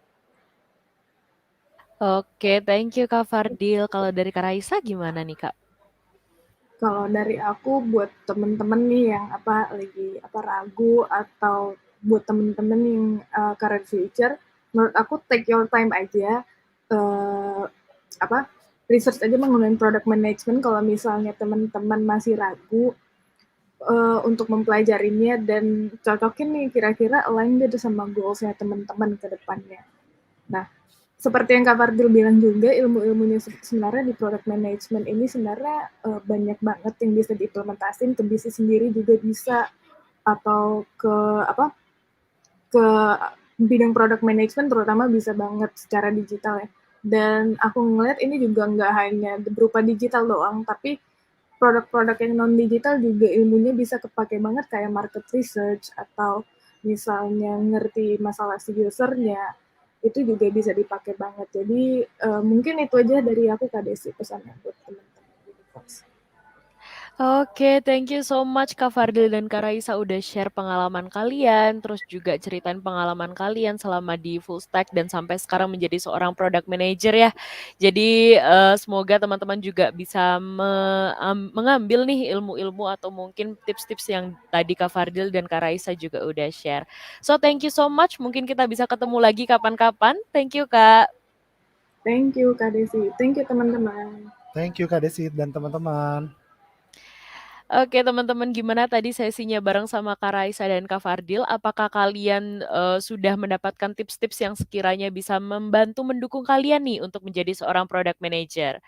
Oke, thank you Kak Fardil. Kalau dari Kak Raisa gimana nih Kak? Kalau dari aku buat temen-temen nih yang lagi ragu atau buat temen-temen yang current future, menurut aku take your time aja, research aja mengenai product management kalau misalnya teman-teman masih ragu untuk mempelajarinya dan cocokin nih kira-kira align gitu sama goals-nya teman-teman ke depannya. Nah, seperti yang Kak Fardil bilang juga, ilmu-ilmunya sebenarnya di product management ini sebenarnya banyak banget yang bisa diimplementasin ke bisnis sendiri juga bisa, atau ke bidang product management terutama bisa banget secara digital ya. Dan aku ngeliat ini juga nggak hanya berupa digital doang, tapi produk-produk yang non digital juga ilmunya bisa kepake banget kayak market research atau misalnya ngerti masalah si usernya, itu juga bisa dipakai banget. Jadi mungkin itu aja dari aku Kak Desi pesannya buat teman-teman. Oke, thank you so much Kak Fardil dan Kak Raisa udah share pengalaman kalian, terus juga ceritain pengalaman kalian selama di full stack dan sampai sekarang menjadi seorang product manager ya. Jadi semoga teman-teman juga bisa mengambil nih ilmu-ilmu atau mungkin tips-tips yang tadi Kak Fardil dan Kak Raisa juga udah share. So thank you so much, mungkin kita bisa ketemu lagi kapan-kapan. Thank you Kak. Thank you Kak Desi, thank you teman-teman. Thank you Kak Desi dan teman-teman. Oke teman-teman, gimana tadi sesinya bareng sama Kak Raisa dan Kak Fardil? Apakah kalian sudah mendapatkan tips-tips yang sekiranya bisa membantu mendukung kalian nih untuk menjadi seorang product manager?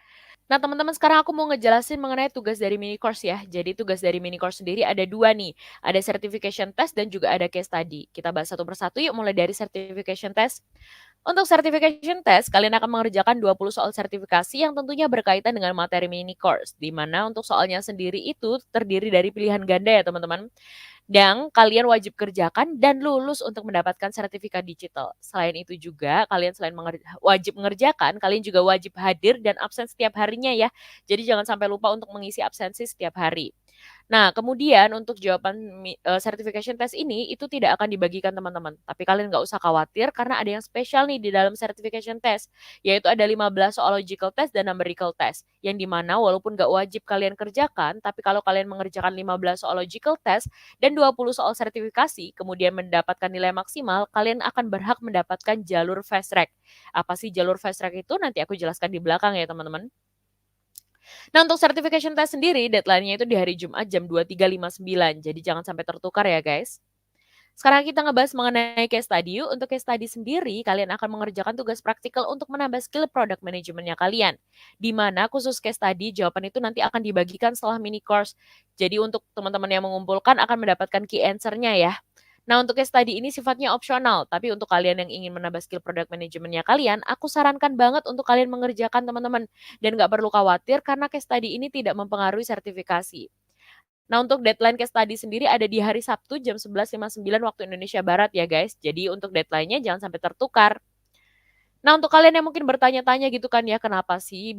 Nah teman-teman, sekarang aku mau ngejelasin mengenai tugas dari mini course ya. Jadi tugas dari mini course sendiri ada 2 nih. Ada certification test dan juga ada case study. Kita bahas satu persatu yuk, mulai dari certification test. Untuk certification test, kalian akan mengerjakan 20 soal sertifikasi yang tentunya berkaitan dengan materi mini course. Di mana untuk soalnya sendiri itu terdiri dari pilihan ganda ya teman-teman. Dan kalian wajib kerjakan dan lulus untuk mendapatkan sertifikat digital. Selain itu juga, kalian selain wajib mengerjakan, kalian juga wajib hadir dan absen setiap harinya ya. Jadi jangan sampai lupa untuk mengisi absensi setiap hari. Nah, kemudian untuk jawaban certification test ini itu tidak akan dibagikan teman-teman. Tapi kalian nggak usah khawatir karena ada yang spesial nih di dalam certification test, yaitu ada 15 soal logical test dan numerical test. Yang dimana walaupun nggak wajib kalian kerjakan, tapi kalau kalian mengerjakan 15 soal logical test dan 20 soal sertifikasi, kemudian mendapatkan nilai maksimal, kalian akan berhak mendapatkan jalur fast track. Apa sih jalur fast track itu? Nanti aku jelaskan di belakang ya teman-teman. Nah, untuk certification test sendiri, deadline-nya itu di hari Jumat jam 23.59. Jadi jangan sampai tertukar ya, guys. Sekarang kita ngebahas mengenai case study. Untuk case study sendiri, kalian akan mengerjakan tugas praktikal untuk menambah skill product manajemennya kalian. Di mana khusus case study, jawaban itu nanti akan dibagikan setelah mini course. Jadi untuk teman-teman yang mengumpulkan akan mendapatkan key answer-nya ya. Nah, untuk case study ini sifatnya opsional, tapi untuk kalian yang ingin menambah skill product manajemennya kalian, aku sarankan banget untuk kalian mengerjakan teman-teman. Dan nggak perlu khawatir karena case study ini tidak mempengaruhi sertifikasi. Nah, untuk deadline case study sendiri ada di hari Sabtu jam 11.59 waktu Indonesia Barat ya guys. Jadi untuk deadline-nya jangan sampai tertukar. Nah, untuk kalian yang mungkin bertanya-tanya gitu kan ya, kenapa sih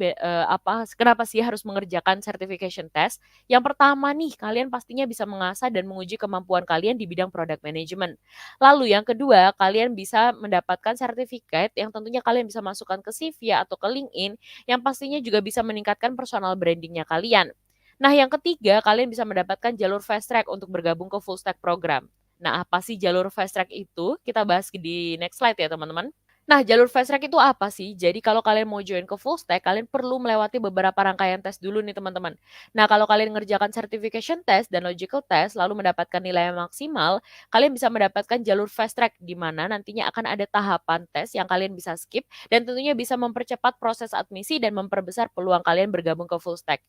harus mengerjakan certification test? Yang pertama nih, kalian pastinya bisa mengasah dan menguji kemampuan kalian di bidang product management. Lalu yang kedua, kalian bisa mendapatkan sertifikat yang tentunya kalian bisa masukkan ke CV atau ke LinkedIn, yang pastinya juga bisa meningkatkan personal brandingnya kalian. Nah, yang ketiga, kalian bisa mendapatkan jalur fast track untuk bergabung ke full stack program. Nah, apa sih jalur fast track itu? Kita bahas di next slide ya, teman-teman. Nah, jalur fast track itu apa sih? Jadi kalau kalian mau join ke full stack, kalian perlu melewati beberapa rangkaian tes dulu nih teman-teman. Nah, kalau kalian ngerjakan certification test dan logical test, lalu mendapatkan nilai yang maksimal, kalian bisa mendapatkan jalur fast track, di mana nantinya akan ada tahapan tes yang kalian bisa skip, dan tentunya bisa mempercepat proses admisi dan memperbesar peluang kalian bergabung ke full stack.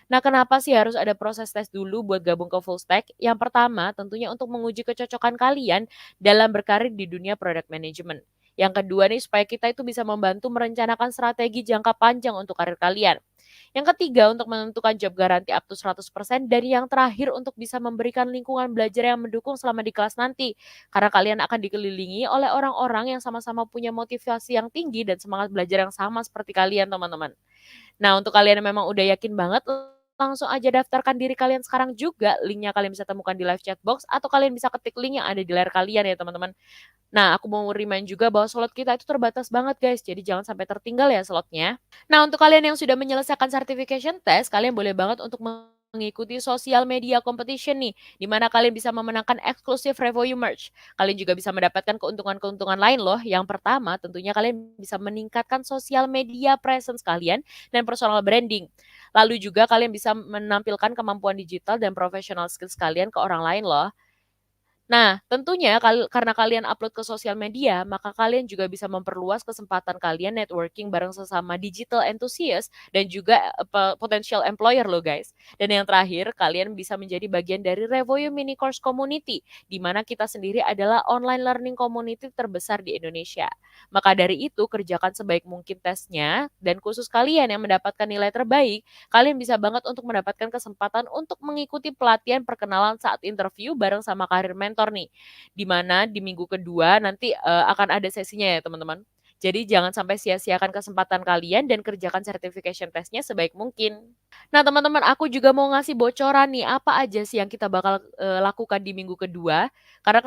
Nah, kenapa sih harus ada proses tes dulu buat gabung ke full stack? Yang pertama, tentunya untuk menguji kecocokan kalian dalam berkarir di dunia product management. Yang kedua nih, supaya kita itu bisa membantu merencanakan strategi jangka panjang untuk karir kalian. Yang ketiga, untuk menentukan job garanti up to 100%. Dan yang terakhir, untuk bisa memberikan lingkungan belajar yang mendukung selama di kelas nanti. Karena kalian akan dikelilingi oleh orang-orang yang sama-sama punya motivasi yang tinggi dan semangat belajar yang sama seperti kalian, teman-teman. Nah, untuk kalian yang memang udah yakin banget, langsung aja daftarkan diri kalian sekarang juga. Linknya kalian bisa temukan di live chat box atau kalian bisa ketik link yang ada di layar kalian ya teman-teman. Nah, aku mau remind juga bahwa slot kita itu terbatas banget guys, jadi jangan sampai tertinggal ya slotnya. Nah, untuk kalian yang sudah menyelesaikan certification test, kalian boleh banget untuk mengikuti sosial media competition nih, di mana kalian bisa memenangkan eksklusif Revoyu merch. Kalian juga bisa mendapatkan keuntungan-keuntungan lain loh. Yang pertama, tentunya kalian bisa meningkatkan sosial media presence kalian dan personal branding. Lalu juga kalian bisa menampilkan kemampuan digital dan professional skills kalian ke orang lain loh. Nah, tentunya karena kalian upload ke sosial media, maka kalian juga bisa memperluas kesempatan kalian networking bareng sesama digital enthusiast dan juga potential employer loh guys. Dan yang terakhir, kalian bisa menjadi bagian dari Revoyu Mini Course Community, di mana kita sendiri adalah online learning community terbesar di Indonesia. Maka dari itu, kerjakan sebaik mungkin tesnya, dan khusus kalian yang mendapatkan nilai terbaik, kalian bisa banget untuk mendapatkan kesempatan untuk mengikuti pelatihan perkenalan saat interview bareng sama karir mentor nih, di mana di minggu kedua nanti akan ada sesinya ya teman-teman. Jadi jangan sampai sia-siakan kesempatan kalian dan kerjakan certification testnya sebaik mungkin. Nah teman-teman, aku juga mau ngasih bocoran nih, apa aja sih yang kita bakal lakukan di minggu kedua, karena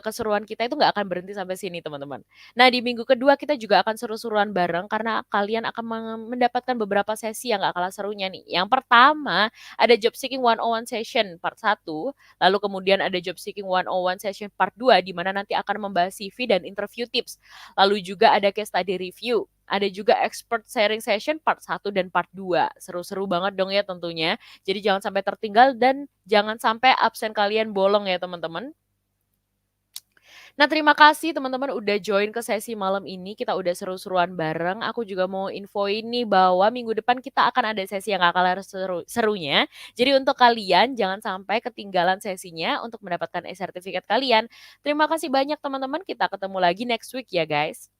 keseruan kita itu nggak akan berhenti sampai sini teman-teman. Nah di minggu kedua kita juga akan seru-seruan bareng, karena kalian akan mendapatkan beberapa sesi yang nggak kalah serunya nih. Yang pertama, ada Job Seeking 101 Session Part 1, lalu kemudian ada Job Seeking 101 Session Part 2, di mana nanti akan membahas CV dan interview tips. Lalu juga ada case study review. Ada juga expert sharing session part 1 dan part 2. Seru-seru banget dong ya tentunya. Jadi jangan sampai tertinggal dan jangan sampai absen kalian bolong ya teman-teman. Nah, terima kasih teman-teman udah join ke sesi malam ini. Kita udah seru-seruan bareng. Aku juga mau infoin nih bahwa minggu depan kita akan ada sesi yang gak kalah serunya. Jadi untuk kalian jangan sampai ketinggalan sesinya untuk mendapatkan e-sertifikat kalian. Terima kasih banyak teman-teman. Kita ketemu lagi next week ya guys.